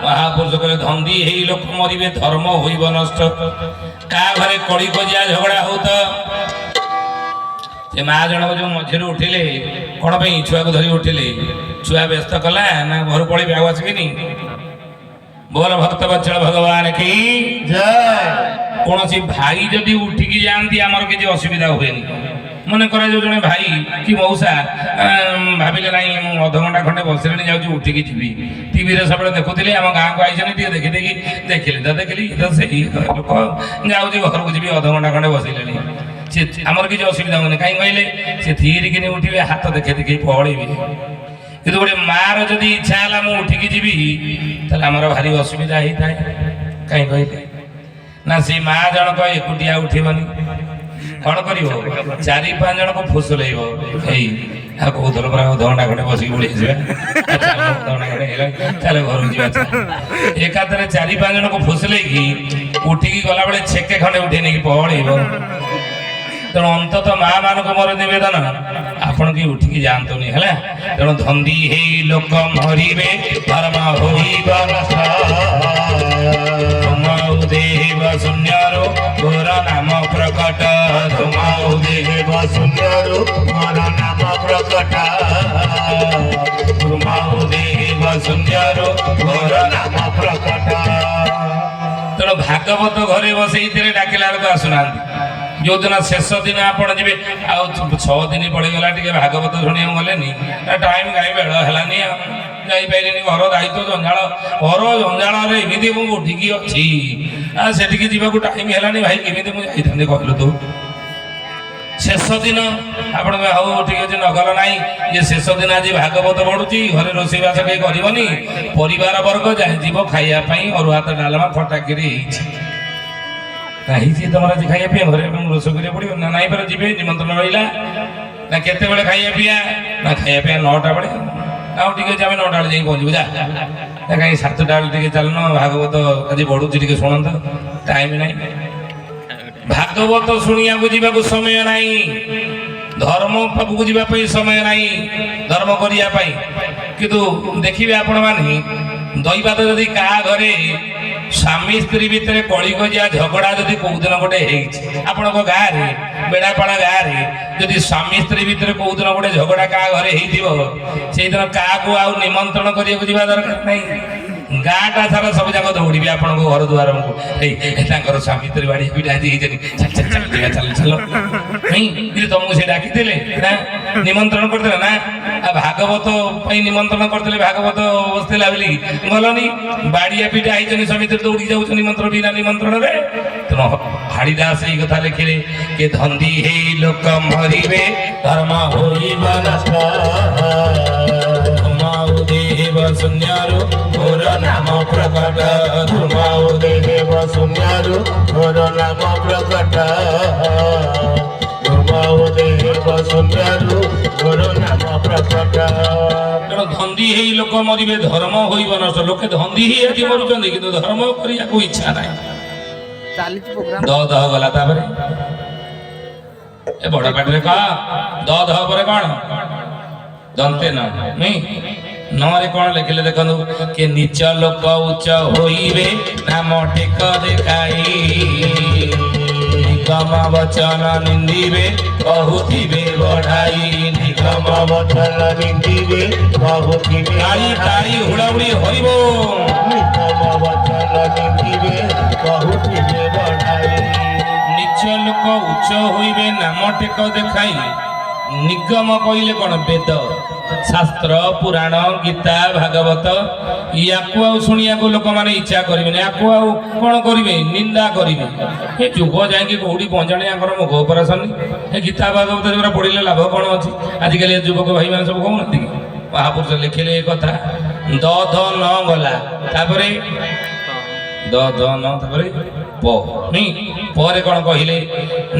महापुरुष कहले धंदी हे लोक मरिबे धर्म होइब नष्ट का घरे कड़ी कजिया झगड़ा हो तो से माँ जनक जो मझे उठिले कौन छुआ को धरी उठिले छुआ व्यस्त कला ना घर पड़ी आग आसबी बोल भक्त बत्सल भगवान की जय कौन सी भाई जदि उठिकी जाती आमर किसी असुविधा हुए मन कर जो जड़े भाई कि मौसा भाविले ना अध घंटा खंडे बसले जाऊँ उठिकी जी टीवी सब देखुली आम गाँव को आई देखी देखी देखिली तो से लोक जाऊँ घर को जी अध घंटा खंडे बसले आमर किसी असुविधा होनी कहीं कहले से धीरिकी उठे हाथ देखे देखे पड़ेबी कि गोटे मार जदि इच्छा है मुझे उठिकी जी आमर भारी असुविधा होता है कहीं कहले ना से माँ जनक एकुटिया उठबनी कौन कर चारि पाँच जन को फुसल कौल पूरा अध घंटा खंडे बस बुढ़ी चल घर एकाथरे चारि पाँच जन को फुसल उठिकी गला बेले छेके खंडे उठे नहीं पड़ेब तेणु अंततः माँ मान मोर नवेदन आपण की उठिकी जातुनि है तेणु धंदी हे लोक मरिबे धर्म होइब देव शून्यरो घोर नाम प्रकट देव शून्यरो घोर नाम प्रकट देव शून्यरो घोर नाम प्रकट तेणु भागवत घरे बसई डाकिला बेलू आसुना जो दिन शेष दिन आपड़ जी आ 6 दिन पड़गला टे भागवत शुणा गले टाइम कहीं बेड़ है जापारे घर दायित्व जंजाल घर जंजाल एमती मुझे उठिकी अच्छी से टाइम है भाई केमी मुझे कहलु तू शेष दिन आप ठीक अच्छे नगल ना ये शेष दिन आज भागवत बढ़ुची घरे रोषेईबास कहीं करनी परिवार वर्ग जाए जीव खाइबापी अरुआ भात डालमा खटाखीरी तुम आज खाइबा पी घर रोष कर पड़ो ना नाई पर जी निमंत्रण रहा ना केते खाइबा पीआ ना खाइबा पीआ 9टा बेले आउ ठीक अच्छे आम 9टा बेले पहुँचू जा कहीं 7टा बेले चलन भागवत आज बढ़ुची टे शुणत टाइम ना भागवत शुणा जावाक समय ना धर्म पाखक जावाई समय ना धर्म करने किंतु देखिए आपण मैंने दैवाद जदि क्या घरे स्वामी स्त्री भितर कली कजिया झगड़ा जदि कौ दिन गोटे आपण गाँव में बेड़ापाड़ा गाँव में जदि स्वामी स्त्री भितर कौ दिन गोटे झगड़ा क्या घरे से दिन क्या निमंत्रण करने दरकार नहीं गाँटा सारा सब जाक दौड़ी आपण घर द्वार को स्वामी स्त्री बाड़ी पीड़ा चल चल नहीं तुमको से डाकी निमंत्रण करते ना भागवत निमंत्रण करते भागवत बसला बोली गलनी बाड़िया पीटा आई स्वामी स्त्री दौड़ी जाऊँ निमंत्रण बिना निमंत्रण तेणु हाड़ीदास यही कथा लिखिले कि धंदी हे लोक मरिबे धर्म होइब नष्ट देव शून्यरो घोर नाम प्रकट देव शून्यरो घोर नाम प्रकट देव शून्यरो घोर नाम प्रकट तेणु धंदी हे लोक मरिबे धर्म होइब नष्ट लोके धंदी ही आज मरुचंद किंतु धर्म करिया को इच्छा ना दह गला ए बड़ पाटे कह दह पर कौन दंते नहीं नरे कौन लिखिले देखु कि नीच लोक उच्च होइबे नाम टेक देखाई निगम वचन निंदिबे बहुथिबे बढ़ाई निगम वचन निंदिबे बहुथिबे ताली ताली हुड़ाहुड़ी होइबो निगम वचन निंदिबे बहुथिबे बढ़ाई नीच लोक उच्च होइबे नाम टेक देखाई निगम कहले कौन वेद शास्त्र पुराण गीता भागवत या शुणा लोक मैंने इच्छा करेंगे या कौन करेंगे निंदा करेंगे ये जुग जाकि कौटी पहुँचाने मुख पर आसनी गीता भागवत जो पढ़ले लाभ कौन अच्छी आजिकल युवक भाई मैंने सब कहूना कि महापुरुष लिखिले एक कथा दध न गला दध न पर कौन कहले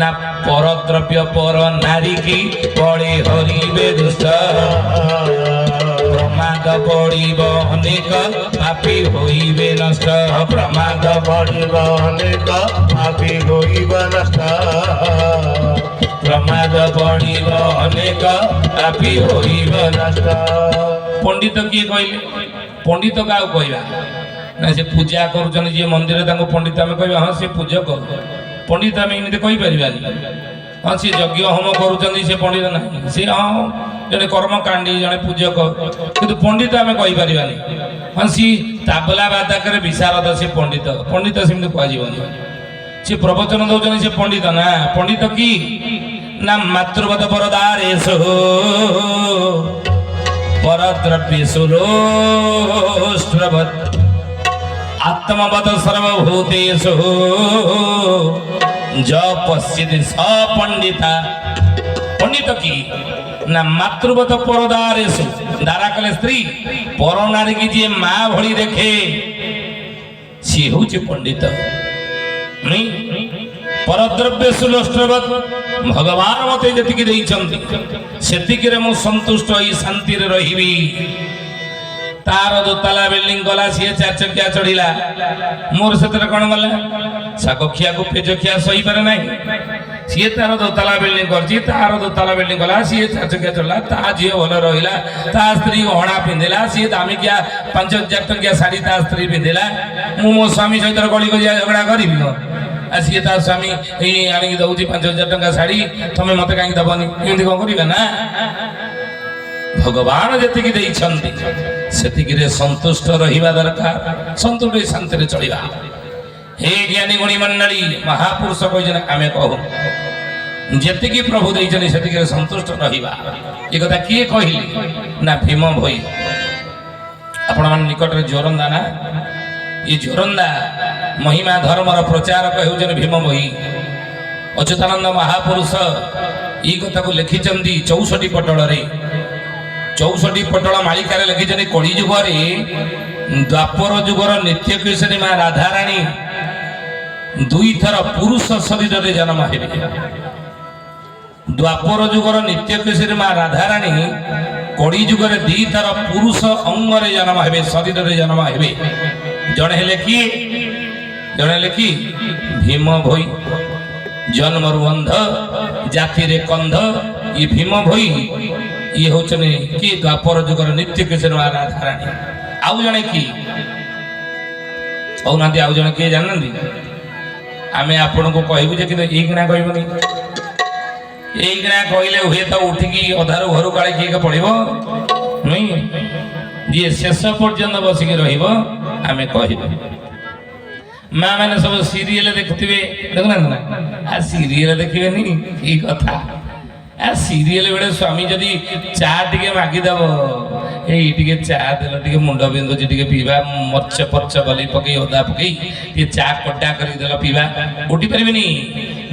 ना पर द्रव्य पर नारी की बड़े हरिबे दुष्ट प्रमाद पड़िब अनेक पापी होइबे नष्ट प्रमाद पड़िब अनेक पापी होइब नष्ट प्रमाद पड़िब अनेक पापी होइब नष्ट पंडित किए कहले पंडित क्या कहवा ନା ସେ ପୂଜା କରୁଛନ୍ତି ଯିଏ ମନ୍ଦିରରେ ତାଙ୍କୁ ପଣ୍ଡିତ ଆମେ କହିବା ହଁ ସେ ପୂଜକ, ପଣ୍ଡିତ ଆମେ ଏମିତି କହିପାରିବାନି। ହଁ ସିଏ ଯଜ୍ଞ ହୋମ କରୁଛନ୍ତି ସେ ପଣ୍ଡିତ ନାହିଁ, ସେ ହଁ ଜଣେ କର୍ମକାଣ୍ଡୀ ଜଣେ ପୂଜକ, କିନ୍ତୁ ପଣ୍ଡିତ ଆମେ କହିପାରିବାନି। ହଁ ସିଏ ତାବଲା ବାଦକରେ ବିଶାରଦ ସେ ପଣ୍ଡିତ, ପଣ୍ଡିତ ସେମିତି କୁହାଯିବନି। ସେ ପ୍ରବଚନ ଦଉଛନ୍ତି ସେ ପଣ୍ଡିତ ନା, ପଣ୍ଡିତ କି ନା ମାତୃବତ ପରଦାରେଷୁ ପରଦ୍ରବ୍ୟେଷୁ ଲୋଷ୍ଟ୍ରବତ୍ आत्मवत सर्वभूतेषु ज पश्यति स पंडिता। पंडित की ना मातृवत परदारेषु, दारा कले स्त्री पर नारी की जी माँ भली देखे सी हूँ पंडित। नहीं परद्रव्येषु लोष्ट्रवत्, भगवान मते जतिकी देइछन्ति सेतिकी रे मु संतुष्ट होई शांति रे रहिबी। तार दोताला बिल्डिंग गला सी 4 चकिया चढ़िला, मोर से कौन गला सागखिया को पेजखिया सही पारे ना, सी तार दोताला बिल्डिंग कर तार दोताला बिल्डिंग गला सी 4 चकिया चढ़ला, ता झील भल रहा, ता स्त्री गहना पिंधिला, सी दामिकिया 5000 टंकिया शाढ़ी ता स्त्री पिंधिला, मु मो स्वामी सहित गली गलिया झगड़ा करी सी ता स्वामी आणिकी दौची 5000 टंका शाढ़ी तमें मत कहीं दबनी, एमती कौन कर ना। भगवान जतिकी देइछन्ति सेतिकी रे संतुष्ट रहिबा दरकार, संतुष्ट शांति रे चलिबा। हे ज्ञानी गुणी मंडली महापुरुष कहजन आमे कहू जतिकी प्रभु देइछन्ति सेतिकी रे संतुष्ट रहिबा। ए कथा किए कहिली ना भीम भई। आपण मन निकट रे जोरंदा ना, ये जोरंदा महिमा धर्मर प्रचारक हेउजन भीम भई। अच्युतानंद महापुरुष ई कथा को लिखिचन्ति 64 पटल रे, 64 पटल मालिकार लिखिछन कली जुगरे द्वापर जुगर नित्य किशोरी माँ राधाराणी 2 थर पुरुष शरीर रे जन्म हेबे। द्वापर जुगर नित्य किशोरी माँ राधाराणी कली जुगरे 2 थर पुरुष अंग रे जन्म हेबे, शरीर रे जन्म हेबे। जणे हेले कि जणे हेले कि भीम भई, जन्मरु अंध जाति रे कंध, ये भीम भई ये होचने कि द्वापर जुगर नित्य किशोरी माँ राधाराणी। आउ जने कि कहूनांती आउ जने किए जाननांती, आमे आपण को कहबू जे कि एइकना कहबनी, एइकना कहले हुए तो उठिकी अधारु घरु काले किए पड़िबो नहीं, जे शेष पर्यंत बसिकी रहिबो आमे कहबो। माँ मैंने सब सीरियल देखुथिबे, देखुना ना आ सीरियल देखिबेनी की कथा। सीरियल बेले स्वामी जदि चा टिके मागिदेव ये चा देल टे मुंड बिंदुची टे पीवा, मर्च पर्च गली पकई अदा पकई ये चा कटा करदेल पीवा, उठी पारे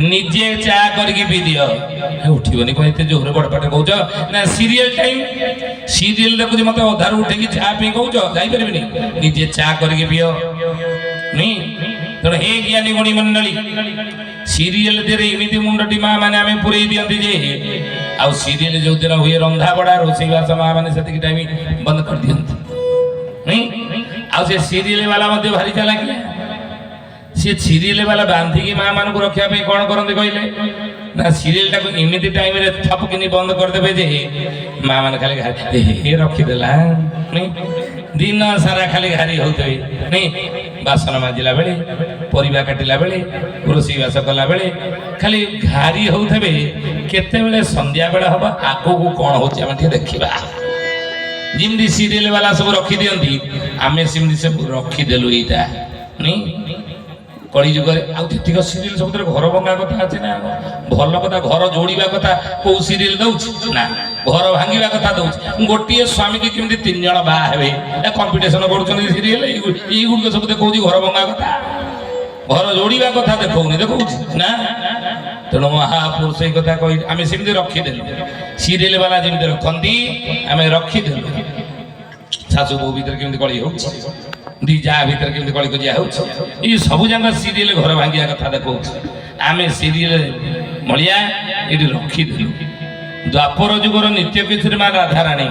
निजे चा करके पी दियो, उठबनी कौन एत जोर बड़पाटे कौच ना। सीरियल टाइम सीरियल देखुच मत अधार उठे चा पी कौच जापर निजे चा करके पियो नहीं। तेणु हे ज्ञानी गुणी मंडली सीरियल देरे इमिति मुंडटी माँ माने आमे पुरई दियंती जे आ सीरियल जो दिन हुए रंधा बड़ा रोषेईवास माँ माने सेतिक टाइम बंद कर दियंती नहीं। आ से सीरियल वाला मध्य भारी चालाकिया, सी सीरियल वाला बांधिकी माँ मान को रखा कौन करते कहले ना सीरियल टाक इमिति टाइम रे थपकिनी बंद करदेवे जे माँ मैंने खाली घारी रखीदेला नहीं, दिन सारा खाली घारी होते नहीं। बासन माजिला बेले, परिवा काटिला बेले, रोषेईवास कला बेले खाली घारी होते केतेबेले संध्या बेला हम आगो को कौन हो देखा। जिमती सीरियल वाला सब रखी दियंती आमे सिमती सब रखीदेलु यहाँ नहीं। कली जुगरे आतिक सीरियल सब घर भंगा कथा अच्छे ना, भल कथा घर जोड़ा कथा कौ सीरियल दौच ना, घर भांगा कथा दौच। गोटे स्वामी की केमती 3 जन बाहा हे कंपिटिशन कर सीरियल युग सब देखा घर भंगा कथा, घर जोड़ा कथा देखनी देखा ना। तेणु महापुरुष कथा कही आम सेमती रखीदेलु, सीरियल वाला जमी रखती आम रखीदेलु। शाशु बो भर केमती कली हो दी जा भीतर केमती कली कजिया हो सब जाक सीरियल घर भांगिया कथा देखा आम सीरियल मलिया ये रखीदेलु। द्वापर जुगर नित्य किशोरी माँ राधाराणी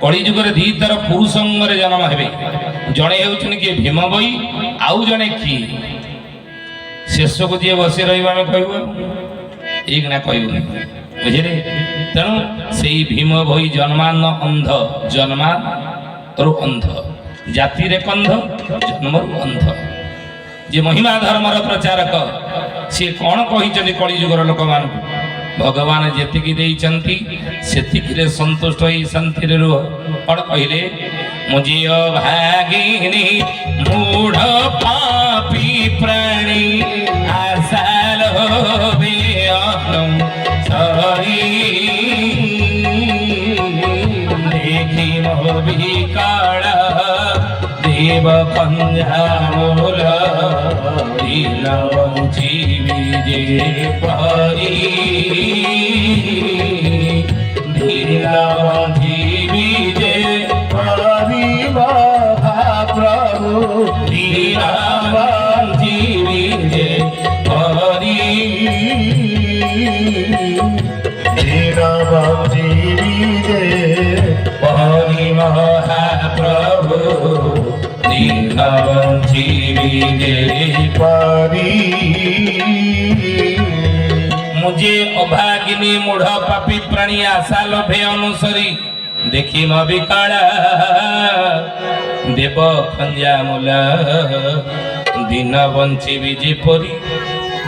कली जुगर 2 थर पुरुष अंग रे जन्म हेबे। जड़े होउछन कि भीम भई, आउ जड़े कि शेष को जी बसी रही कहबू एक ना कहबूनी बुझे। तेणु से भीम भई जन्मान अंध, जन्मान अंध ଜାତିରେ କନ୍ଧ ଜନ୍ମରୁ ଅନ୍ଧ। ଯେ ମହିମା ଧର୍ମର ପ୍ରଚାରକ ସିଏ କ'ଣ କହିଛନ୍ତି କଳିଯୁଗର ଲୋକମାନଙ୍କୁ? ଭଗବାନ ଯେତିକି ଦେଇଛନ୍ତି ସେତିକିରେ ସନ୍ତୁଷ୍ଟ ହୋଇ ଶାନ୍ତିରେ ରୁହ। କ'ଣ କହିଲେ? ମୁଁ ଝିଅ ଭାଗିନୀ ମୂଢ଼ ପାପୀ ପ୍ରାଣୀ ଆଶା ଲୋଭେ ଅନୁସରି ଦେଖି ମୋ ବିକଳ ଦେବ କଞ୍ଜାମୂଳ ଦିନ ବଞ୍ଚିବି ଯେ ପରି ଦିନ ବଞ୍ଚିବି ଯେ हरि महाप्रभु ଦିନ ବଞ୍ଚିବି ଯେ ପରି दीनबन्धु जे ପରି ମହାପ୍ରଭୁ ଦିନ ବଞ୍ଚିବି ଯେ परि ମୁଁ ଯେ ଅଭାଗିନୀ ମୂଢ଼ ପାପୀ ପ୍ରାଣୀ ଆଶା ଲୋଭେ ଅନୁସରି ଦେଖି ମୋ ବିକଳ ଦେବ ଖଞ୍ଜାମୂଳ ଦିନ ବଞ୍ଚିବି ଯେପରି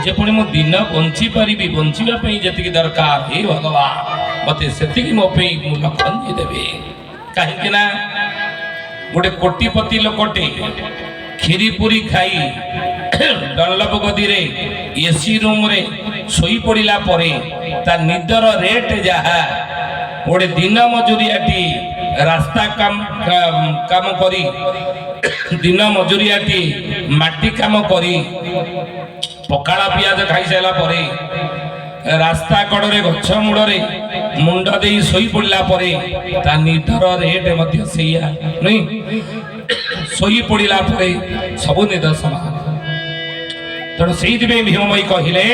ଯେପରି ମୁଁ ଦିନ ବଞ୍ଚି ପାରିବି, ବଞ୍ଚିବା ପାଇଁ ଯେତିକି ଦରକାର ହେ ଭଗବାନ ମତେ ସେତିକି ମୋ ପାଇଁ ମୂଲ ଖଞ୍ଜି ଦେବେ। କାହିଁକି ନା ଗୋଟେ କୋଟିପତି ଲୋକଟେ କ୍ଷୀରି ପୁରୀ ଖାଇ ଡଲ୍ଲଭ ଗଦିରେ ଏସି ରୁମ୍ରେ ଶୋଇପଡ଼ିଲା ପରେ ତା ନିଦର ରେଟ୍ ଯାହା ଗୋଟେ ଦିନ ମଜୁରିଆଟି ରାସ୍ତା କାମ କରି ଦିନ ମଜୁରିଆଟି ମାଟି କାମ କରି ପଖାଳ ପିଆଜ ଖାଇସାରିଲା ପରେ ରାସ୍ତା କଡ଼ରେ ଗଛ ମୂଳରେ ମୁଣ୍ଡ ଦେଇ ଶୋଇପଡ଼ିଲା ପରେ ତା ନିଦର ରେଟ୍ ମଧ୍ୟ ସେଇଆ ନୁହେଁ? ଶୋଇପଡ଼ିଲା ପରେ ସବୁ ନିଦ ସମାନ। ତେଣୁ ସେଇଥିପାଇଁ ଭୀମମୟୀ କହିଲେ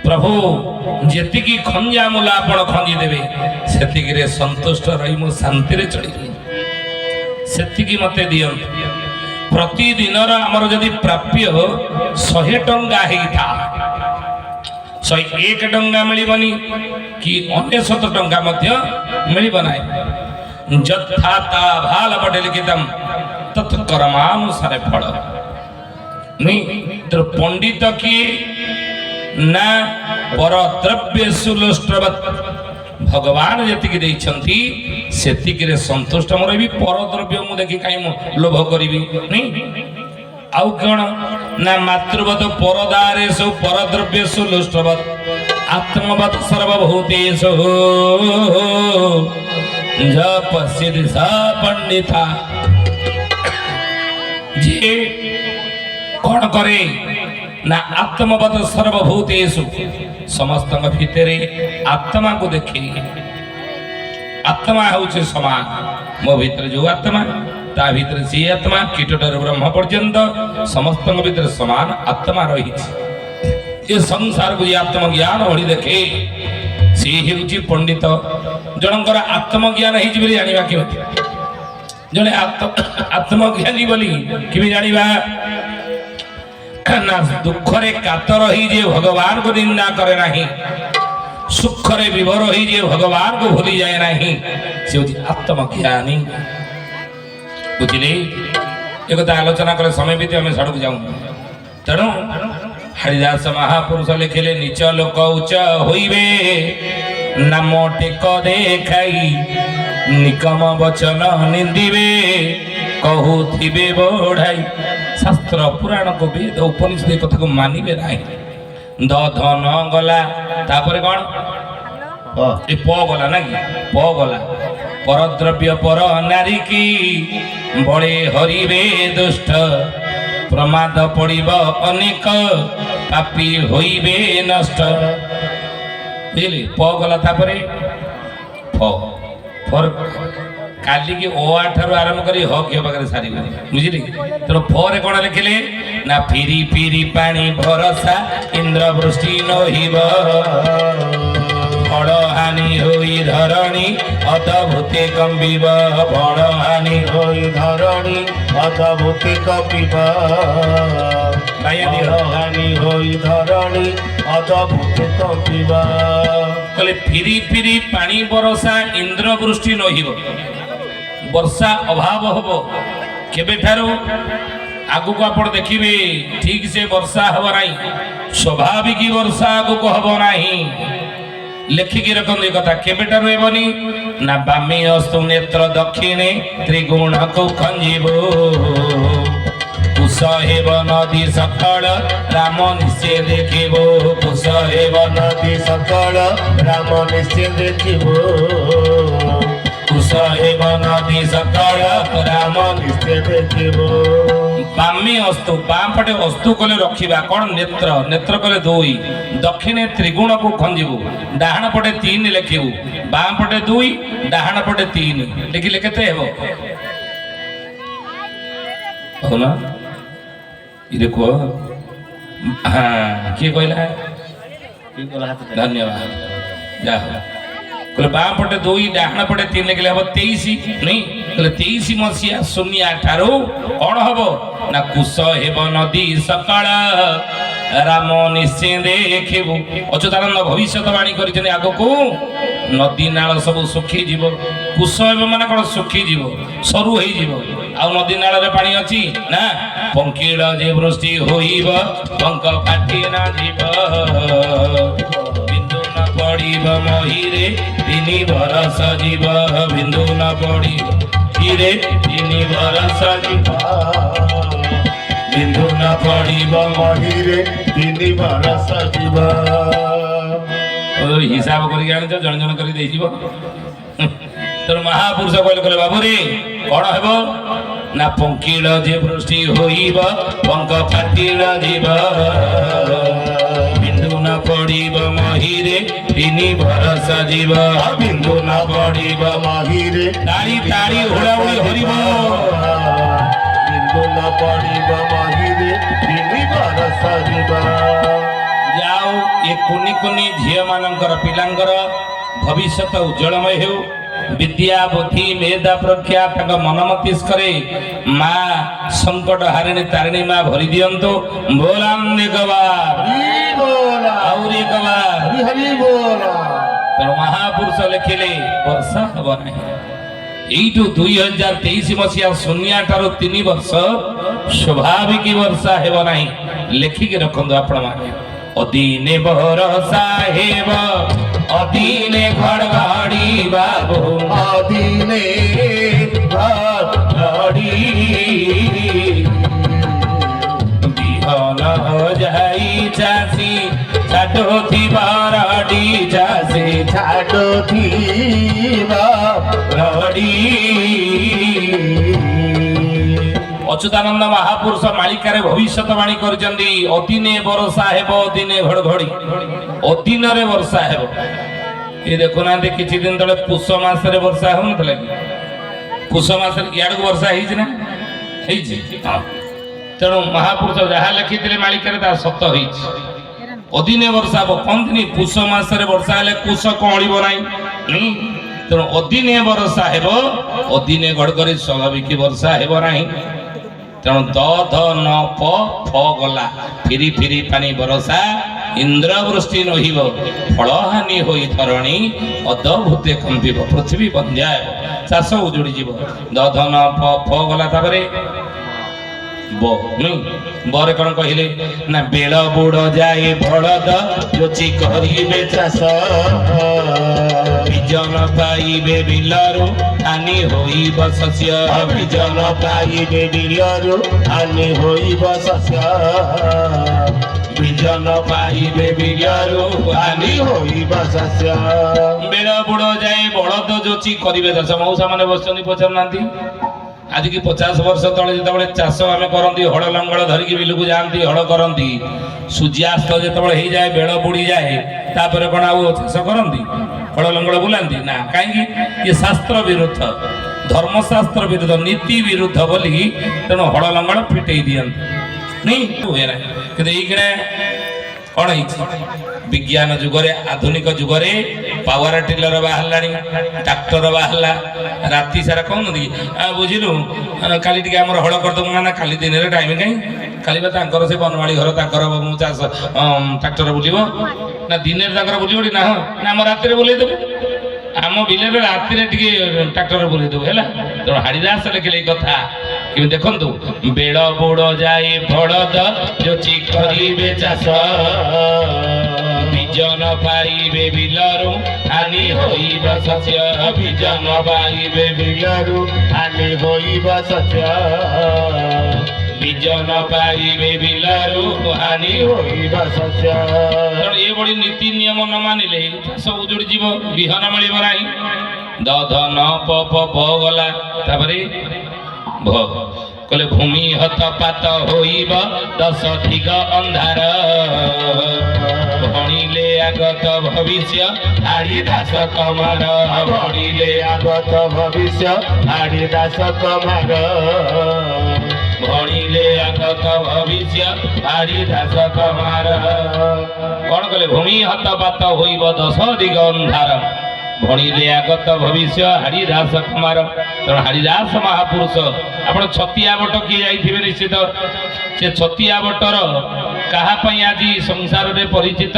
ପ୍ରଭୁ ଯେତିକି ଖଞ୍ଜାମୂଳ ଆପଣ ଖଞ୍ଜି ଦେବେ ସେତିକିରେ ସନ୍ତୁଷ୍ଟ ରହି ମୁଁ ଶାନ୍ତିରେ ଚଳିବି, ସେତିକି ମତେ ଦିଅନ୍ତୁ। ପ୍ରତିଦିନର ଆମର ଯଦି ପ୍ରାପ୍ୟ 100 ଟଙ୍କା ହେଇଥା 101 ଟଙ୍କା ମିଳିବନି କି 99 ଟଙ୍କା ମଧ୍ୟ ମିଳିବ ନାହିଁ। ଯଥା ତା ଭାଲ ବଡେ ଲିଖିତମ୍ ତତ୍ କର୍ମାନୁସାରେ ଫଳ। ତେଣୁ ପଣ୍ଡିତ କିଏ ନା ପର ଦ୍ରବ୍ୟ ସୁଲଷ୍ଟ୍ରବତ୍ ଭଗବାନ ଯେତିକି ଦେଇଛନ୍ତି ସେତିକିରେ ସନ୍ତୁଷ୍ଟ ମୁଁ ରହିବି। ପର ଦ୍ରବ୍ୟ ମୁଁ ଦେଖି କାହିଁ ମୁଁ ଲୋଭ କରିବି? ଆଉ କଣ ନା ମାତୃବତ ପରଦାରେ ସବୁ ପରଦ୍ରବ୍ୟ ସୁଲଷ୍ଟ୍ରବତ୍ ଆତ୍ମବତ ସର୍ବଭୂତେଷୁ ଯ ପଶ୍ୟତି ସ ପଣ୍ଡିତା। ଯେ କଣ କରେ ନା ଆତ୍ମବତ ସର୍ବଭୂତେଷୁ ସମସ୍ତଙ୍କ ଭିତରେ ଆତ୍ମାକୁ ଦେଖେ। ଆତ୍ମା ହେଉଛି ସମାନ, ମୋ ଭିତରେ ଯୋଉ ଆତ୍ମା ତା ଭିତରେ ସେ ଆତ୍ମା କୀଟଠାରୁ ବ୍ରହ୍ମ ପର୍ଯ୍ୟନ୍ତ ସମସ୍ତଙ୍କ ଭିତରେ ସମାନ ଆତ୍ମା ରହିଛି। ଏ ସଂସାରକୁ ଯେ ଆତ୍ମଜ୍ଞାନ ଭଳି ଦେଖେ ସେ ହେଉଛି ପଣ୍ଡିତ। ଜଣଙ୍କର ଆତ୍ମଜ୍ଞାନ ହେଇଛି ବୋଲି ଜାଣିବା କେମିତି? ଜଣେ ଆତ୍ମଜ୍ଞାନୀ ବୋଲି କେମିତି ଜାଣିବା? ନା ଦୁଃଖରେ କାତର ହେଇ ଯେ ଭଗବାନଙ୍କୁ ନିନ୍ଦା କରେ ନାହିଁ, ସୁଖରେ ବିଭୋର ହେଇ ଯେ ଭଗବାନଙ୍କୁ ଭୁଲି ଯାଏ ନାହିଁ, ସେ ହେଉଛି ଆତ୍ମଜ୍ଞାନୀ। ବୁଝିଲେ? ଏକଥା ଆଲୋଚନା କଲେ ସମୟ ଭିତରେ ଆମେ ସଡ଼କୁ ଯାଉ। ତେଣୁ ହରିଦାସ ମହାପୁରୁଷ ଲେଖିଲେ ନିଚ ଲୋକ ଉଚ୍ଚ ହୋଇବେ ନାମ ଟେକ ଦେଖାଇ ନିକମ ବଚନ ନିନ୍ଦିବେ କହୁଥିବେ ବଢାଇ। ଶାସ୍ତ୍ର ପୁରାଣକୁ ବେଦ ଉପନିଷଦ କଥାକୁ ମାନିବେ ନାହିଁ। ଧନ ଗଲା ତାପରେ କଣ ଏ ପ ଗଲା ନା କି ପ ଗଲା ପରଦ୍ରବ୍ୟ ପର ନାରୀ କି ବଳେ ହରିବେ ଦୁଷ୍ଟ ପ୍ରମାଦ ପଡ଼ିବ ଅନେକ ପାପୀ ହୋଇବେ ନଷ୍ଟ। ବୁଝିଲେ? ପ ଗଲା ତାପରେ ଫ କାଲିକି ଓ ଆ ଠାରୁ ଆରମ୍ଭ କରି ହ କିଏ ପାଖରେ ସାରିବ। ବୁଝିଲେ? ତେଣୁ ଫରେ କଣ ଲେଖିଲେ ନା ଫିରି ଫିରି ପାଣି ଭରସା ଇନ୍ଦ୍ର ବୃଷ୍ଟି ନହିବ। ଫଳ ହାନି ହୋଇ ଧରଣୀ ଅଦଭୂତେ କମ୍ବିବ ଫଳ ହାନି ହୋଇ ଧରଣୀ ଅଦଭୂତି କପିବା ହାନି ହୋଇ ଧରଣୀ ଅଦଭୂତି କପିବା। କହିଲେ ଫିରି ଫିରି ପାଣି ବରଷା ଇନ୍ଦ୍ର ବୃଷ୍ଟି ନହିବ ବର୍ଷା ଅଭାବ ହବ କେବେଠାରୁ ଆଗକୁ ଆପଣ ଦେଖିବେ ଠିକ ସେ ବର୍ଷା ହବ ନାହିଁ ସ୍ୱାଭାବିକ ବର୍ଷା ଆଗକୁ ହବ ନାହିଁ ଲେଖିକି ରଖନ୍ତୁ ଏ କଥା କେବେଠାରୁ ହେବନି ନା ବାମେ ଅସ୍ତୁ ନେତ୍ର ଦକ୍ଷିଣେ ତ୍ରିଗୁଣକୁ ଖଞ୍ଜିବ କୁଶ ହେବ ନଦୀ ସକାଳ ରାମ ନିଶ୍ଚୟ ଦେଖିବ କୁଶ ହେବ ନଦୀ ସକାଳ ରାମ ନିଶ୍ଚୟ ଦେଖିବ କୁଶ ହେବ ନଦୀ ସକାଳ ରାମ ନିଶ୍ଚୟ ଦେଖିବ। ବାମେ ଅସ୍ତୁ ବାଁ ପଟେ ଅସ୍ତୁ କଲେ ରଖିବା କଣ ନେତ୍ର ନେତ୍ର କଲେ ଦୁଇ ଦକ୍ଷିଣେ ତ୍ରିଗୁଣକୁ ଖଞ୍ଜିବୁ ଡାହାଣ ପଟେ 3 ଲେଖିବୁ ବାଁ ପଟେ 2 ଡାହାଣ ପଟେ 3 ଲେଖିଲେ କେତେ ହେବ କହୁନା ଇରେ କୁହ ହଁ କିଏ କହିଲା ଧନ୍ୟବାଦ ଯାହା କହିଲେ ବାଁ ପଟେ 2 ଡାହାଣ ପଟେ 3 ଲେଖିଲେ ହବ 23 ନାଇଁ କହିଲେ 23 ମସିହା ଶୂନ୍ୟା ଠାରୁ କଣ ହବ ନା କୁଶ ହେବ ନଦୀ ସକାଳ ରାମ ନିଶ୍ଚୟ ଦେଖିବୁ ଅଚ୍ୟୁତାନନ୍ଦ ଭବିଷ୍ୟତବାଣୀ କରିଛନ୍ତି ଆଗକୁ ନଦୀ ନାଳ ସବୁ ଶୁଖିଯିବ କୁଶ ହେବ ମାନେ କଣ ଶୁଖିଯିବ ସରୁ ହେଇଯିବ ଆଉ ନଦୀ ନାଳରେ ପାଣି ଅଛି ନା ପଙ୍କିଳ ଯେ ବୃଷ୍ଟି ହୋଇବ ପଙ୍କ ଫାଟି ନା ଯିବ ବିନ୍ଦୁ ନ ପଡ଼ିବ ମହିରେ 3 ବରଷ ଯିବ ବିନ୍ଦୁ ନ ପଡ଼ିବ ହିରେ 3 ବରଷ ଯିବ ବିନ୍ଦୁ ନ ପଡ଼ିବ ମହିରେ 3 ବରଷ ଯିବ। ହିସାବ କରିକି ଆଣିଛ ଜଣ ଜଣ କରି ଦେଇଯିବ ତେଣୁ ମହାପୁରୁଷ କହିଲେ କହିଲେ ବାବୁରେ କଣ ହେବ ନା ପଙ୍କିଳ ଯେ ବୃଷ୍ଟି ହୋଇବ ପଙ୍କ ଫାଟିଳ ଯିବ ବିନ୍ଦୁ ନ ପଡ଼ିବ ମହିରେ 3 ବରଷ ଯିବ ବିନ୍ଦୁ ନ ପଡ଼ିବ ମହିରେ ତାଳି ତାଳି ହୁଳାହୁଳି ହରିବ ବିନ୍ଦୁ ନ ପଡ଼ିବ ମହିରେ 3 ବରଷ ଯିବ। ଯାଉ ଏ କୁନି କୁନି ଝିଅ ମାନଙ୍କର ପିଲାଙ୍କର ଭବିଷ୍ୟତ ଉଜ୍ଜଳମୟ ହେଉ ବିଦ୍ୟା ବୁଦ୍ଧି ମେଧା ପ୍ରଜ୍ଞା ତାଙ୍କ ମନ ମସ୍ତିଷ୍କରେ ମା ସଙ୍କଟ ହାରିଣୀ ତାରିଣୀ ମା ଭରି ଦିଅନ୍ତୁ ବୋଲାନ୍ ଆହୁରି ଏକ ବାର ତେଣୁ ମହାପୁରୁଷ ଲେଖିଲେ ବର୍ଷା ହବ ନାହିଁ এইটু 2023 মସିହା ଶୂନ୍ୟା ଠାରୁ 3 ବର୍ଷ ସ୍ୱାଭାବିକ ବର୍ଷା ହେବ ନାହିଁ ଲେଖିକି ରଖନ୍ତୁ ଆପଣମାନେ ଅଦିନେ ବରଷା ହେବ ଅଦିନେ ଘଡ଼ଘଡ଼ି ବାବୁ ଅଦିନେ ଘଡ଼ଘଡ଼ି ବିହନ ଯାଇ ଚାଷୀ ଛାଡ଼ୁଥିବା ରଡ଼ି ଚାଷୀ ଛାଡ଼ୁଥିବା ରଡ଼ି ଅଚ୍ୟୁତାନନ୍ଦ ମହାପୁରୁଷ ମାଳିକାରେ ଭବିଷ୍ୟତବାଣୀ କରିଛନ୍ତି ଅଦିନେ ବର୍ଷା ହେବ ଅଦିନେ ଘଡ଼ଘଡ଼ି ଅଦିନରେ ବର୍ଷା ହେବ ଏ ଦେଖୁନାହାନ୍ତି କିଛି ଦିନ ତଳେ ପୁଷ ମାସରେ ବର୍ଷା ହଉନଥିଲା କି ପୁଷ ମାସରେ ଇଆଡ଼କୁ ବର୍ଷା ହେଇଛି ନା ହେଇଛି ତେଣୁ ମହାପୁରୁଷ ଯାହା ଲେଖିଥିଲେ ମାଳିକାରେ ତାହା ସତ ହେଇଛି ଅଦିନେ ବର୍ଷା ହବ କହନ୍ତିନି ପୁଷ ମାସରେ ବର୍ଷା ହେଲେ କୁଶ କଅଁଳିବ ନାହିଁ ତେଣୁ ଅଦିନେ ବର୍ଷା ହେବ ଅଦିନେ ଘଡ଼ଘଡ଼ି ସ୍ୱାଭାବିକ ବର୍ଷା ହେବ ନାହିଁ ତେଣୁ ଦ ଧ ନ ପ ଫ ଗଲା ଫିରି ଫିରି ପାଣି ବରଷା ଇନ୍ଦ୍ର ବୃଷ୍ଟି ନହିବ ଫଳ ହାନି ହୋଇ ଧରଣୀ ଅଦଭୂତେ କମ୍ପିବ ପୃଥିବୀ ବନ୍ଧ୍ୟା ହେବ ଚାଷ ଉଜୁଡ଼ି ଯିବ ଦ ଧ ନ ପ ଫ ଗଲା ତାପରେ ବରେ କଣ କହିଲେ ନା ବେଳ ବୁଡ଼ ଯାଏ ବଳଦ ଯୋଚି କରିବେ ଚାଷ ବିଜନ ପାଇବେ ବିଲରୁ ହାନି ହୋଇବ ଶସ୍ୟ ବିଜନ ପାଇବେ ବିଲରୁ ହାନି ହୋଇବ ଶସ୍ୟ ବିଜନ ପାଇବେ ବିଲରୁ ହାନି ହୋଇବ ଶସ୍ୟ ବେଳ ବୁଡ଼ ଯାଏ ବଳଦ ଯୋଚି କରିବେ ଚାଷ ମଉସା ମାନେ ବସିଛନ୍ତି ପଚାରୁନାହାନ୍ତି ଆଜିକି 50 ବର୍ଷ ତଳେ ଯେତେବେଳେ ଚାଷ ଆମେ କରନ୍ତି ହଳ ଲଙ୍ଗଳ ଧରିକି ବିଲକୁ ଯାଆନ୍ତି ହଳ କରନ୍ତି ସୂର୍ଯ୍ୟାସ୍ତ ଯେତେବେଳେ ହେଇଯାଏ ବେଳ ବୁଡ଼ିଯାଏ ତାପରେ କଣ ଆଉ ଚାଷ କରନ୍ତି ହଳ ଲଙ୍ଗଳ ବୁଲାନ୍ତି ନା କାହିଁକି ଇଏ ଶାସ୍ତ୍ର ବିରୁଦ୍ଧ ଧର୍ମଶାସ୍ତ୍ର ବିରୁଦ୍ଧ ନୀତି ବିରୁଦ୍ଧ ବୋଲି ତେଣୁ ହଳ ଲଙ୍ଗଳ ଫିଟେଇ ଦିଅନ୍ତି ନାଇଁ ହୁଏ ନା କିନ୍ତୁ ଏଇକିଣା କ'ଣ ହେଇଛି ବିଜ୍ଞାନ ଯୁଗରେ ଆଧୁନିକ ଯୁଗରେ ପାୱାର ଟିଲର ବାହାରିଲାଣି ଟ୍ରାକ୍ଟର ବାହାରିଲା ରାତି ସାରା କହୁନନ୍ତି କି ବୁଝିଲୁ କାଲି ଟିକେ ଆମର ହଳ କରିଦେବୁ ନା କାଲି ଦିନରେ ଟାଇମ୍ କାହିଁ କାଲି ବା ତାଙ୍କର ସେ ବନମାଳୀ ଘର ତାଙ୍କର ଚାଷ ଟ୍ରାକ୍ଟର ବୁଲିବ ନା ଦିନରେ ତାଙ୍କର ବୁଲିବ ନା ହଁ ନା ଆମ ରାତିରେ ବୁଲେଇଦେବୁ ଆମ ବିଲରେ ରାତିରେ ଟିକେ ଟ୍ରାକ୍ଟର ବୁଲେଇଦେବୁ ହେଲା ତେଣୁ ହାଡ଼ିଦାସ ଲେଖିଲେ ଏଇ କଥା କେମିତି ଦେଖନ୍ତୁ ବେଳ ବୁଡ଼ ଯାଏ ବଳଦ ଯୋଚି କରିବେ ଚାଷ ବିଜନ ପାଇବେ ବିଲରୁ ହାନି ହୋଇବ ଶସ୍ୟ ବିଜନ ପାଇବେ ବିଲରୁ ହାନି ହୋଇବ ଶସ୍ୟ ବିଜନ ପାଇବେ ବିଲରୁ ହାନି ହୋଇବ ଶସ୍ୟ ତେଣୁ ଏଭଳି ନୀତି ନିୟମ ନ ମାନିଲେ ଚାଷ ଉଜୁଡ଼ି ଯିବ ବିହନ ମିଳିବ ନାହିଁ ଦଧନ ପ ଗଲା ତାପରେ ଭ କହିଲେ ଭୂମି ହତପାତ ହୋଇବ ଦଶ ଦିଗ ଅନ୍ଧାର ଭଣିଲେ ଆଗତ ଭବିଷ୍ୟ ହାଡ଼ି ଦାସ କମାର ଭଣିଲେ ଆଗତ ଭବିଷ୍ୟ ହାଡ଼ି ଦାସ କମାର ଭଣିଲେ ଆଗତ ଭବିଷ୍ୟ ହାଡ଼ି ଦାସ କମାର କ'ଣ କଲେ ଭୂମି ହତପାତ ହୋଇବ ଦଶ ଦିଗ ଅନ୍ଧାର ଭଣିଲେ ଆଗତ ଭବିଷ୍ୟ ହାଡ଼ିଦାସ କୁମାର ତେଣୁ ହାଡ଼ିଦାସ ମହାପୁରୁଷ ଆପଣ ଛତିଆ ବଟ କିଏ ଯାଇଥିବେ ନିଶ୍ଚିତ ସେ ଛତିଆ ବଟର କାହା ପାଇଁ ଆଜି ସଂସାରରେ ପରିଚିତ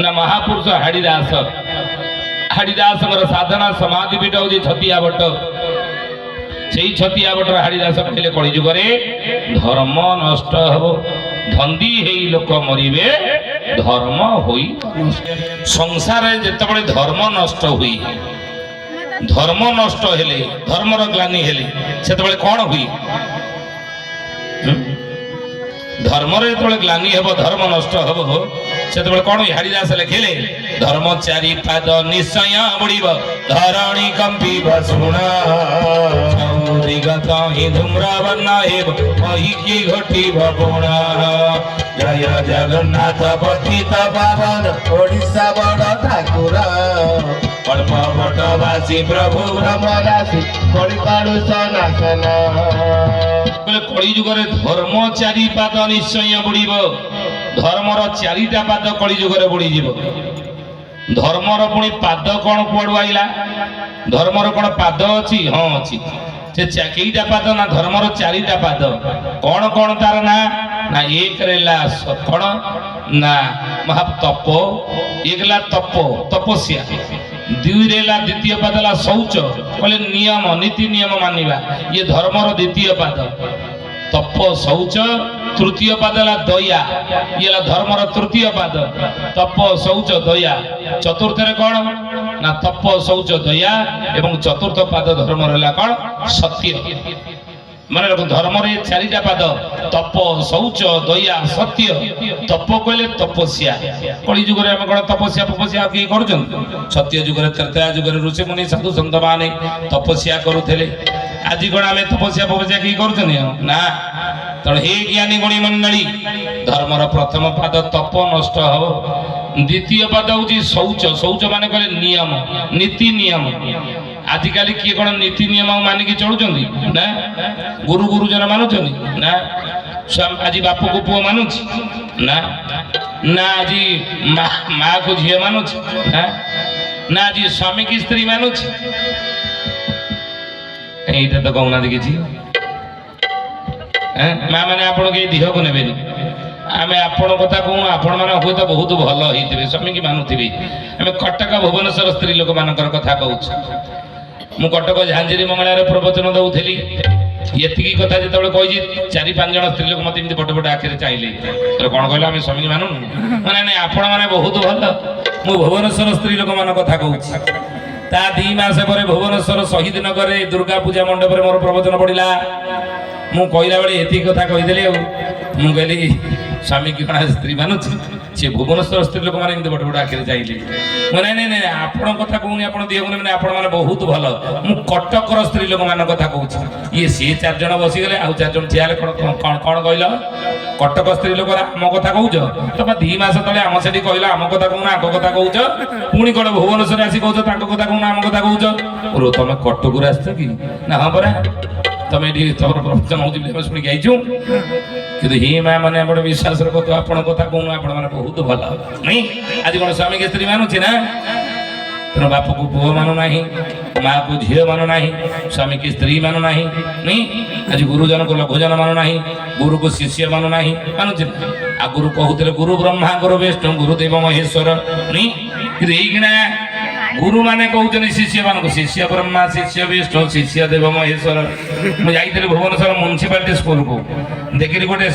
ନା ମହାପୁରୁଷ ହାଡ଼ିଦାସ ହାଡ଼ିଦାସଙ୍କର ସାଧନା ସମାଧି ପୀଠ ହେଉଛି ଛତିଆ ବଟ ସେଇ ଛତିଆ ବଟର ହାଡ଼ିଦାସ କହିଲେ କଳିଯୁଗରେ ଧର୍ମ ନଷ୍ଟ ହେବ ଧନ୍ଦୀ ହେଇ ଲୋକ ମରିବେ ଧର୍ମ ହୋଇ ସଂସାରରେ ଯେତେବେଳେ ଧର୍ମ ନଷ୍ଟ ହୁଏ ଧର୍ମ ନଷ୍ଟ ହେଲେ ଧର୍ମର ଗ୍ଲାନି ହେଲେ ସେତେବେଳେ କ'ଣ ହୁଏ ଧର୍ମରେ ଯେତେବେଳେ ଗ୍ଲାନି ହେବ ଧର୍ମ ନଷ୍ଟ ହେବ ସେତେବେଳେ କ'ଣ ହୁଏ ହାଡ଼ିଦାସ ଲେଖିଲେ ଧର୍ମ ଚାରି ପାଦ ନିଶ୍ଚୟ ବୁଡ଼ିବ ଧରଣୀ କମ୍ପିବ ଶୁଣ ଦିଗତ ହିଁ ଧୂମ୍ରବର୍ଣ୍ଣ ହେବ କହିକି ଘଟିବ ଗୁଣ ଜୟ ଜଗନ୍ନାଥ ପତିତ ପାବନ ଓଡ଼ିଶା ବଡ଼ ଠାକୁର ଅଳ୍ପ ବଟବାସୀ ପ୍ରଭୁ ଭ୍ରମ ରାଶି କଳିକାଳୁ ସନାତନ କହିଲେ କଳି ଯୁଗରେ ଧର୍ମ ଚାରି ପାଦ ନିଶ୍ଚୟ ବୁଡ଼ିବ ଧର୍ମର ଚାରିଟା ପାଦ କଳି ଯୁଗରେ ବୁଡ଼ିଯିବ ଧର୍ମର ପୁଣି ପାଦ କ'ଣ କୁଆଡ଼ୁ ଆଇଲା ଧର୍ମର କ'ଣ ପାଦ ଅଛି ହଁ ଅଛି ସେ କେଇଟା ପାଦ ନା ଧର୍ମର ଚାରିଟା ପାଦ କ'ଣ କ'ଣ ତାର ନା ନା ଏକରେ ହେଲା କ'ଣ ନା ମହାତପ ଏକ ହେଲା ତପ ତପସ୍ୟା ଦୁଇରେ ହେଲା ଦ୍ୱିତୀୟ ପାଦ ହେଲା ଶୌଚ କହିଲେ ନିୟମ ନୀତି ନିୟମ ମାନିବା ଇଏ ଧର୍ମର ଦ୍ୱିତୀୟ ପାଦ ତପ ଶୌଚ ତୃତୀୟ ପାଦ ହେଲା ଦୟା ଇଏ ହେଲା ଧର୍ମର ତୃତୀୟ ପାଦ ତପ ଶୌଚ ଦୟା ଚତୁର୍ଥରେ କ'ଣ ନା ତପ ଶୌଚ ଦୟା ଏବଂ ଚତୁର୍ଥ ପାଦ ଧର୍ମର ହେଲା କ'ଣ ସତ୍ୟ ମାନେ ରଖନ୍ତୁ ଧର୍ମରେ ଚାରିଟା ପାଦ ତପ ଶୌଚ ଦୟା ସତ୍ୟ ତପ କହିଲେ ତପସ୍ୟା କଳି ଯୁଗରେ ଆମେ କ'ଣ ତପସ୍ୟା ଫପସ୍ୟା ଆଉ କେହି କରୁଛନ୍ତି ସତ୍ୟ ଯୁଗରେ ତ୍ରେତୟା ଯୁଗରେ ଋଷିମୁନି ସାଧୁ ସନ୍ଥ ମାନେ ତପସ୍ୟା କରୁଥିଲେ ଆଜି କ'ଣ ଆମେ ତପସ୍ୟା ଫପସ୍ୟା କେହି କରୁଛନ୍ତି ନା ତେଣୁ ହେ ଜ୍ଞାନୀ ଗୁଣୀ ମଣ୍ଡଳୀ ଧର୍ମର ପ୍ରଥମ ପାଦ ତପ ନଷ୍ଟ ହବ ଦ୍ୱିତୀୟ ପାଦ ହେଉଛି ଶୌଚ ଶୌଚ ମାନେ କହିଲେ ନିୟମ ନୀତି ନିୟମ ଆଜିକାଲି କିଏ କ'ଣ ନୀତି ନିୟମ ମାନିକି ଚଳୁଛନ୍ତି ନା ଗୁରୁ ଗୁରୁଜନ ମାନୁଛନ୍ତି ନା ଆଜି ବାପକୁ ପୁଅ ମାନୁଛି ନା ନା ଆଜି ମାକୁ ଝିଅ ମାନୁଛି ନା ଆଜି ସ୍ୱାମୀ କି ସ୍ତ୍ରୀ ମାନୁଛି ଏଇଟା ତ କହୁନାହାନ୍ତି କିଛି ମା ମାନେ ଆପଣ କେହି ଦିହକୁ ନେବେନି ଆମେ ଆପଣ କଥା କହୁନୁ ଆପଣମାନେ ହୁଏତ ବହୁତ ଭଲ ହେଇଥିବେ ସ୍ୱାମୀ କି ମାନୁଥିବେ ଆମେ କଟକ ଭୁବନେଶ୍ୱର ସ୍ତ୍ରୀ ଲୋକମାନଙ୍କର କଥା କହୁଛୁ ମୁଁ କଟକ ଝାଞ୍ଜିରି ମଙ୍ଗଳାରେ ପ୍ରବଚନ ଦଉଥିଲି ଏତିକି କଥା ଯେତେବେଳେ କହିଛି 4-5 ଜଣ ସ୍ତ୍ରୀ ଲୋକ ମତେ ଏମିତି ବଡ଼ ବଡ଼ ଆଖିରେ ଚାହିଁଲେ କ'ଣ କହିଲେ ଆମେ ସ୍ୱାମୀ ମାନୁନୁ ମାନେ ନାଇଁ ଆପଣମାନେ ବହୁତ ଭଲ ମୁଁ ଭୁବନେଶ୍ୱର ସ୍ତ୍ରୀ ଲୋକମାନଙ୍କ କଥା କହୁଛି ତା 2 ମାସ ପରେ ଭୁବନେଶ୍ୱର ଶହୀଦ ନଗରରେ ଦୁର୍ଗା ପୂଜା ମଣ୍ଡପରେ ମୋର ପ୍ରବଚନ ପଡ଼ିଲା ମୁଁ କହିଲା ବେଳେ ଏତିକି କଥା କହିଦେଲି ଆଉ ମୁଁ କହିଲି ସ୍ୱାମୀ କି କ'ଣ ସ୍ତ୍ରୀ ମାନୁଛି ସେ ଭୁବନେଶ୍ୱର ସ୍ତ୍ରୀ ଲୋକମାନେ ଏମିତି ବଡ଼ ବଡ଼ ଆଖିରେ ଚାହିଁଲେ ନାଇଁ ନାଇଁ ନାଇଁ ଆପଣଙ୍କ କଥା କହୁନି ଆପଣ ଦିଅକୁ ନେବେନି ଆପଣମାନେ ବହୁତ ଭଲ ମୁଁ କଟକର ସ୍ତ୍ରୀ ଲୋକମାନଙ୍କ କଥା କହୁଛି ଇଏ ସିଏ 4 ଜଣ ବସିଗଲେ ଆଉ 4 ଜଣ ଠିଆ ହେଲେ କ'ଣ କହିଲ କଟକ ସ୍ତ୍ରୀ ଲୋକ ଆମ କଥା କହୁଛ ତମେ 2 ମାସ ତଳେ ଆମ ସେଠି କହିଲ ଆମ କଥା କହୁନ ଆଙ୍କ କଥା କହୁଛ ପୁଣି କ'ଣ ଭୁବନେଶ୍ୱର ଆସି କହୁଛ ତାଙ୍କ କଥା କହୁନ ଆମ କଥା କହୁଛ ତମେ କଟକରୁ ଆସିଛ କି ନା ହଁ ପରା ତମେ ଏଠି ତମର ପ୍ରବଚନ ହଉଛି ବୋଲି ଆମେ ଶୁଣିକି ଆଇଛୁ କିନ୍ତୁ ହି ମା ମାନେ ଆପଣ ବିଶ୍ୱାସ ରଖନ୍ତୁ ଆପଣଙ୍କ କଥା କହୁନୁ ଆପଣ ମାନେ ବହୁତ ଭଲ ନାଇଁ ଆଜି କ'ଣ ସ୍ୱାମୀକି ସ୍ତ୍ରୀ ମାନୁଛି ନା ତେଣୁ ବାପକୁ ପୁଅ ମାନୁ ନାହିଁ ମାଆକୁ ଝିଅ ମାନୁ ନାହିଁ ସ୍ୱାମୀକି ସ୍ତ୍ରୀ ମାନୁ ନାହିଁ ନାଇଁ ଆଜି ଗୁରୁଜନକୁ ଲଘୁଜନ ମାନୁ ନାହିଁ ଗୁରୁକୁ ଶିଷ୍ୟ ମାନୁ ନାହିଁ ମାନୁଛି ନା ଆଗରୁ କହୁଥିଲେ ଗୁରୁ ବ୍ରହ୍ମା ଗୁରୁ ବିଷ୍ଣୁ ଗୁରୁଦେବ ମହେଶ୍ୱର ନାଇଁ କିନ୍ତୁ ଏଇକିଣା ଗୁରୁ ମାନେ କହୁଛନ୍ତି ଶିଷ୍ୟ ମାନଙ୍କୁ ଶିଷ୍ୟ ବ୍ରହ୍ମା ଶିଷ୍ୟ ବିଷ୍ଣୁ ଶିଷ୍ୟ ଦେବ ମହେଶ୍ୱର ମୁଁ ଯାଇଥିଲି ଭୁବନେଶ୍ୱର ମ୍ୟୁନିସିପାଲିଟି ସ୍କୁଲକୁ ଦେଖିଲି ଗୋଟେ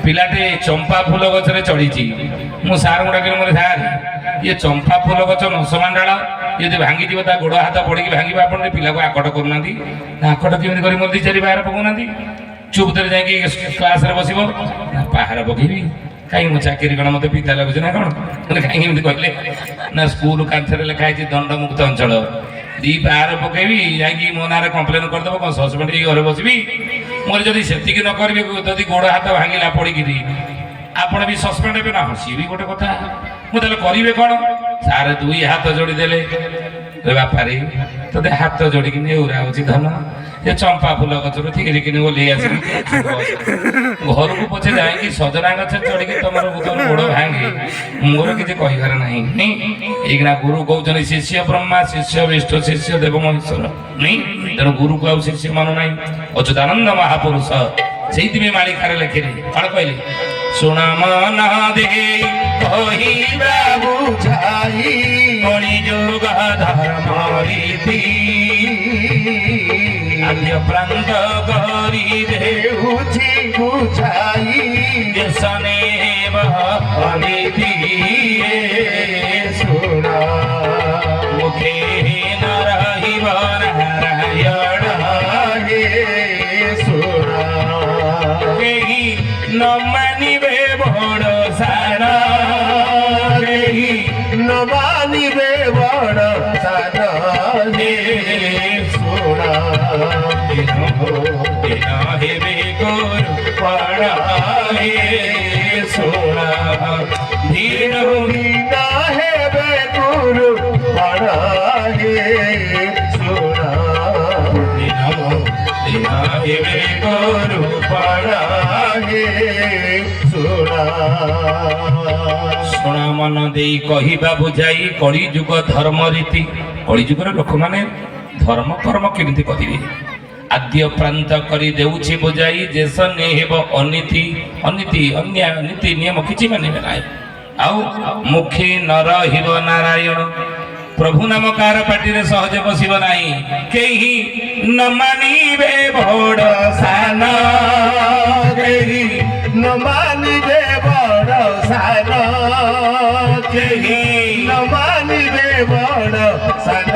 ପିଲାଟେ ଚମ୍ପା ଫୁଲ ଗଛରେ ଚଢିଛି ମୁଁ ସାର୍ଙ୍କୁ ଡାକିଲି ମୋର ସାର୍ ଇଏ ଚମ୍ପା ଫୁଲ ଗଛ ନସମାନ ଡାଳ ଯଦି ଭାଙ୍ଗିଯିବ ତା ଗୋଡ଼ ହାତ ପଡ଼ିକି ଭାଙ୍ଗିବ ଆପଣ ପିଲାକୁ ଆକଟ କରୁନାହାନ୍ତି ଆକଟ କେମିତି କରି ମୋର 2-4 ବାହାର ପକାଉନାହାନ୍ତି ଚୁପ୍ତରେ ଯାଇକି କ୍ଲାସରେ ବସିବ ନା ପାହାର ପକେଇବି କାହିଁକି ମୁଁ ଚାକିରି କ'ଣ ମୋତେ ପିତା ଲାଗୁଛି ନା କ'ଣ କାହିଁକି ଏମିତି କହିଲେ ନା ସ୍କୁଲ କାନ୍ଥରେ ଲେଖା ହେଇଛି ଦଣ୍ଡମୁକ୍ତ ଅଞ୍ଚଳ 2 ପାହାର ପକେଇବି ଯାଇକି ମୋ ନାଁରେ କମ୍ପ୍ଲେନ୍ କରିଦେବ କ'ଣ ସସ୍ପେଣ୍ଡ ହେଇକି ଘରେ ବସିବି ମୋର ଯଦି ସେତିକି ନ କରିବି ଯଦି ଗୋଡ଼ ହାତ ଭାଙ୍ଗିଲା ପଡ଼ିକିରି ଆପଣ ବି ସସ୍ପେଣ୍ଡ ହେବେ ନା ସିଏ ବି ଗୋଟେ କଥା ମୁଁ ତାହେଲେ କରିବେ କ'ଣ ସାର୍ 2 ହାତ ଯୋଡ଼ିଦେଲେ ବାପାରେ ତୋତେ ହାତ ଯୋଡ଼ିକି ନେଉରା ହେଉଛି ଧନ ଏ ଚମ୍ପା ଫୁଲ ଗଛରୁ ଠିକିନି ଓହ୍ଲେଇ ଆସିବି ଘରକୁ ପଛେ ଯାଇକି ସଜନା ଗଛ ଚଢ଼ିକି ତମର ଗୋଡ଼ ଭାଙ୍ଗି ମୋର କିଛି କହିବାର ନାହିଁ ଏଇକିନା ଗୁରୁ କହୁଛନ୍ତି ଶିଷ୍ୟ ବ୍ରହ୍ମା ଶିଷ୍ୟ ବିଷ୍ଣୁ ଶିଷ୍ୟ ଦେବ ମହେଶ୍ୱର ନାଇଁ ତେଣୁ ଗୁରୁକୁ ଆଉ ଶିଷ୍ୟ ମାନୁ ନାହିଁ ଅଚ୍ୟୁତାନନ୍ଦ ମହାପୁରୁଷ ସେଇଥିପାଇଁ ମାଳିକାରେ ଲେଖିଲେ କ'ଣ କହିଲେ ଶୁଣ ମନ ଦେଇ କହିବା ବୁଝାଇ କଳିଯୁଗ ଧର୍ମ ରୀତି ଆଦ୍ୟ ପ୍ରାନ୍ତ କରି ଦେଉଛି ବୁଝାଇ ଦେଶ ନେବ ଅନୀତି ଶୁଣ ମୁଖେ ନ ରହିବ ନାରାୟଣ ଶୁଣ କେହି ନ ମାନିବେ ବଡ଼ ସାନ କେହି ନ ମାନିବେ ବଡ଼ ସାନ ଶୁଣ ଦିନ ହେବେ ଗୁରୁ ପଡ଼ ଶୁଣ ଧୀର ଦିନ ହେବେ ଗୁରୁ ପଡ଼ ଶୁଣ ଦିନ ହେବେ ଗୁରୁ ପଡ଼ ଶୁଣ ଶୁଣ ମନ ଦେଇ କହିବା ବୁଝାଇ କଳିଯୁଗ ଧର୍ମ ରୀତି କଳିଯୁଗର ଲୋକମାନେ ଧର୍ମ କର୍ମ କେମିତି କରିବେ ଆଦ୍ୟ ପ୍ରାନ୍ତ କରି ଦେଉଛି ବୁଝାଇ ଦେଶ ନେହେବ ଅନୀତି ଅନୀତି ଅନ୍ୟାୟ ନୀତି ନିୟମ କିଛି ମାନିବେ ନାହିଁ ଆଉ ମୁଖେ ନ ରହିବ ନାରାୟଣ ପ୍ରଭୁ ନାମ କାହାର ପାଟିରେ ସହଜେ ବସିବ ନାହିଁ କେହି ନ ମାନିବେ ବଡ଼ ସାନ କେହି ନ ମାନିବେ ବଡ଼ ସାନ କେହି ନ ମାନିବେ ବଡ଼ ସାନ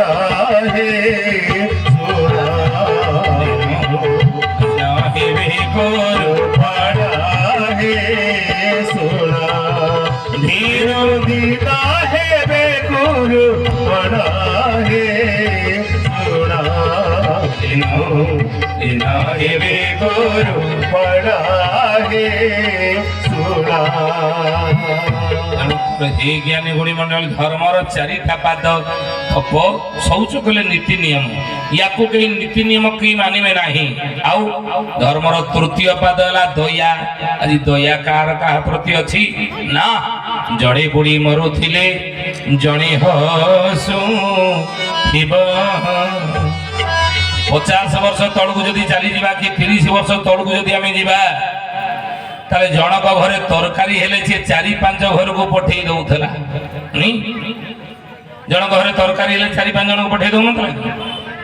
ଶୁଣ ହେବେ ଗୁରୁ ପଡ଼ ଶୁଣ ଧୀର ଦିନ ହେବେ ଗୁରୁ ପଡ଼ ଶୁଣ ଦିନ ହେବେ ଗୁରୁ ପଡ଼ ଶୁଣ हे ज्ञानी गुणी मंडल धर्मर 4टा पाद थप शौच कले नीति नियम या कई नीति नियम कई मानिबे नाही आउ धर्मर 3य पाद हला दया आज दया कार का प्रति अछि ना जड़े बुढ़ी मरुथिले जणे हसु थिब 50 वर्ष तळकु जदी चली जिबा कि 30 वर्ष तळकु जदी आमे जिबा ताले जनक घरे तरकारी हेले से 4-5 घर को पठे दउथला नहीं जनक घरे तरकारी हेले 4-5 जन को पठे दउनथला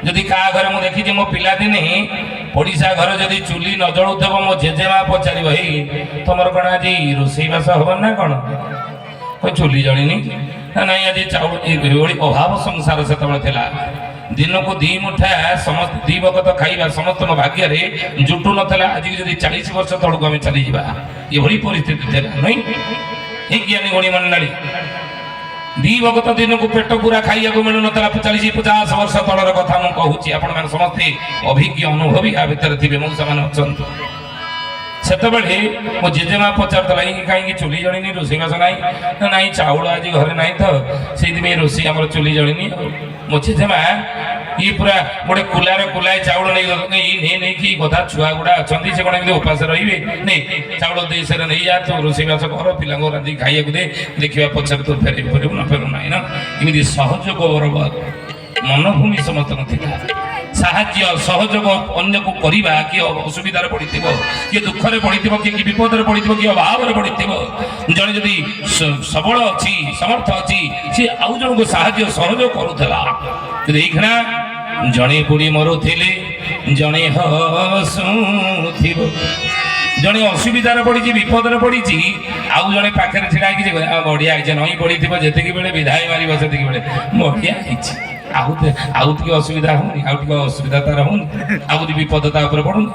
जदी का घर मु देखि जे मो पिला दिने पड़िसा घर जदी चुली न जळुथब मो जेजेमा पचारिब हे तमर कोन आज रोसई बास होबन ना कोन कोई चुली जळिनी ना नाही आज चाउल ए ओळी अभाव संसार से तबळे थला दिन को 2 मुठा समस्त 2 वक्त खाइबा समस्त भाग्य रे जुटू नथला आज जदी 40 वर्ष तळको हम चली जिबा ये भरी परिस्थिति थेला नहीं ए ज्ञानी गुणी मंडली 2 वक्त दिन को पेट पूरा खाइया को मिलु नथला 40-50 वर्ष तळर कथा मु कहूची आपण मान समस्त अभिज्ञ अनुभवी आ भीतर थिबे मु समान अछंत सेतबेले मो जेजेमा पचारतला कहीं चुली जळिनी रोसई बास नाई नाई चाउल आज घरे नाई तो से रोसई आम चुली जळिनी मो जेजेमा ଇ ପୁରା ଗୋଟେ କୁଲାରେ କୁଲାଏ ଚାଉଳ ନେଇକି କଥା ଛୁଆ ଗୁଡା ଅଛନ୍ତି ସେ କଣ ଏମିତି ଉପାସ ରହିବେ ନେଇ ଚାଉଳ ଦେଇ ସେରେ ନେଇଯା ତୁ ରୋଷେଇବାସ କର ପିଲାଙ୍କୁ ରାନ୍ଧିକି ଖାଇବାକୁ ଦେ ଦେଖିବା ପଛରେ ତୁ ଫେରିବୁ ଫେରିବୁ ନ ଫେରୁ ନାହିଁ ନା ଏମିତି ସହଯୋଗ ମନଭୂମି ସମସ୍ତଙ୍କ ଥିଲା ସାହାଯ୍ୟ ସହଯୋଗ ଅନ୍ୟକୁ କରିବା କିଏ ଅସୁବିଧାରେ ପଡ଼ିଥିବ କିଏ ଦୁଃଖରେ ପଡ଼ିଥିବ କିଏ ବିପଦରେ ପଡ଼ିଥିବ କିଏ ଅଭାବରେ ପଡ଼ିଥିବ ଜଣେ ଯଦି ସବଳ ଅଛି ସମର୍ଥ ଅଛି ସେ ଆଉ ଜଣଙ୍କୁ ସାହାଯ୍ୟ ସହଯୋଗ କରୁଥିଲା କିନ୍ତୁ ଏଇକ୍ଷଣା ଜଣେ ବୁଢ଼ୀ ମରୁଥିଲେ ଜଣେ ହସୁଥିବ ଜଣେ ଅସୁବିଧାରେ ପଡ଼ିଛି ବିପଦରେ ପଡ଼ିଛି ଆଉ ଜଣେ ପାଖରେ ଛିଡ଼ା ହେଇକି ବଢ଼ିଆ ହେଇଛି ନଈ ପଡ଼ିଥିବ ଯେତିକି ବେଳେ ବିଧାଇ ମାରିବ ସେତିକି ବେଳେ ବଢ଼ିଆ ହେଇଛି ଆଉ ଟିକେ ଅସୁବିଧା ହଉନି ଆଉ ଟିକେ ଅସୁବିଧା ତାର ହଉନି ଆଉ ବିପଦ ତା ଉପରେ ପଡୁନି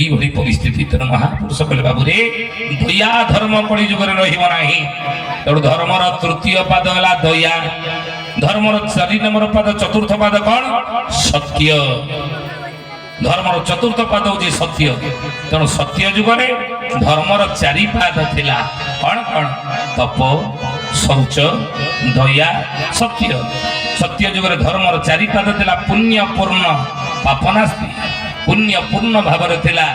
এইভাবে পরিস্থিতি তেমন মহাপুরুষ বলে বাবুরে দয়া ধর্ম কলি যুগরে রহিব ନାହିଁ তেমন ধর্মর তৃতীয় পাদ হলা দয়া ধর্মর 4 নম্বর পাদ চতুর্থ পাদ কোন সত্য ধর্মর চতুর্থ পাদ হচ্ছে সত্য তেমন সত্য যুগরে ধর্মর 4 পাদ ଥିଲା কোন কোন তপ শৌচ দয়া সত্য সত্য যুগরে ধর্মর 4 পাদ ଥିଲା পুণ্য পূর্ণ পাপ নাস্তি পুণ্য পূর্ণ ভাବରେ ଥିଲା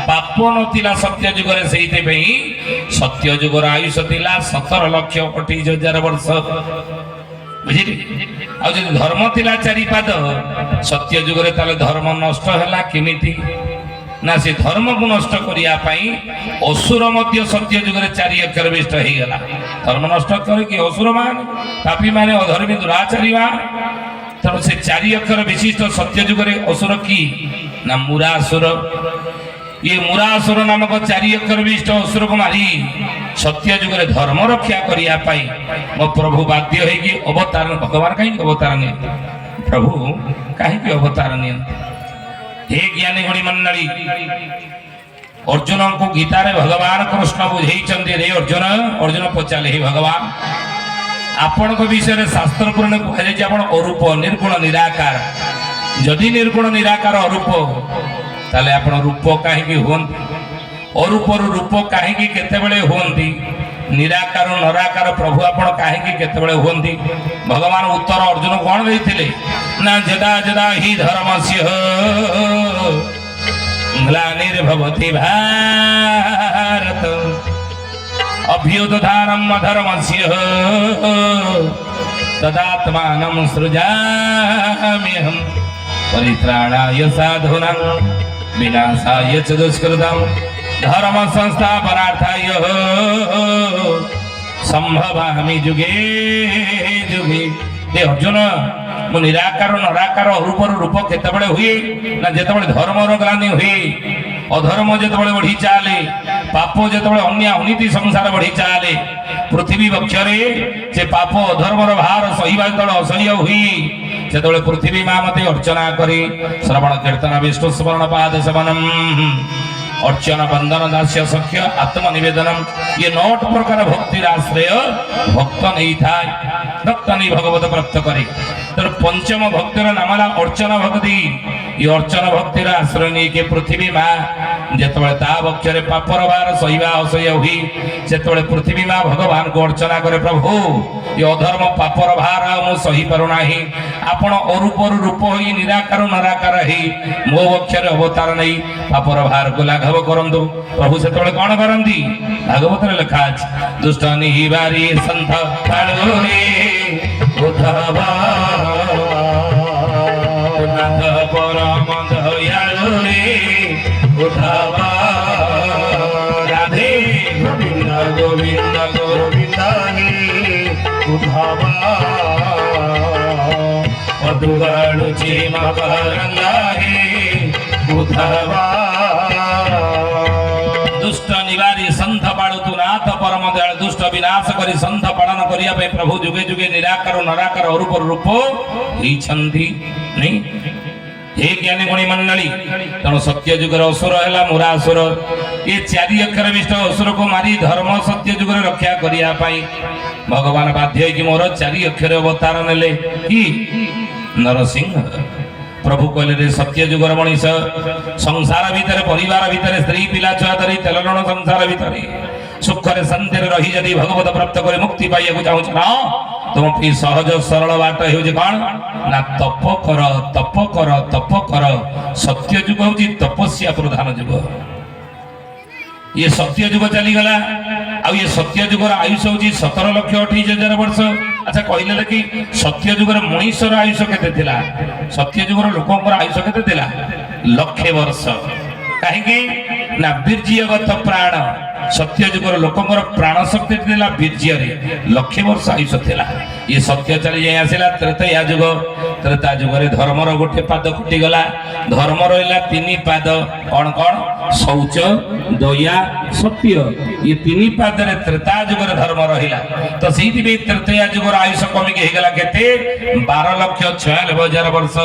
ପାପ ନଥିଲା ସତ୍ୟ ଯୁଗରେ ସେଇଥିପାଇଁ ସତ୍ୟ ଯୁଗର ଆୟୁଷ ଥିଲା 17,28,000 ବର୍ଷ ବୁଝିଲେ ଆଉ ଯଦି ଧର୍ମ ଥିଲା 4 ପାଦ ସତ୍ୟ ଯୁଗରେ ତାହେଲେ ଧର୍ମ ନଷ୍ଟ ହେଲା କେମିତି ନା ସେ ଧର୍ମକୁ ନଷ୍ଟ କରିବା ପାଇଁ ଅସୁର ମଧ୍ୟ ସତ୍ୟ ଯୁଗରେ 4 ଅକ୍ଷର ବିଷ୍ଟ ହେଇଗଲା ଧର୍ମ ନଷ୍ଟ କରିକି ଅସୁର ମାନେ ପାପୀ ମାନେ ଅଧର୍ମୀ ଦୁରାଚାରୀ ମାନେ ତେଣୁ ସେ 4 ଅକ୍ଷର ବିଶିଷ୍ଟ ସତ୍ୟ ଯୁଗରେ ଅସୁର କି ନା ମୁରାସୁର ये मुरासुर नामक 4 अक्षर विशिष्ट असुर को मारी सत्य जुगरे धर्म रक्षा करिया पाई मो प्रभु बाध्य होगी अवतार भगवान कहीं अवतार नहीं प्रभु कहीं अवतार नहीं हे ज्ञानी गुणी मंडली अर्जुन को गीता रे भगवान कृष्ण बुझे रे अर्जुन अर्जुन पचारे हे भगवान आपण को विषय शास्त्र पुराण कहुए आपण अरूप निर्गुण निराकार जदि निर्गुण निराकार अरूप ताले आपण रूप कहीं हुंती अरूपर रूप कहीं केतेबेले हुंती निराकार नराकार प्रभु आपण कहीं केतेबेले हुंती भगवान उत्तर अर्जुन कौन देइथिले ना जदा जदा ही धर्मस्य ग्लानिर्भवति भारत अभ्युत्थानम् अधर्मस्य तदात्मानं सृजाम्यहम् परित्राणाय साधूनां विनाशाय च दुष्कृतं धर्म संस्थापनार्थाय संभवामि जुगे जुगे हे अर्जुन मु निराकार नराकार रूपर रूप केतेबेले हुए ना जेतेबेले धर्मर ग्लानि हुए अधर्म जेतेबेले बढ़ी चाले पाप जेतेबेले अन्य अनीति संसार बढ़ी चाले पृथ्वी वक्षरे से पाप अधर्मर भार सहिबा जेतेबेले असह्य हुई सेतेबेले पृथ्वी मां मते अर्चना करी श्रवण कीर्तन विष्णु स्मरण पाद सेवनम अर्चना बंदन दास्य सख्य आत्मनिवेदनम ये 9 प्रकार भक्तिर आश्रय भक्त नहीं था भक्त नहीं भगवत प्राप्त करे तर पंचम भक्तिर नामला अर्चना भक्ति ये अर्चना भक्तिर आश्रय नहीं के पृथ्वी मां जेतेबेले ता वक्षरे पापर भार सहिबा असह्य हुई सेतेबेले पृथ्वी मां भगवान को अर्चना करे प्रभु ये अधर्म पापर भार मु सही पारु नाही आपण अरूपर रूप होई निराकार नराकार ही मो वक्षरे अवतार नहीं पापर भार को लाघव करंतु प्रभु सेतेबेले कोन करंती भागवत रे लिखा अछि दुष्ट निहिबारी संत पाळुरे उद्धवा नाथ परम दयाळुरे उद्धवा राधे गोविंद गोविंद गोविंदानी उद्धवा मधुगाळुची मकरंगाही उद्धवा दुष्ट निवारी संत पाळुतु नाथ परम दयाळु दुष्ट विनाश करी संत पालन करिया पे प्रभु जुगे जुगे निराकार नराकार अरूप रूप होइछंती नहीं हे ज्ञानी गुणी मंडली तेणु सत्य जुगर असुर है मुरासुर ये 4 अक्षर विष्ट असुर को मारी धर्म सत्य जुगर रक्षा करिया पाई भगवान बाध्य कि मोर 4 अक्षर अवतार नेले कि नरसिंह प्रभु कहले रे सत्य जुगर मनीष संसार भीतर परिवार भीतर स्त्री पिला छुआ धरी तेलरण संसार भीतर सुख रे शांति रही जदि भगवत प्राप्त करे मुक्ति पाइया चाहूँ ना तुम सहज सरल बाट हो कौन ना तप कर तप कर तप कर सत्य युग हूँ तपस्या प्रधान युग ये सत्य युग चलीगला आ ये सत्य युगर आयुष हूँ 17,28,000 वर्ष अच्छा कहले कि सत्य युगर मनुष्यर आयुष केते सत्य युगर लोकंर आयुष केते लक्षे वर्ष कहीं ना वीर्यगत प्राण सत्य युगर लोकंर प्राण शक्ति थिला वीर्य लक्षे वर्ष आयुष थिला ये सत्य चली जाए आसला त्रेतया युग त्रेता युगरे धर्मर गोटे पाद फुटिगला धर्म रहा 3 पाद कौन कौन शौच दया सत्य ये 3 पाद त्रेता युगर धर्म रहा तो से त्रेतया युगर आयुष कमिकी होगला केते 12,96,000 वर्ष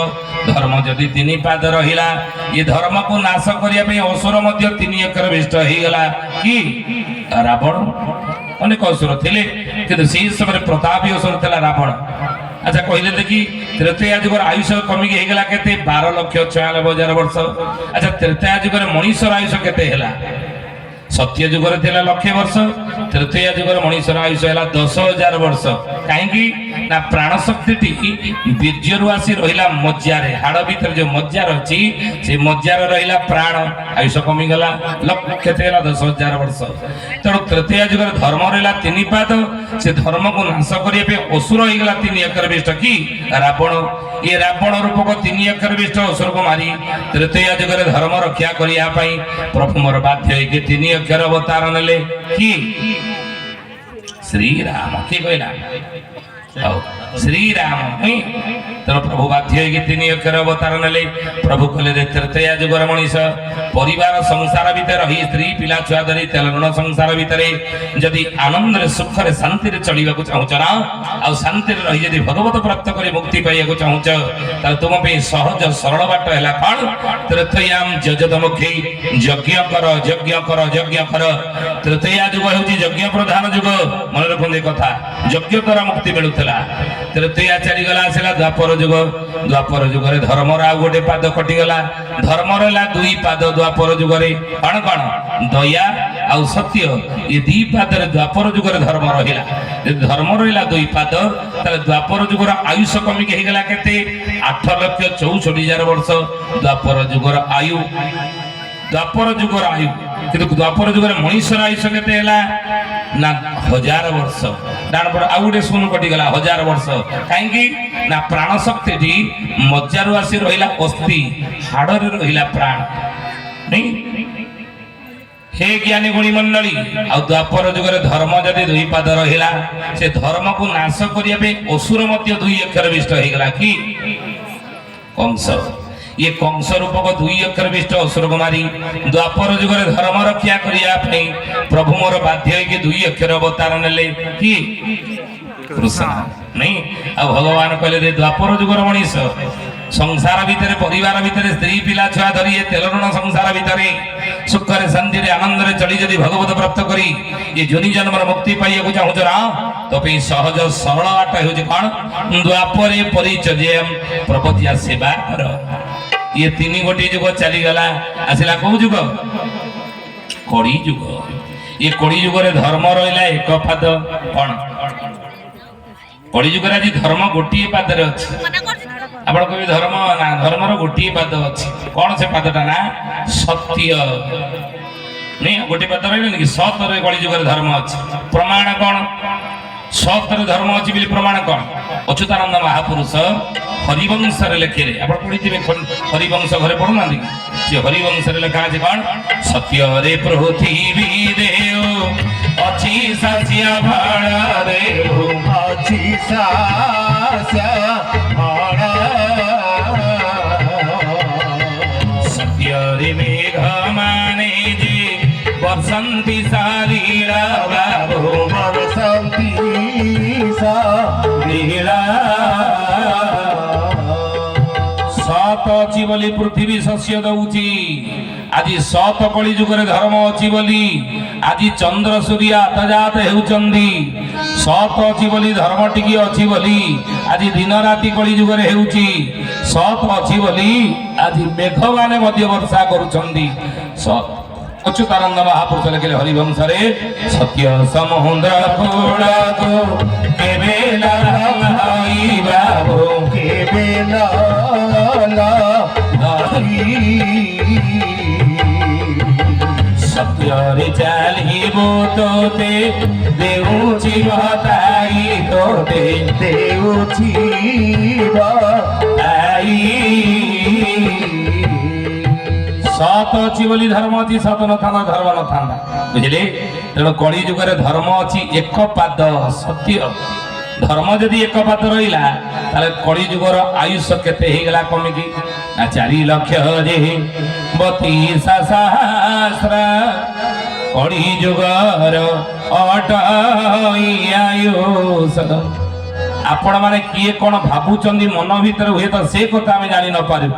धर्म जदि 3 पाद रहा ये धर्म को नाश करने असुर 3 एकर विष्ट होगला कि रावण अनेक असुर थे कि समय प्रतापी असुर था रावण अच्छा कहले देखी त्रेतया युगर आयुष कमिकी होगला केते 12,96,000 वर्ष अच्छा त्रेतया युगर मनुष्यर आयुष केते हैला सत्य युगर थिला लक्षे वर्ष त्रेतया युगर मनुष्यर आयुष है 10,000 वर्ष कहीं ना प्राण शक्ति वीर्य आसी रहा मज्जार हाड़ भीतर जो मज्जार अच्छी से मज्जार रहा प्राण आयुष कमिगला लक्ष्य 10,000 वर्ष तेणु तृतीय युगर धर्म रहा 3 पाद से धर्म को नाश करने असुर होगला 3 एकर विष्ट कि रावण ये रावण रूपक 3 एकर विष्ट असुर को मारी तृतीय युगर धर्म रक्षा करने प्रभु मोर बाध्य 3 एकर अवतार नेले कि श्री राम किए कहला श्री राम तेणु प्रभु बाध्य 3 अक्षर अवतार नेले प्रभु कहले तृतीया युगर मनीष परिवार संसार भितर रही स्त्री पिला छुआ धरी तेलगुण संसार भितर जदि आनंद सुख शांति चलने को चाहूच ना आ शांति रही जदि भगवत प्राप्त कर मुक्ति पाइबा चाहूच तुम सहज सरल बाट है कौन तृतीयाम जजतमुखी यज्ञ कर यज्ञ कर यज्ञ कर तृतीया युग हूँ यज्ञ प्रधान युग मन रखते कथा यज्ञ द्वारा मुक्ति मिलूला तृतीया चलीगला आसला द्वापर युगर धर्मर आउ गोटे पाद कटिगला धर्म रहा 2 पाद द्वापर युगरे कौन कौन दया आउ सत्य ये 2 पाद द्वापर युगर धर्म रहा धर्म रहा 2 पाद द्वापर युगर आयुष कमिकी होगला केते 8,64,000 वर्ष द्वापर युगर आयु द्वापर युगर आयु किंतु द्वापर युगर मनुष्यर आयुष केते ना 1,000 वर्ष डाण पड़ आउ गोटे शून्य कटिगला 1,000 वर्ष कहीं ना प्राण शक्ति मज्जार आसी रहा अस्थि हाड़ रहा प्राण नहीं हे ज्ञानी गुणी मंडली आ द्वापर युगर धर्म जदि 2 पाद रहा से धर्म को नाश करने असुर 2 अक्षर विष्ट होगला कि कंस ये कंस रूपक 2 अक्षर विष्ट असुर को मारी द्वापर युगर धर्म रक्षा करने प्रभु मोर बाध्य 2 अक्षर अवतार नेले कि कृष्ण नहीं आ भगवान कहले द्वापर युगर मनीष संसार भितर परिवार भितर स्त्री पिला छुआ धरी तेलगुण संसार भितर सुख शांति आनंद चली जदि भगवत प्राप्त करी ये जोनि जन्म मुक्ति पाइबा चाहूच ना तो सहज सरल बाट हूँ कौन द्वापरे परिचर्य प्रपतिया सेवा कर ये 3 गोटे युग चलीगला आसला कौ युग कड़ी युग ये कड़ी युगर धर्म रहा 1 पाद कौन कड़ी युगर आज धर्म गोटे पादरे अच्छी आप धर्म ना धर्मर गोटे पाद अच्छी कौन से पादटा ना सत्य नहीं गोटे पाद रहा कि सतर कड़ी युगर धर्म अच्छी प्रमाण कौन सतर धर्म अच्छी बोली प्रमाण कौन अच्युतानंद महापुरुष हरिवंश लेखे आप पढ़ी हरिवंश घरे पढ़ुना सी हरिवंश लेखा है कौन सत्य रे पृथ्वी देव अच्छी सासिया भाड़ा देव अच्छी सासिया भाड़ा सत्य रे मेघ माने जे बसंती सारीरा बाबू बरसंती सारीरा सत अच्छी बोली पृथ्वी शस्य दौची आज सत कली युगर धर्म अच्छी बोली आज चंद्र सूर्य आतजात हेउचंदी सत अच्छी बोली धर्म टिकी अच्छी बोली आज दिन राति कली युगर हेउची सत अच्छी बोली आज मेघ माने मध्य वर्षा करुचंदी सत अच्युतानंद महापुरुष लिखिले हरिवंश रे सत्य समुद्र কেবে লাগাইবা হো কেবে না সত্যরে চালিব তোতে দেউছি বতাই তোতে দেউছি আই সত ଅଛି ବୋଲି ଧର୍ମ ଅଛି ସତ ନଥାନ୍ତା ଧର୍ମ ନଥାନ୍ତା ବୁଝିଲେ ତେଣୁ କଳି ଯୁଗରେ ଧର୍ମ ଅଛି ଏକ ପାଦ ସତ୍ୟ ଧର୍ମ ଯଦି ଏକ ପାଦ ରହିଲା ତାହେଲେ କଳି ଯୁଗର ଆୟୁଷ କେତେ ହେଇଗଲା କମିକି ନା 4 ଲକ୍ଷ ଯେ 32 ସହସ୍ର କଳି ଯୁଗର ଅଟଇ ଆୟୁଷ आपण माने किए कौन भावुचंदी मन भीतर हुए तो से कथा आम जानी न पारू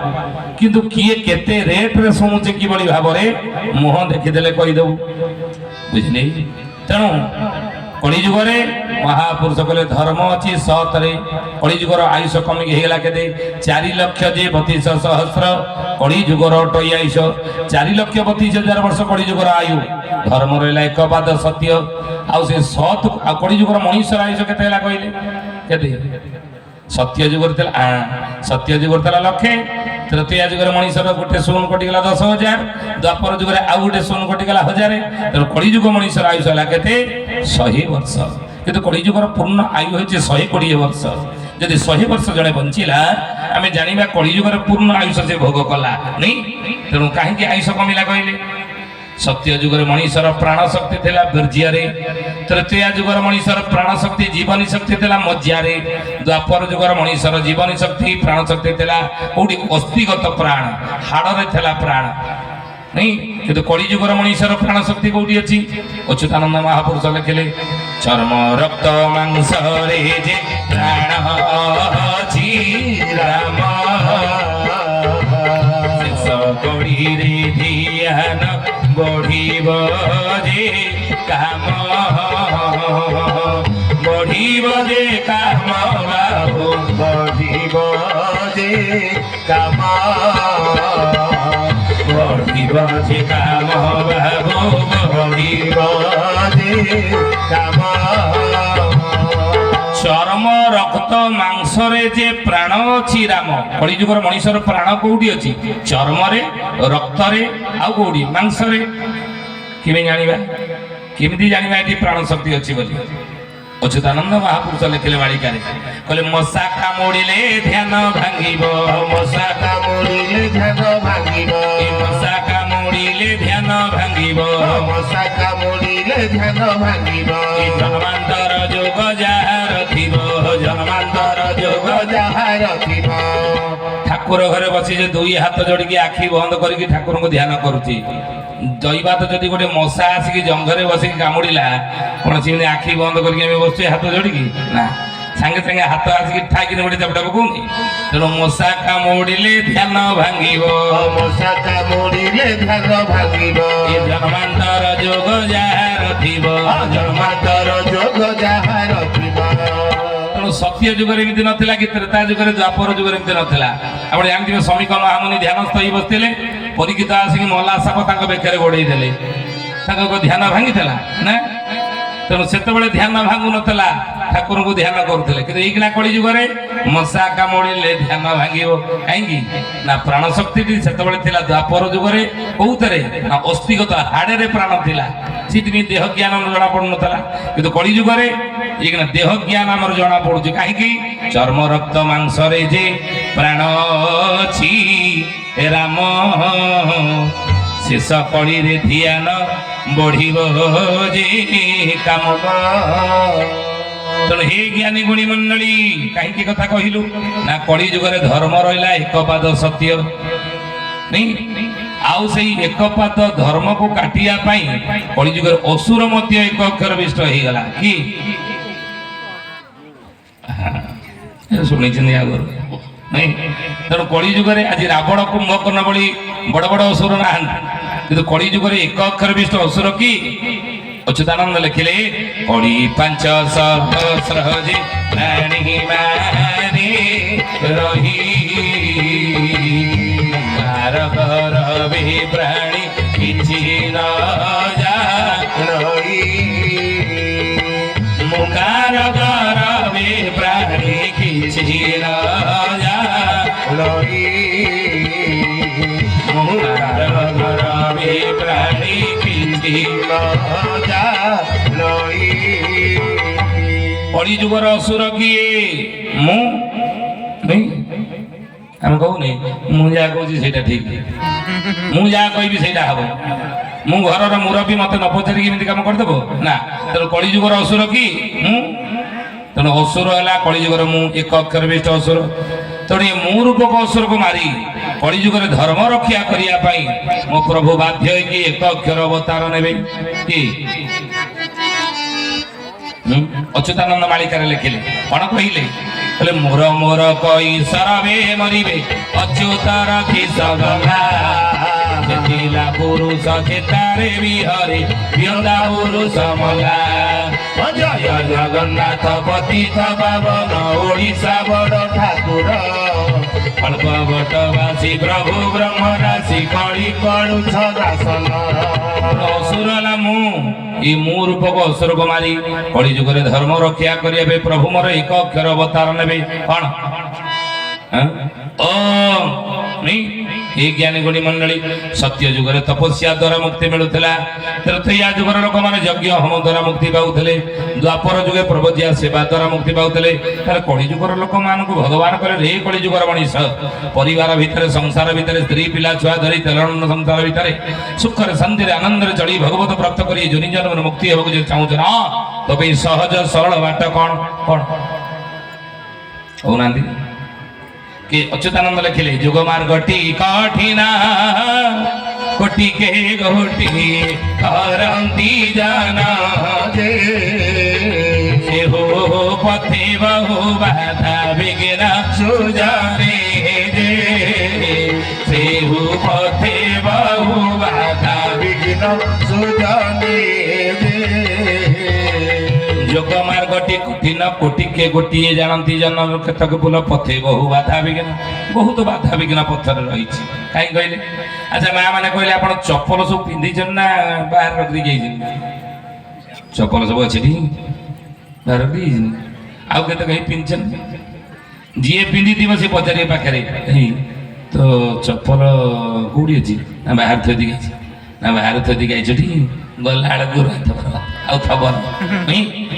किंतु किए केते रेट रे शुणुचे कि बड़ी भाव रे मुह देखिदेले कहीदेबू बुझिले तेणु कलिजुग रे महापुरुष कहले धर्म अच्छी सतरे कलिजुगर आयुष कमिक हेगला केते 4 लक्ष जे 32 सहस्र कलिजुगर टई आयुष 4 लक्ष 32,000 वर्ष कलिजुगर आयु धर्म रहिला एक पाद सत्य आउ से सत आ कलिजुगर मनुष्य आयुष केते हेला कहले केते सत्य जुगर सत्य जुगर लक्षे तृतीय जुगर मनीषर गोटे शून कटिगला 10,000 द्वापर जुगर आउ गोटे शून कटिगला 1000 तेणु कलिजुग मनीषर आयुष है केते 100 वर्ष किंतु कलिजुगर पूर्ण आयु होचे 120 वर्ष यदि 100 वर्ष जड़े बंचिला आम जाना कलिजुगर पूर्ण आयुष से भोग कला नहीं तेणु कहीं आयुष कमिला कहले सत्य जुगर मनीषर प्राण शक्ति थिला वीर्यरे तृतीय जुगर मनीषर प्राण शक्ति जीवन शक्ति थिला मज्जारे द्वापर जुगर मनीषर जीवन शक्ति प्राण शक्ति थिला कोठी अस्थिगत प्राण हाड़रे थिला प्राण नहीं किंतु कलि जुगर मनीषर प्राण शक्ति कोठी अछि अच्युतानंद महापुरुष लिखिले चर्म रक्त मांस रे जे प्राण अछि राम शेष कड़ी रे ध्यान बढ़िब जे काम बढ़िब जे काम बाबू बढ़िब जे काम बढ़िब जे काम बाबू बढ़िब जे काम चर्म रक्त मांसरे जे प्राण अछि राम कलिजुगर मनीषर प्राण कोठी अछि चर्म रे रक्त रे आ कोठी मांस रे किमे जानिबा किमिति जानिबा एटी प्राण शक्ति अछि बोली अच्युतानंद महापुरुष लिखिले मालिका रे कहले मशा कामुड़िले ध्यान भांगिबो मशा कामुड़िले ध्यान भांगिबो मशा कामुड़िले ध्यान भांगिबो मशा कामुड़िले ध्यान भांगिबो जन्मांतर जोग जाहार थिबो जन्मांतर जोग जाहार थिबो ठाकुर घरे बसी जे दुई हाथ जोड़िकी आखि बंद करके ठाकुर को ध्यान करुची दैवा तो जदि गोटे मशा आसिक जंगरे बसिक कामुड़िला कौन सी आखि बंद करके बस हाथ जोड़िकी ना सांगे सांगे हाथ आसिक ठाकी गोटे चापटा पकाउनी तेणु मशा कामुड़िले ध्यान भांगिबो मशा कामुड़िले ध्यान भांगिबो जन्मांतर जोग जाहार थिबो जन्मांतर जोग जाहार थिबो तेणु सत्य जुगर एमती नाला कि त्रेता जुगर द्वापर जुगर एमती नाला आप जानते श्रमिक महामुनि ध्यानस्थ हो बसते परीक्षित आसिक मल्ला साप बेकर गोड़े देले ध्यान भांगी ना तेणु से ध्यान भांगु नाला ठाकुर को ध्यान करुले कि एइकिना कलि जुगरे मशा कामुड़िले ध्यान भांगिबो कहीं ना प्राण शक्ति से द्वापर जुगरे कौतरे ना अस्थिगत हाड़े प्राण थिला सीथि देह ज्ञान जना पड़ू नाला कि कलि जुगरे एइकिना देह ज्ञान आमर जना पड़ुछि कहीं चर्म रक्त मांस रे जे प्राण अछि राम शेष कड़ी रे ध्यान बढ़िब जे काम तेणु हे ज्ञानी गुणी मंडली कहीं कथा कहलु ना कलि जुगरे धर्म रहा एक पाद सत्य नहीं आउ से एक पाद धर्म को काटिया कलि जुगरे असुर मध्य एक अक्षर विष्ट हो गला कि शुणी आगर नहीं तेणु कलि जुगरे आज रावण कुंभकर्ण भली बड़ बड़ असुर ना कि कलि जुगरे एक अक्षर विष्ट असुर कि अच्युतानंद लिखिले कड़ी 5 सहस्र जे प्राणी मारे रही मारबे प्राणी किछि न जाई मुकार କଳି ଯୁଗର ଅସୁର କିଏ? ମୁଁ ନାଇଁ ଆମେ କହୁନି ମୁଁ ଯାହା କହୁଛି ସେଇଟା ଠିକ, ମୁଁ ଯାହା କହିବି ସେଇଟା ହବ, ମୁଁ ଘରର ମୁରବୀ ମତେ ନ ପଚାରିକି ଏମିତି କାମ କରିଦେବ ନା। ତେଣୁ କଳି ଯୁଗର ଅସୁର କି ମୁଁ, ତେଣୁ ଅସୁର ହେଲା କଳି ଯୁଗର ମୁଁ, ଏକ ଅକ୍ଷର ବିଷ୍ଟ ଅସୁର। ତେଣୁ ଏ ମୁଁ ରୂପକ ଅସୁରକୁ ମାରି କଳି ଯୁଗରେ ଧର୍ମ ରକ୍ଷା କରିବା ପାଇଁ ମୋ ପ୍ରଭୁ ବାଧ୍ୟ ହେଇକି ଏକ ଅକ୍ଷର ଅବତାର ନେବେ। କି ଅଚ୍ୟୁତାନନ୍ଦ ମାଳିକାରେ ଲେଖିଲେ କଣ କହିଲେ? କହିଲେ ମୋର ମୋର କହି ସରବେ ମରିବେ ଅଚ୍ୟୁତର କିସ ଗଲା, ଥିଲା ପୁରୁଷ ଚେତାରେ ବିହରେ ବିହଦା ପୁରୁଷ ମଲା। ଜୟ ଜଗନ୍ନାଥ ପତିତ ପାବନ ଓଡ଼ିଶା ବଡ଼ ଠାକୁର, ଅଳ୍ପ ବଟବାସୀ ପ୍ରଭୁ ବ୍ରହ୍ମ ରାଶି କଳି ପଡୁଛ ଦାସନ। ଅସୁର ହେଲା ମୁଁ, ଏ ମୁଁ ରୂପକ ଅସୁରକୁ ମାରି କଳି ଯୁଗରେ ଧର୍ମ ରକ୍ଷା କରିବା ପାଇଁ ପ୍ରଭୁ ମୋର ଏକ ଅକ୍ଷର ଅବତାର ନେବେ। କଣ? ଏ ଜ୍ଞାନୀ ଗୁଣୀ ମଣ୍ଡଳୀ, ସତ୍ୟ ଯୁଗରେ ତପସ୍ୟା ଦ୍ୱାରା ମୁକ୍ତି ମିଳୁଥିଲା, ତ୍ରେତୟା ଯୁଗର ଲୋକମାନେ ଯଜ୍ଞ ହୋମ ଦ୍ୱାରା ମୁକ୍ତି ପାଉଥିଲେ, ଦ୍ୱାପର ଯୁଗେ ପ୍ରବଜ୍ୟା ସେବା ଦ୍ୱାରା ମୁକ୍ତି ପାଉଥିଲେ। ତାହେଲେ କଳି ଯୁଗର ଲୋକମାନଙ୍କୁ ଭଗବାନ କହିଲେ ରେ କଳି ଯୁଗର ମଣିଷ, ପରିବାର ଭିତରେ ସଂସାର ଭିତରେ ସ୍ତ୍ରୀ ପିଲା ଛୁଆ ଧରି ତେଲନ ସଂସାର ଭିତରେ ସୁଖରେ ଶାନ୍ତିରେ ଆନନ୍ଦରେ ଚଳି ଭଗବତ ପ୍ରାପ୍ତ କରି ଜୁନି ଜନ୍ମରେ ମୁକ୍ତି ହେବାକୁ ଯଦି ଚାହୁଁଛ ନା, ତ ପାଇଁ ସହଜ ସରଳ ବାଟ କଣ କଣ କହୁନାହାନ୍ତି? कि अच्युतानंद लिखिले जुग मार्गटी कठिना कोटि के गोटी करंती जाना जे हो पथे बहु बाधा विघ्न सुजाने जे से हो पथे बहु बाधा विघ्न सुजाने जोग मार्गटी कठिन कोटि के गोटे जानती जनर केतक फूल पथे बहु बाधा विघ्न, बहुत बाधा विघ्न पथर रही कहीं कहले। अच्छा माँ मैंने कहले आप चप्पल सब पिंधि ना बाहर रखी जाइए, चप्पल सब अच्छे बाहर रखी आउ के कहीं पिंधन जी पिंधि थी सी पचारे पाखे तो चप्पल कौटी अच्छी ना बाहर थी गई ना बाहर थी गई गला आउ खबर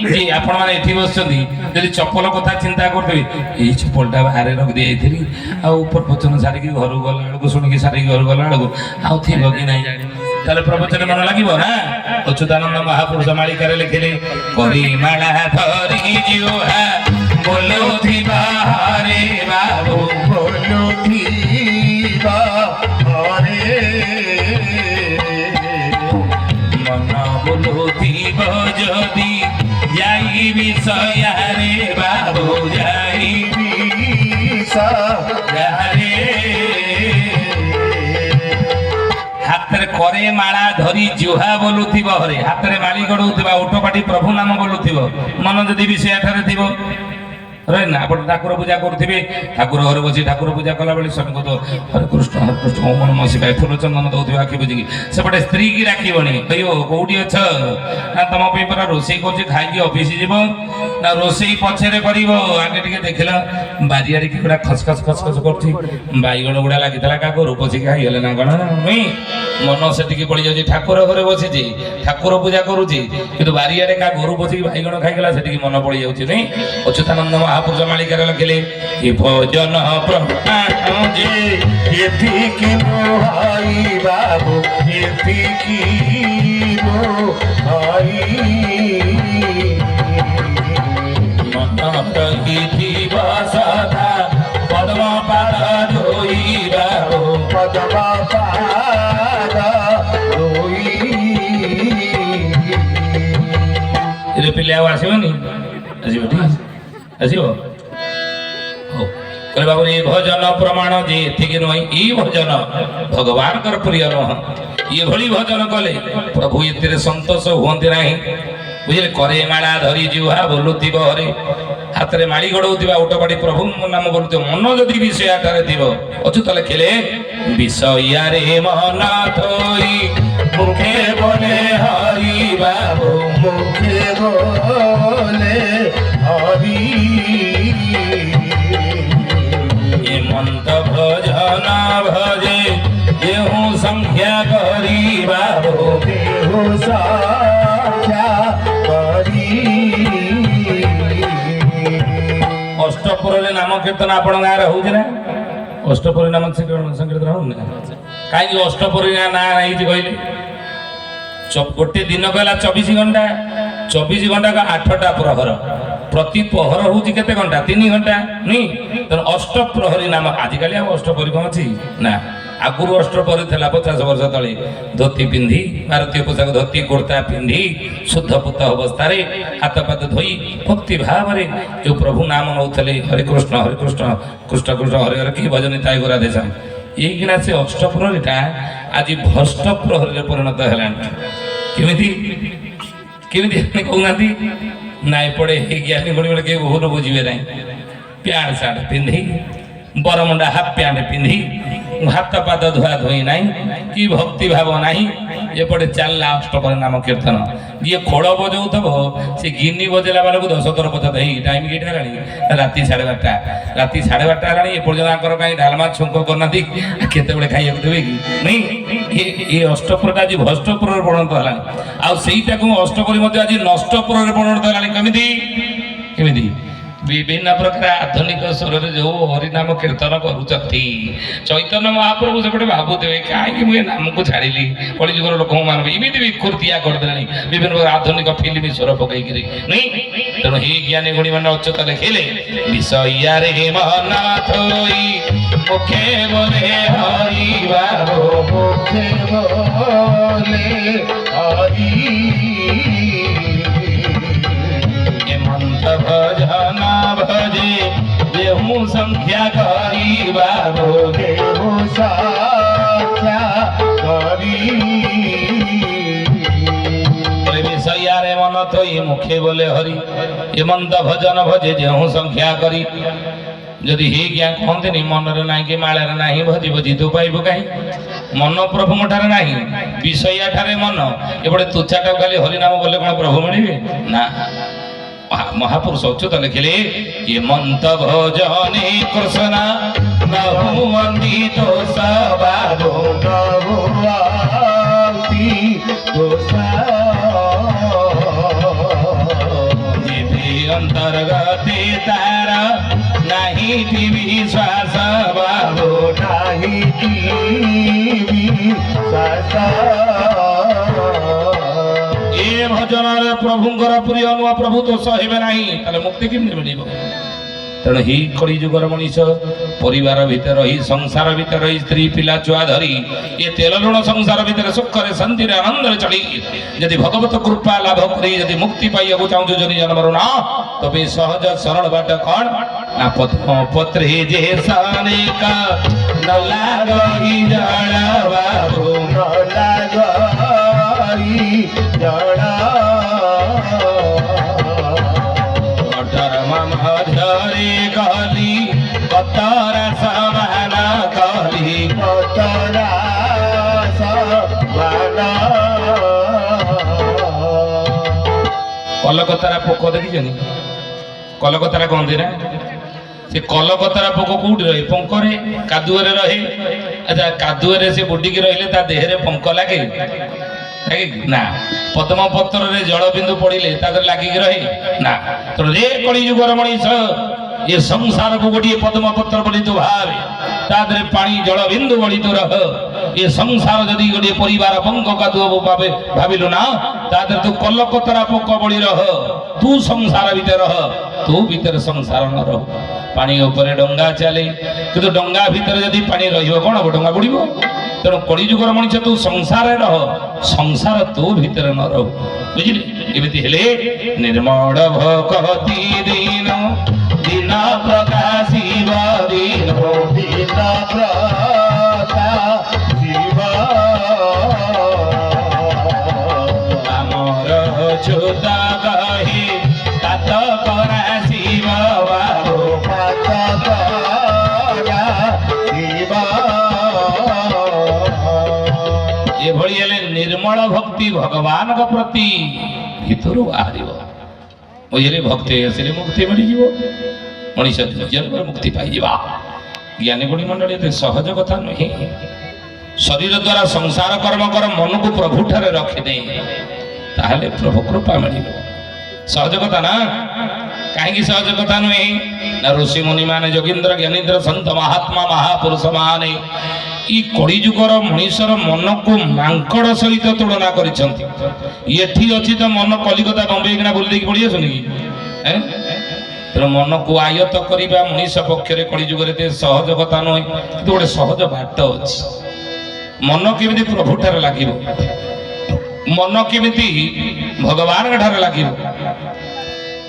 जी आपण मैंने एठी बसछंती जदि चप्पल कथा चिंता करते ये चप्पलटा बाहर रख दी जाइए ऊपर पचन सारिक घर गला बेलू शुणिक सारिक घर गला बेलू आउ थी कि ना ताले प्रवचन मन लगे ना। अच्युतानंद महापुरुष मालिकार लिखिले करी माला धरी जुहा बोलुथिबा हरे बाबू बोलुथिबा हरे मन बोलुथिब जदि जाई विषय रे बाबू जाई विषय हाथ रे करे माला धरी जुहा बोलुथिब हरे हाथ रे माली गड़ुथिबा ओटपाटी प्रभु नाम बोलुथिब मन जदि विषय ठारे थिब रे ना आप ठाकुर पूजा करुवे ठाकुर घर बसी ठाकुर पूजा कला बेले सब तो हरे कृष्ण ओम नमः शिवाय फूल चंदन दौथ आखि बुझिकी सेपटे स्त्री की राखबनी कहो कौटी अछ ना तुम पर रोसे कर खाई अफिस जीव ना रोसे पछे कर आगे टे देखला बारियाड़े कि गुड़ा खसखस खसखस कर बैगण गुड़ा लगी क्या घर पशिक खाईगले ना कण मन से पड़ जाऊँ ठाकुर घरे बसी ठाकुर पूजा करुच्ची कि बारियाड़े क्या घर पशिक बैगण खाईगला से मन पड़ जाऊँ नहीं। अच्युतानंद महापुरुष मालिकार लिखिले ये भजन प्रमाण जे एथिकी मोहाई बाबू एथिकी मोहाई मन प्रकृति बसधा पद्म पाद धोई बाबू पद्म पाद धोई ये पिले आसबनी आसब ठीक आसो कहे बाबू ये भजन प्रमाण जे एतिक नुह ये भजन भगवान प्रिय नुह ये भली भजन कले प्रभु ये संतोष हुंती ना बुझे करे माला धरी जुहा बोलुथिब हरे हाथ में माड़ी गड़ौथिबा ओटपाटी प्रभु नाम बोलुथिब मन जदि विषय ठारे थिब अच्युत लिखिले विषय रे मन थोई मुखे बोले हरि बाबू मुखे बोले हरि मंत भजन भजे देहु संख्या करी बाबू देहु देहो साख्या करी अष्टपुरी नाम कीर्तन आपण गाँव होउछि ना अष्टपुरी नाम संकीर्तन हो कहीं अष्टपुरी ना नहीं कहले गोटे दिन कहला 24 घंटा 24 घंटा का 8टा प्रहर प्रति प्रहर हूँ केते घंटा 3 घंटा नहीं तेणु अष्टप्रहरी नाम आजिकल अष्टप्रहरी कौन अच्छी ना आगुरी अष्टप्रहरी था 50 वर्ष तले धोती पिंधि भारतीय पोशाक धोती कुर्ता पिंधि शुद्ध पुत अवस्था हाथ पाद धोई भक्ति भाव जो प्रभु नाम नौले हरे कृष्ण कृष्ण कृष्ण हरे हरे कि भजन ताई गोरा देश ये से अष्टप्रहरीटा आज भ्रष्ट प्रहरी परिणत है केमी कहना ना एपटे ज्ञानी गुणी बेले कहीं भूल बुझे ना प्यांट सार्ट पिंधि बरमुंडा हाफ प्यांट पिंधि हाथ पाद धुआ धोई ना कि भक्ति भाव ना एपटे चलला अष्टप्रहरी नाम कीर्तन जी खोड़ बजाऊब से गिनी बजेला बेलू 10 थर पचास टाइम के राति 12:30 राति 12:30 एपर्तन कहीं डालमा छुंक करना केत खाइबा देवे कि नहीं ये अष्टप्रहरी आज भ्रष्टप्रहरी परिणत है आईटा को अष्टप्रहरी आज नष्टप्रहरी परिणत है केमी विभिन्न प्रकार आधुनिक स्वर जो हरिनाम कीर्तन करुँच चैतन्य महाप्रभु सेपटे भावुवे कहीं मुझे नाम को छाड़ी कलिजुगर लोक मान इमिति विकृतिया करदे विभिन्न प्रकार आधुनिक फिल्म स्वर पकईक नहीं तेणु हे ज्ञानी गुणी मान अच्युत लिखिले विषया रे मन थोई मुखे बोले हरि बाबो मुखे बोले हरि भजन भजे देहु संख्या करी बाबो देहो साख्या करी विषयारे मन थोई मुखे बोले हरि एमंत भजन भजे देहु संख्या करी जदि हे ज्ञा कहते मनरे ना कि माଳରେ नाही भजी भजी तू पाइबु कहीं मन प्रभु ठारे नाही विषया ठारे मन एपटे तुच्छाटा खाली हरिनाम बोले कौन प्रभु मिले ना महापुरुष अच्युत लिखिले ये मंत भजने कृष्ण नहुवंदितो सबादो अंतर्गते तारा नहीं विश्वास बाबो नाही ये भजन प्रभुंर प्रिय नुआ प्रभु दोष हे ना मुक्ति केमती मिल तेणु ही कलिजुगर मनीष परिवार भितर ही संसार भितर ही स्त्री पिला छुआ धरी ये तेल लुण संसार भितर सुखरे शांति आनंद चली यदि भगवत कृपा लाभ करी यदि मुक्ति पाइबा चाहूँ जनि जन्मर ना तो सहज सरल बाट कौन ना पद्म पत्रे जे सनेका न लागई जड़ बाबू न लागई जड़ धरे कहली कतर समान कहली कतरा समान कलकतारा पोक देखी कलकतारा गंधी ना से कलकतारा पोक कौटी रहे पंकरे कादुअरे रहे अच्छा कादुअरे से बुडिकी रहिले ता देहरे पंक लागे ना पद्म पत्र रे जल बिंदु पड़े लगिक रहे ना तो रे कलिजुगर मनीष ये संसार को गोटे पद्म पत्र बोली तू भावे तादरे पानी जल बिंदु बड़ी तो रह ये संसार जदि गोटे परिवार पंक कादुअ भाविलु ना तादरे तू कलकतरा पोक बड़ी रह तू संसार भीतर रह तू भीतर संसार न रह पानी ऊपर डंगा चले कि डंगा भीतर जदि पानी रही कौन हम डंगा बुड़ब तेणु कलिजुगर मनीष तू संसार रह संसार तू भीतर न रह बुझिले एमती हेले निर्मल भक्ति दीन दिन प्रकाशिव दीन दिन प्रकाशिव आमर अच्युत कहे तात कराशिव बाबो ये भली निर्मल भक्ति भगवान का प्रति भीतर बाहर बुझे भक्ति आसले मुक्ति मिल मनीष जन्म मुक्ति पाई ज्ञानी गुणी मंडल ये सहज कथा नुहे ଶରୀର ଦ୍ୱାରା ସଂସାର କର୍ମ କର ମନକୁ ପ୍ରଭୁ ଠାରେ ରଖିଦେ ତାହେଲେ ପ୍ରଭୁ କୃପା ମିଳିବ। ସହଜ କଥା ନା? କାହିଁକି ସହଜ କଥା ନୁହେଁ ନା ଋଷି ମୁନି ମାନେ ଯୋଗୀନ୍ଦ୍ର ଜ୍ଞାନୀନ୍ଦ୍ର ସନ୍ଥ ମହାତ୍ମା ମହାପୁରୁଷ ମାନେ ଇ କଳିଯୁଗର ମଣିଷର ମନକୁ ମାଙ୍କଡ ସହିତ ତୁଳନା କରିଛନ୍ତି। ଏଠି ଅଛି ତ ମନ କଲିକତା ବମ୍ବେ କିନା ବୁଲି ଦେଇକି ପଳେଇ ଆସୁନି କି? ତେଣୁ ମନକୁ ଆୟତ କରିବା ମଣିଷ ପକ୍ଷରେ କଳିଯୁଗରେ ଏତେ ସହଜ କଥା ନୁହେଁ, କିନ୍ତୁ ଗୋଟେ ସହଜ ବାଟ ଅଛି। ମନ କେମିତି ପ୍ରଭୁ ଠାରେ ଲାଗିବ, ମନ କେମିତି ଭଗବାନଙ୍କ ଠାରେ ଲାଗିବ,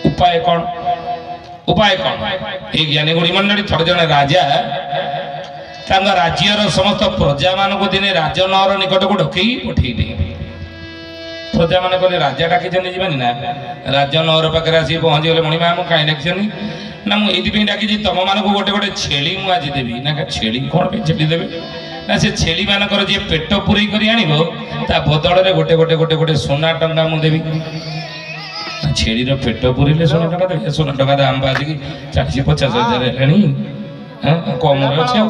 ଉପାୟ କ'ଣ? ଉପାୟ କ'ଣ? এই ଜ୍ଞାନୀ ଗୁଣି ମଣ୍ଡଳୀ ଥରେ ଜଣେ ରାଜା ତାଙ୍କ ରାଜ୍ୟର ସମସ୍ତ ପ୍ରଜାମାନଙ୍କୁ ଦିନେ ରାଜନଅର ନିକଟକୁ ଡକେଇ ପଠେଇଲେ। ପ୍ରଜାମାନେ କହିଲେ ରାଜା ଡାକିଛନ୍ତି ଯିବାନି ନା? ରାଜନଅର ପାଖରେ ଆସିକି ପହଞ୍ଚିଗଲେ। ମଣିମା ମୁଁ କାହିଁ ଡାକିଛନ୍ତି? ନା ମୁଁ ଏଇଥିପାଇଁ ଡାକିଛି ତମମାନଙ୍କୁ ଗୋଟେ ଗୋଟେ ଛେଳି ମୁଁ ଆଜି ଦେବି। ନା ଛେଳି କ'ଣ ପାଇଁ ଛେଳି ଦେବେ? ନା ସେ ଛେଳି ମାନଙ୍କର ଯିଏ ପେଟ ପୁରେଇ କରି ଆଣିବ ତା ବଦଳରେ ଗୋଟେ ଗୋଟେ ଗୋଟେ ଗୋଟେ ସୁନା ଟଙ୍କା ମୁଁ ଦେବି। ଛେଳିର ପେଟ ପୁରିଲେ ସୁନା ଟଙ୍କା ଦେବେ? ସୁନା ଟଙ୍କା ଦାମ ବାଜିକି 40-50 ହଜାର ହେଲାଣି, କମରେ ଅଛି। ଆଉ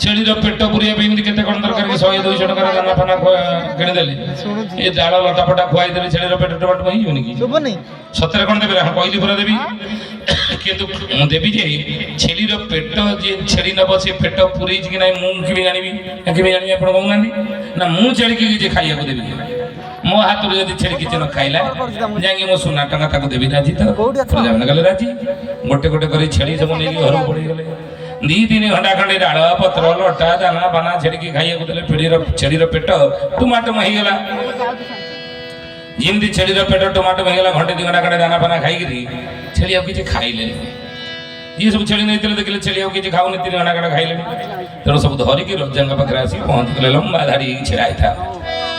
ଛେଳିର ପେଟ ପୁରିବା ପାଇଁ ଏମିତି କେତେ କ'ଣ ଦରକାର କି? 100-200 ଟଙ୍କାର ଦାନା ଫାନା କିଣିଦେଲେ, ଏ ଡାଳ ଲଟା ଫଟା ଖୁଆଇଦେଲେ ଛେଳିର ପେଟ ଟମାଟୋ ହେଇଯିବନି କି? ସତରେ କ'ଣ ଦେବେ? କହିଲି ପୁରା ଦେବି, କିନ୍ତୁ ମୁଁ ଦେବି ଯେ ଛେଳିର ପେଟ ଯିଏ ଛେଳି ନେବ ସେ ପେଟ ପୁରେଇଛି କି ନାହିଁ ମୁଁ କେମିତି ଜାଣିବି? କେମିତି ଜାଣିବି ଆପଣ କହୁନାହାନ୍ତି? ନା ମୁଁ ଛେଳିକି କିଛି ଖାଇବାକୁ ଦେବି। ମୋ ହାତରୁ ଯଦି ଛେଳି କିଛି ନ ଖାଇଲା ଯାଇକି ମୋ ସୁନା ଟଙ୍କା ତାକୁ ଦେବି। ରାଜି ତ? ପ୍ରଜାମାନେ ଗଲେ ରାଜି। ଗୋଟେ ଗୋଟେ କରି ଛେଳି ସବୁ ନେଇକି ଘରକୁ ପଳେଇଗଲେ। 2-3 ଘଣ୍ଟା ଖଣ୍ଡେ ଡାଳ ପତ୍ର ଲଟା ଦାନା ବାନା ଛେଳିକି ଖାଇବାକୁ ଦେଲେ। ଛେଳିର ପେଟ ଟମାଟୋ ହେଇଗଲା। ଯେମିତି ଛେଳିର ପେଟ ଟମାଟୋ ହେଇଗଲା, 1-2 ଘଣ୍ଟା ଖଣ୍ଡେ ଦାନା ପାନା ଖାଇକିରି ଛେଳି ଆଉ କିଛି ଖାଇଲେନି। ଯିଏ ସବୁ ଛେଳି ନେଇଥିଲେ ଦେଖିଲେ ଛେଳି ଆଉ କିଛି ଖାଉନି, 3 ଘଣ୍ଟା ଖଣ୍ଡେ ଖାଇଲେନି। ତେଣୁ ସବୁ ଧରିକି ରଜାଙ୍କ ପାଖରେ ଆସିକି ପହଞ୍ଚିଗଲେ। ଲମ୍ବା ଧାଡ଼ି ହେଇକି ଛିଡ଼ା ହେଇଥା।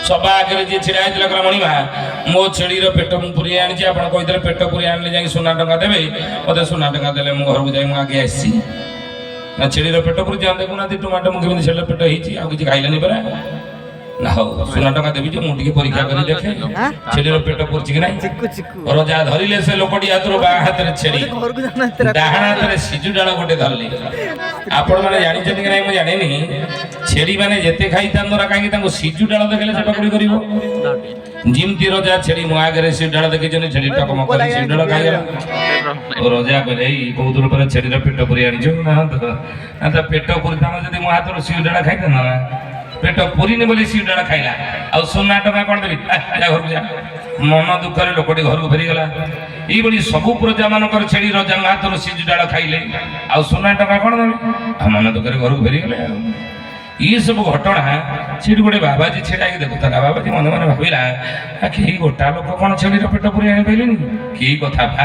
ସବା ଆଗରେ ଯିଏ ଛିଡ଼ା ହେଇଥିଲା କହିଲା ମଣିମା ମୋ ଛେଳିର ପେଟ ମୁଁ ପୁରେଇ ଆଣିଛି, ଆପଣ କହିଥିଲେ ପେଟ ପୁରେଇ ଆଣିଲେ ଯାଇକି ସୁନା ଟଙ୍କା ଦେବେ, ମୋତେ ସୁନା ଟଙ୍କା ଦେଲେ ମୁଁ ଘରକୁ ଯାଇ ମୁଁ ଆଗେ ଆସିଛି। ନା ଛେଳିର ପେଟ ପୁରିଛି ଆମେ ଦେଖୁନାହାନ୍ତି ଟମାଟୋ ମୁଁ କେମିତି ଛେଳିର ପେଟ ହେଇଛି, ଆଉ କିଛି ଖାଇଲାନି ପରା। ନା ହଉ ସୁନା ଟଙ୍କା ଦେବି ଯେ ମୁଁ ଟିକେ ପରୀକ୍ଷା କରି ଦେଖେ ଛେଳିର ପେଟ ପୁରିଛି କି ନାହିଁ। ରଜା ଧରିଲେ ସେ ଲୋକଟି ହାତରୁ ବାଁ ହାତରେ ଛେଳି, ଡାହାଣ ହାତରେ ସିଜୁ ଡାଳ ଗୋଟେ ଧରିଲେ। ଆପଣ ମାନେ ଜାଣିଛନ୍ତି କି ନାହିଁ ମୁଁ ଜାଣିନି, ଛେଳି ମାନେ ଯେତେ ଖାଇଥାନ୍ତୁ ନା କାହିଁକି ତାଙ୍କୁ ସିଜୁ ଡାଳ ଦେଖିଲେ ସେ ପକୁଡ଼ି କରିବ। ଯେମିତି ରଜା ଛେଳି ମୋ ଆଗରେ ସିଜୁ ଡାଳ ଦେଖିଛନ୍ତି, ଛେଳି ଟକମକ କରି ସିଜୁ ଡାଳ ଖାଇଗଲା। ରଜା କହିଲେ ଏଇ କହୁଥିଲୁ ପରେ ଛେଳିର ପେଟ ପୁରି ଆଣିଛୁ? ନା ତା ପେଟ ପୁରିଥାନ୍ତା ଯଦି ମୋ ହାତରୁ ସିଜୁ ଡାଳ ଖାଇଥାନ୍ତା ନା, ପେଟ ପୁରିନି ବୋଲି ସିଜୁ ଡାଳ ଖାଇଲା। ଆଉ ସୁନା ଟଙ୍କା କ'ଣ ଦେବି? ଯା ଘରକୁ ଯା। ମନ ଦୁଃଖରେ ଲୋକଟି ଘରକୁ ଫେରିଗଲା। ଏଇଭଳି ସବୁ ପ୍ରଜା ମାନଙ୍କର ଛେଳି ରଜାଙ୍କ ହାତରୁ ସିଜୁ ଡାଳ ଖାଇଲେ, ଆଉ ସୁନା ଟଙ୍କା କ'ଣ ଦେବେ? ଆଉ ମନ ଦୁଃଖରେ ଘରକୁ ଫେରିଗଲେ। ଆଉ ଇଏ ସବୁ ଘଟଣା ସେଠି ଗୋଟେ ବାବାଜୀ ଛିଡ଼ା ହେଇକି ଦେଖୁଥିଲା। ବାବାଜୀ ମନେ ମନେ ଭାବିଲା କେହି ଗୋଟା ଲୋକ କ'ଣ ଛେଳିର ପେଟ ପୁରି ଆଣିପାରିଲେନି? କି କଥା ବା?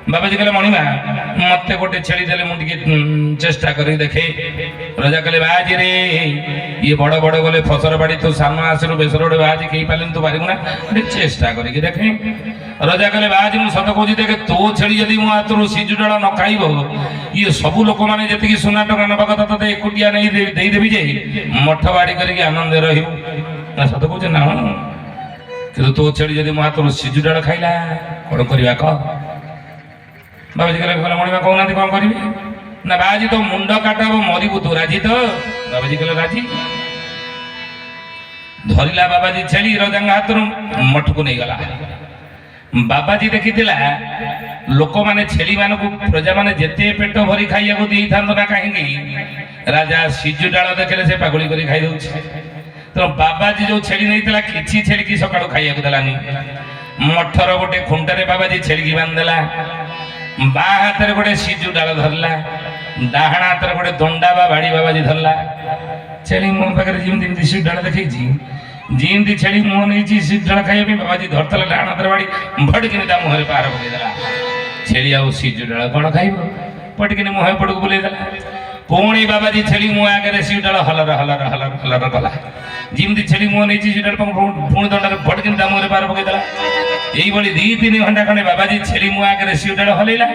ବାବାଜୀ କହିଲେ ମଣିମା ମତେ ଗୋଟେ ଛେଳି ଦେଲେ ମୁଁ ଟିକେ ଚେଷ୍ଟା କରିକି ଦେଖେ। ରଜା କହିଲେ ବାବାଜୀ ରେ ଇଏ ବଡ଼ ବଡ଼ ଗଲେ ଫସର ବାଡ଼ି, ତୁ ସାନ ଆସିଲୁ ବେସର ଗୋଟେ ବାବାଜୀ କେହି ପାରିଲେନି, ତୁ ପାରିବୁ ନା? ଚେଷ୍ଟା କରିକି ଦେଖେ। ରଜା କହିଲେ ବାବାଜୀ ମୁଁ ସତ କହୁଛି ଦେଖେ, ତୋ ଛେଳି ଯଦି ମୋ ହାତରୁ ସିଜୁ ଡାଳ ନ ଖାଇବ, ଇଏ ସବୁ ଲୋକମାନେ ଯେତିକି ସୁନା ଟଙ୍କା ନେବା କଥା ତତେ ଏକୁଟିଆ ନେଇ ଦେଇଦେବି ଯେ ମଠ ବାଡ଼ି କରିକି ଆନନ୍ଦରେ ରହିବୁ। ନା ସତ କହୁଛି ନା? କିନ୍ତୁ ତୋ ଛେଳି ଯଦି ମୋ ହାତରୁ ସିଜୁ ଡାଳ ଖାଇଲା କ'ଣ କରିବା କହ? ବାବାଜୀ କହିଲେ ମଣିମା କହୁନାହାନ୍ତି କ'ଣ କରିବି? ନା ବାବାଜୀ ତ ମୁଣ୍ଡ କାଟ ହବ, ମରିବୁ, ତୁ ରାଜି ତ? ବାବାଜୀ କହିଲେ ରାଜି। ଧରିଲା ବାବାଜୀ ଛେଳି ରଜାଙ୍କ ହାତରୁ ମଠକୁ ନେଇଗଲା। ବାବାଜୀ ଦେଖିଥିଲା ଲୋକମାନେ ଛେଳି ମାନଙ୍କୁ ପ୍ରଜାମାନେ ଯେତେ ପେଟ ଭରି ଖାଇବାକୁ ଦେଇଥାନ୍ତୁ ନା କାହିଁକି, ରାଜା ସିଜୁ ଡାଳ ଦେଖିଲେ ସେ ପାଗୁଳି କରି ଖାଇଦଉଛି। ତେଣୁ ବାବାଜୀ ଯୋଉ ଛେଳି ନେଇଥିଲା କିଛି ଛେଳିକି ସକାଳୁ ଖାଇବାକୁ ଦେଲାନି। ମଠର ଗୋଟେ ଖୁଣ୍ଟରେ ବାବାଜୀ ଛେଳିକି ବାନ୍ଧିଦେଲା। ବାଁ ହାତରେ ଗୋଟେ ସିଜୁ ଡାଳ ଧରିଲା, ଡାହାଣ ହାତରେ ଗୋଟେ ଦଣ୍ଡା ବା ବାଡ଼ି ବାବାଜୀ ଧରିଲା। ଛେଳି ମୋ ପାଖରେ ଯେମିତି ଏମିତି ସିଜୁ ଡାଳ ଦେଖେଇଛି, ଯେମିତି ଛେଳି ମୁହଁ ନେଇଛି ସିଜୁ ଡାଳ ଖାଇବା ପାଇଁ, ବାବାଜୀ ଧରିଥିଲା ଡାହାଣ ହାତରେ ବାଡ଼ି, ଭଡିକିନି ତା ମୁହଁରେ ପାହାର ପକେଇଦେଲା। ଛେଳି ଆଉ ସିଜୁ ଡାଳ କ'ଣ ଖାଇବ? ପଟିକିନି ମୁହଁ ପଟକୁ ବୁଲେଇଦେଲା। ପୁଣି ବାବାଜୀ ଛେଳି ମୁହଁ ଆଗରେ ସିଜୁ ଡାଳ ହଲର ହଲର ହଲର ହଲର କଲା। ଯେମିତି ଛେଳି ମୁହଁ ନେଇଛି ସିଜୁ ଡାଳ ପୁଣି ଦଣ୍ଡାରେ ଭଡିକିନି ତା ମୁହଁରେ ପାହାର ପକେଇଦେଲା। এইভাবে 2-3 ঘন্টা খন্ডে বাবাজি ছেড়ি মুখ আগে সিউটাড় হলাইলা,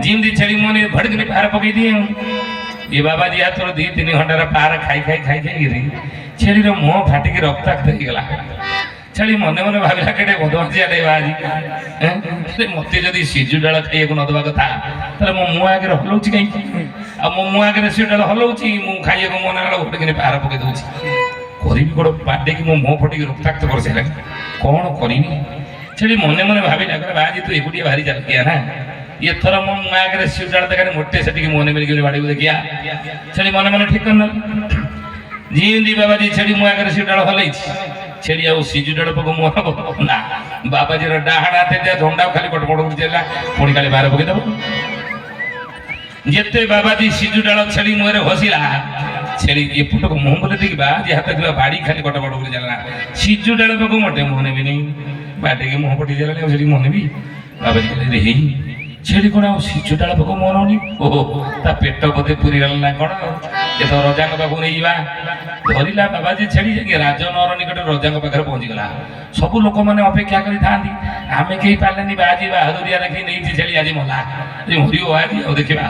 যেমনি ছেড়ি মুখ নিয়ে ভড়কিনি পাহাড় পকাই দিয়ে এ বাবাজি হাতর 2-3 ঘন্টার পাহাড় খাই খাই খাই খাইকি ছেড়ির মুহ ফাটিকি রক্তাক্ত হয়ে গেলা। ছেড়ি মনে মনে ভাবিলা কেটে বদমাজিয়াটে বাবাজি, মতে যদি সিজু ডাল খাইବାକୁ ନ ଦେବା କଥା ତାହେଲେ ମୋ ମୁହଁ ଆଗରେ ହଲଉଛି କାହିଁକି? ଆଉ ମୋ ଆଗରେ ସିଏ ହଲଉଛି ମୁଁ ଖାଇବାକୁ ମନା କଲା ଗୋଟେ କିନି ପାହାର ପକେଇ ଦଉଛି କରିବି ଗୋଟେ ବାଡ଼େଇକି ମୋ ମୁହଁ ଫଟିକି ରକ୍ତାକ୍ତ କରିସାରିଲାଣି କ'ଣ କରିବି ସେଠି ମନେ ମନେ ଭାବିଲା କହିଲା ବାଜି ତୁ ଏକୁଟିଆ ଭାରି ଚାଲିଆ ନା ଏଥର ମୋ ଆଗରେ ସିଏ ଦେଖାରେ ମୋଟେ ସେଠିକି ମନେ ମିଳିକି ବାଡ଼ିକୁ ଦେଖିଆ ସେଠି ମନେ ମନେ ଠିକ କରିନେଲା ଯେମିତି ବାବାଜୀ ଛେଳି ମୋ ଆଗରେ ସିଏ ହଲେଇଛି ଛେଳି ଆଉ ସିଜୁ ଡାଳ ପକ ମୁହଁ ହବ ନା ବାବାଜୀର ଡାହାଣ ହାତେ ଦିଆ ଝଣ୍ଡା ଖାଲି ପଟପଟ ଉଠି ଚାଲିଲା ପୁଣି କାଲି ବାହାର ପକେଇଦବ ଯେତେ ବାବାଜୀ ସିଜୁ ଡାଳ ଛେଳି ମୁହଁରେ ଘଷିଲା ଛେଳି ଏପଟକୁ ମୁହଁ ବୋଲେ ଦେଇକି ବାବାଜୀ ହାତ ଥିବା ବାଡ଼ି ଖାଲି କଟପଟ କରି ଚାଲିଲା ସିଜୁ ଡାଳ ପକ ମୋଟେ ମୁହଁ ନେବିନି ବାଟେକି ମୁହଁ ପଟି ଚାଲିଲାନି ଆଉ ସେଠି ମୁହଁ ନେବି ବାବାଜୀ କହିଲେ ହେଇ ଛେଳି କ'ଣ ଆଉ ସିଜୁ ଡାଳ ପକ ମୁହଁ ନଉନି ଓହୋ ତା ପେଟ ବୋଧେ ପୁରିଗଲା ନା କ'ଣ ଏ ତ ରଜାଙ୍କ ପାଖକୁ ନେଇଯିବା ଧରିଲା ବାବାଜୀ ଛେଳି ଯାଇକି ରାଜନଅର ନିକଟରେ ରଜାଙ୍କ ପାଖରେ ପହଞ୍ଚିଗଲା ସବୁ ଲୋକମାନେ ଅପେକ୍ଷା କରିଥାନ୍ତି ଆମେ କେହି ପାରିଲେନି ବାଜି ବାହାଦୁରିଆ ଦେଖି ନେଇଛି ଛେଳି ଆଜି ମଲା ମରିବ ଆଜି ଆଉ ଦେଖିବା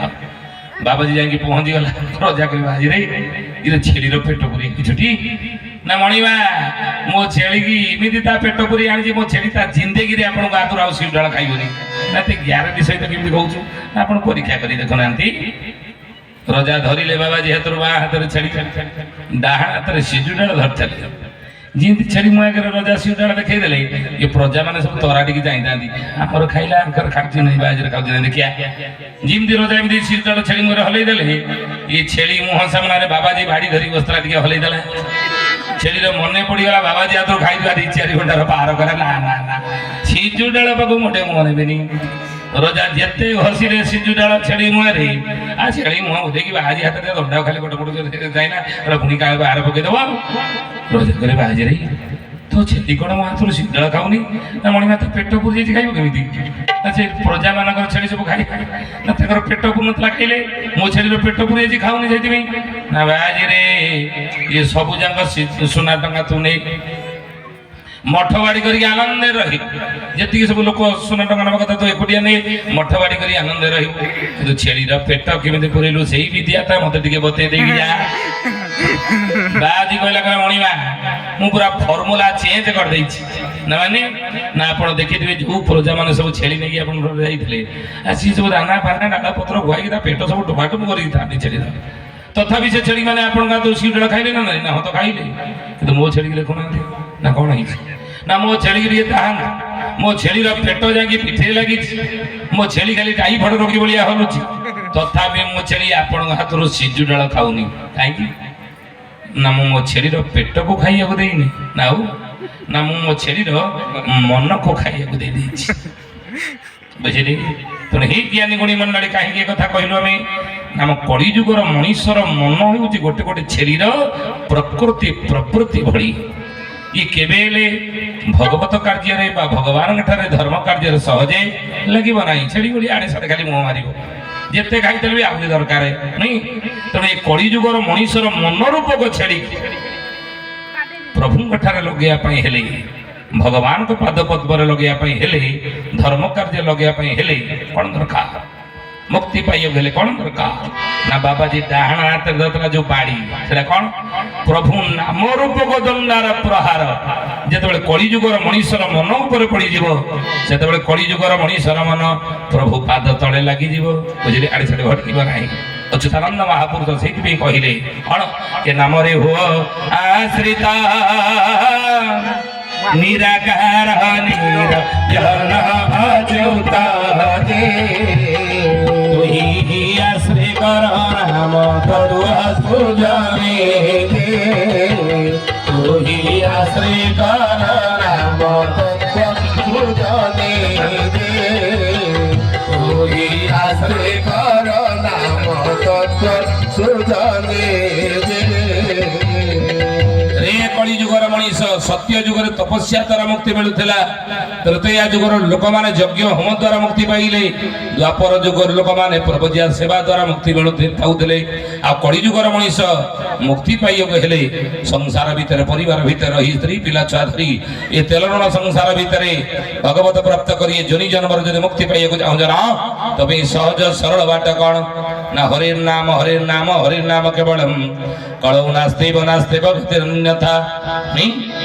ବାବାଜୀ ଯାଇକି ପହଞ୍ଚିଗଲା ରଜା କହିବା ଆଜି ରେ ଇରେ ଛେଳିର ପେଟ ପୁରି ଛୁଟି ନା ମଣିମା ମୋ ଛେଳିକି ଏମିତି ତା ପେଟ ପୁରି ଆଣିଛି ମୋ ଛେଳି ତା ଜିନ୍ଦେଗିରେ ଆପଣଙ୍କ ଆଗରୁ ଆଉ ସିଜୁ ଡାଳ ଖାଇବନି ନା ତେ ଗ୍ୟାରେଣ୍ଟି ସହିତ କେମିତି କହୁଛୁ ଆପଣ ପରୀକ୍ଷା କରି ଦେଖୁନାହାନ୍ତି ରଜା ଧରିଲେ ବାବାଜୀ ହାତରୁ ବାଁ ହାତରେ ଛେଳି ଡାହାଣ ହାତରେ ସିଜୁ ଡାଳ ଧରିଥିଲେ ଯେମିତି ଛେଳି ମୋ ଆଗରେ ରଜା ସିଜୁ ଡାଳ ଦେଖେଇଦେଲେ ଏ ପ୍ରଜାମାନେ ସବୁ ତରାଟିକି ଯାଇଥାନ୍ତି ଆମର ଖାଇଲା ଆଙ୍କର ଖାଉଛି ନାହିଁ ବାଜିରେ ଖାଉଛି ନାହିଁ ଦେଖିଆ ଯେମିତି ରଜା ଏମିତି ସିଜୁ ଡାଳ ଛେଳି ମୁହଁରେ ହଲେଇ ଦେଲେ ଏ ଛେଳି ମୁହଁ ସାମ୍ନାରେ ବାବାଜୀ ବାଡ଼ି ଧରିକି ବସିଥିଲା ଟିକେ ହଲେଇ ଦେଲା ଛେଳିର ମନେ ପଡ଼ିଗଲା ବାବାଜୀ ହାତରୁ ଖାଇଥିବା 2-4 ଘଣ୍ଟାର ପାର କରେ ନା ନା ନା ସିଜୁ ଡାଳ ପାଖକୁ ମୋଟେ ମୁହଁ ନେବେନି ରଜା ଯେତେ ଘଷିଲେ ସିଜୁ ଡାଳ ଛେଳି ମୁହଁରେ ଆଉ ଛେଳି ମୁହଁ ଉଠେଇକି ବାହାଜି ହାତରେ ଦଣ୍ଡା ଖାଲି କଟପଟ ଯାଇନା ପୁଣି କାଳେ ବାହାର ପକେଇଦବ ରଜା କହିଲେ ବାହାଜିରେ ତ ଛେଳି କ'ଣ ମୋ ହାତରୁ ସିଜୁ ଡାଳ ଖାଉନି ନା ମଣିମା ତ ପେଟ ପୁରି ଯାଇଛି ଖାଇବ କେମିତି ନା ସେ ପ୍ରଜାମାନଙ୍କର ଛେଳି ସବୁ ଖାଇ ନା ତାଙ୍କର ପେଟ ପୁରିନଥିଲା ଖାଇଲେ ମୋ ଛେଳିର ପେଟ ପୁରି ଯାଇଛି ଖାଉନି ସେଇଥିପାଇଁ ନା ବାହାଜିରେ ଇଏ ସବୁ ଯାକ ସୁନା ଟଙ୍କା ତୁ ନେଇ ମଠ ବାଡ଼ି କରିକି ଆନନ୍ଦରେ ରହିବୁ ଯେତିକି ସବୁ ଲୋକ ସୁନା ଟଙ୍କା ନେବା କଥା ତୁ ଏକୁଟିଆ ନେଇ ମଠ ବାଡ଼ି କରି ଆନନ୍ଦରେ ରହିବୁ କିନ୍ତୁ ଛେଳିର ପେଟ କେମିତି ପୁରେଇଲୁ ସେଇ ବିଦ୍ୟାଟା ମତେ ଟିକେ ବତେଇ ଦେଇକି ଯା ବାଜି କହିଲା କହିଲା ମଣିମା ମୁଁ ପୁରା ଫର୍ମୁଲା ଚେଞ୍ଜ କରିଦେଇଛି ନା ମାନେ ନା ଆପଣ ଦେଖିଥିବେ ଯୋଉ ପ୍ରଜାମାନେ ସବୁ ଛେଳି ନେଇକି ଆପଣ ଯାଇଥିଲେ ସିଏ ସବୁ ଦାନା ଫାନା ଡାଳ ପତ୍ର ଖୁଆଇକି ତା ପେଟ ସବୁ ଟମାଟୋ କରିକି ଥାନ୍ତି ଛେଳିର ତଥାପି ସେ ଛେଳି ମାନେ ଆପଣଙ୍କ ହାତରୁ ସିଜୁ ଡାଳ ଖାଇଲେ ନା ନାଇଁ ନା ହଁ ତ ଖାଇଲେ କିନ୍ତୁ ମୋ ଛେଳିକି ଦେଖୁନାହାନ୍ତି ନା କ'ଣ ହେଇଛି ନା ମୋ ଛେଳିକି ଟିକେ ତାହାନ୍ତି ମୋ ଛେଳିର ପେଟ ଯାଇକି ପିଠିରେ ଲାଗିଛି ମୋ ଛେଳି ଖାଲି ଗାଈ ଫଟ ରଖି ଭଳିଆ ହଲୁଛି ତଥାପି ମୋ ଛେଳି ଆପଣଙ୍କ ହାତରୁ ସିଜୁ ଡାଳ ଖାଉନି କାହିଁକି ନା ମୁଁ ମୋ ଛେଳିର ପେଟକୁ ଖାଇବାକୁ ଦେଇନି ନା ଆଉ ନା ମୁଁ ମୋ ଛେଳିର ମନକୁ ଖାଇବାକୁ ଦେଇଦେଇଛି ବୁଝିଲି ତେଣୁ ହେଇ ଜ୍ଞାନୀ ଗୁଣୀ ମଣ୍ଡଳୀ କାହିଁକି ଏ କଥା କହିଲୁ ଆମେ ଆମ କଳିଯୁଗର ମଣିଷର ମନ ହେଉଛି ଗୋଟେ ଗୋଟେ ଛେଳିର ପ୍ରକୃତି ଭଳି ଇଏ କେବେ ହେଲେ ଭଗବତ କାର୍ଯ୍ୟରେ ବା ଭଗବାନଙ୍କ ଠାରେ ଧର୍ମ କାର୍ଯ୍ୟରେ ସହଜେ ଲାଗିବ ନାହିଁ ଛେଳି ଗୁଡ଼ି ଆଡ଼େ ସାଡ଼େ ଖାଲି ମୁହଁ ମାରିବ ଯେତେ ଖାଇଥିଲେ ବି ଆହୁରି ଦରକାର ନାଇଁ ତେଣୁ ଏ କଳିଯୁଗର ମଣିଷର ମନୋରୂପକ ଛେଳି ପ୍ରଭୁଙ୍କ ଠାରେ ଲଗେଇବା ପାଇଁ ହେଲେ ଭଗବାନଙ୍କ ପାଦ ପଦ୍ମରେ ଲଗେଇବା ପାଇଁ ହେଲେ ଧର୍ମ କାର୍ଯ୍ୟ ଲଗେଇବା ପାଇଁ ହେଲେ କ'ଣ ଦରକାର ମୁକ୍ତି ପାଇବାକୁ ହେଲେ କ'ଣ ଦରକାର ନା ବାବାଜୀ ଡାହାଣ ହାତରେ ଧରିଥିଲା ଯୋଉ ବାଡ଼ି ସେଟା କ'ଣ ପ୍ରଭୁ ନାମ ରୂପକ ଦଣ୍ଡାର ପ୍ରହାର ଯେତେବେଳେ କଳିଯୁଗର ମଣିଷର ମନ ଉପରେ ପଡ଼ିଯିବ ସେତେବେଳେ କଳିଯୁଗର ମଣିଷର ମନ ପ୍ରଭୁ ପାଦ ତଳେ ଲାଗିଯିବ ବୁଝିଲେ ଆଡ଼େ ସାଡ଼େ ଘଟିବ ନାହିଁ ଅଚ୍ୟୁତାନନ୍ଦ ମହାପୁରୁଷ ସେଇଥିପାଇଁ କହିଲେ କ'ଣ ଏ ନାମରେ ହୁଅ ଆଶ୍ରିତ ନିରାକାର ନିରଞ୍ଜନ ଅଚ୍ୟୁତ ଆଶ୍ରୀ କର ନାମ ତରୁ ସୁଜନେ ତୁହି ଆଶ୍ରୀ କର ନାମ সুজনে তুই আশ্রে কর নাম তত্ত্ব সুজনে কলি যুগর মଣିষ সত্য যুগরে তপস্যা দ্বারা মুক্তি মিলুলা তৃতীয়া যুগর লোক মানে যজ্ঞ হোম দ্বারা মুক্তি পাইলে দ্বাপর যুগর লোক মানে প্রভুজিয়া সেবা দ্বারা মুক্তি মিলুলে কলি যুগর মଣିষ মুক্তি পাইବାକୁ ହେଲେ ସଂସାର ଭିତରେ ପରିବାର ଭିତରେ ରହି ସ୍ତ୍ରୀ ପିଲା ଛୁଆ ଧରି ଏ ତେଲରଣ ସଂସାର ଭିତରେ ଭଗବତ ପ୍ରାପ୍ତ କରି ଯୋନି ଜନ୍ମର ଯଦି ମୁକ୍ତି ପାଇବାକୁ ଚାହୁଁଛ ନା ତବେ ସହଜ ସରଳ ବାଟ କ'ଣ ନା ହରିର ନାମ କେବଳମ୍ କଳଉ ନାସ୍ତେବ ନାସ୍ତେବ ଗତିରନ୍ୟଥା।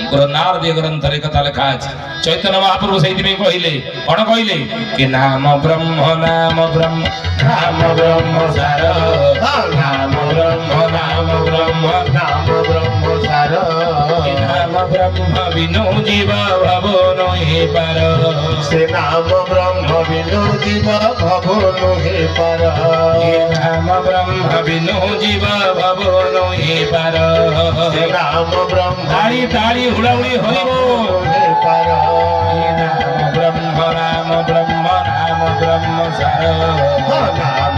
ପୁରା ନାରଦ ଗ୍ରନ୍ଥରେ କଥା ଲେଖା ଅଛି। ଚୈତନ୍ୟ ମହାପ୍ରଭୁ ସେଇଥିପାଇଁ କହିଲେ, କଣ କହିଲେ କି ନାମ ବ୍ରହ୍ମ ନାମ ବ୍ରହ୍ମ ସାର, ନାମ ବ୍ରହ୍ମ ସାର, ନାମ ବ୍ରହ୍ମ ବିନୁ ଜୀବ ଭବ ନହି ପାର। ସେ ନାମ ବ୍ରହ୍ମ ବିନୁ ଜୀବ ଭବ ନୁହେଁ ପାର। ନାମ ବ୍ରହ୍ମ ବିନୁ ଜୀବ ଭବ ନହି ପାର। ସେ ନାମ ବ୍ରହ୍ମ ତାଳି ତାଳି ହୁଳାହୁଳି ହରିବ। ନୁହେଁ ପାର। ନାମ ବ୍ରହ୍ମ ସାର, ନାମ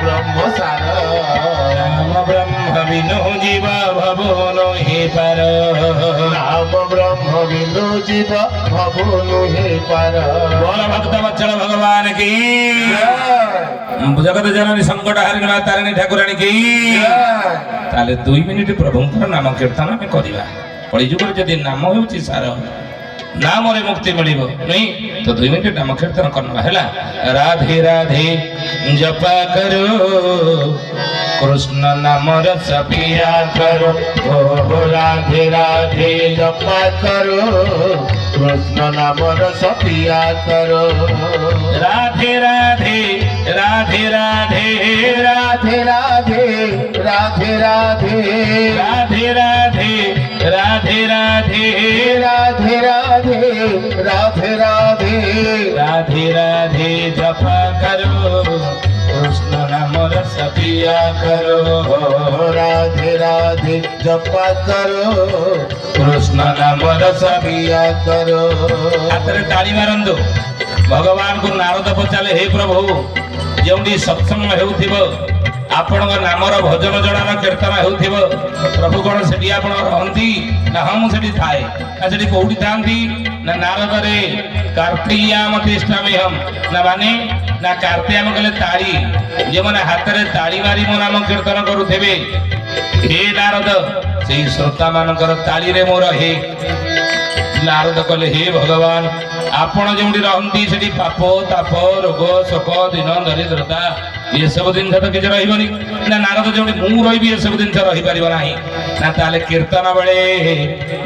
ବ୍ରହ୍ମ ସାର, ନାମ ବ୍ରହ୍ମ ବିନୁ ଜୀବ ଭବ ନହି ପାର। ନାମ ବ୍ରହ୍ମ ବିନୁ ଜୀବ ଭବ ନୁହେଁ ପାର। बोल भक्त वत्सल भगवान की, जगत जननी संकट हारिणी मां तारिणी ठाकुराणी की। ताले 2 मिनिट प्रभुंकर नाम कीर्तन आम करवा। कलिजुगर जदि नाम होउची सार, नाम रे मुक्ति मिलिबो नहीं तो 2 मिनिट नाम कीर्तन करना हैला। राधे राधे जपा करो, कृष्ण नाम रस पिया करो। ओ राधे राधे जपा करो, कृष्ण नाम रस पिया करो। राधे राधे राधे राधे राधे राधे राधे राधे राधे राधे राधे राधे राधे राधे राधे राधे राधे राधे जपा करो, कृष्ण नाम रस पिया करो। राधे राधे जपा करो, कृष्ण नाम रस पिया करो। हाथरे ताली मारंदु। भगवान को नारद पचाले, हे प्रभु जोंडी सत्संग हेउथिबो, आपणक नामर भजन जड़ार कीर्तन हेउथिबो, प्रभु कौन सेठी आपण रहंती ना? हम सेठी थाए ना? सेठी कोउठी थांती ना? नारद रे कार्तियाम तिष्ठामि हम ना, माने ना कार्तियाम कहले ताली, जे माने हाथरे ताली मारी मो नाम कीर्तन करूथेबे। हे नारद सेई श्रोता मानकर ताली रे मोर हे। नारद कहले, हे भगवान आपण जोंडी रहंती सेठी पाप ताप रोग शोक दिन दरिद्रता ये सब दिन तो किसी रही ना? नारद जोड़ी मु रही ये सब दिन रही पार ना ना? ताले कीर्तन बेले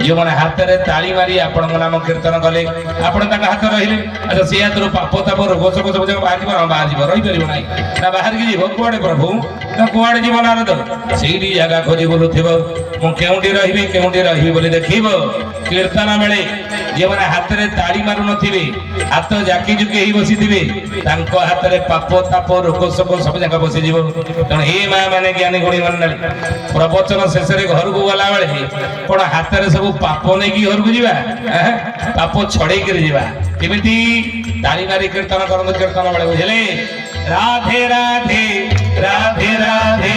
जो मैंने हाथ में ताली मारी आपण नाम कीर्तन कले, आपण हाथ रही। अच्छा सी हाथ पाप ताप रोग शोक सब जगह बाहर बाहर रही पार ना? ना बाहर की जीव कुआड़े प्रभु ना कुआड़े जीव नारद? से जगह खोजी बुलुव मुझे रही बोली देखब। कीर्तन बेले जे मैंने हाथ में ताली मारू नथिबे, हाथ जाकी जुकी बसी थे, हाथ में पाप ताप रोग शोक सब जगह बसी जीव। तेणु हे माँ मैंने ज्ञानी गुणी मंडली प्रवचन शेष घर को गला बेले कौन हाथ में सब पाप नहीं कि घर को जावा, पाप छड़े केमिति ताली मारी कीर्तन करते कीर्तन बेले बुझे। राधे राधे राधे राधे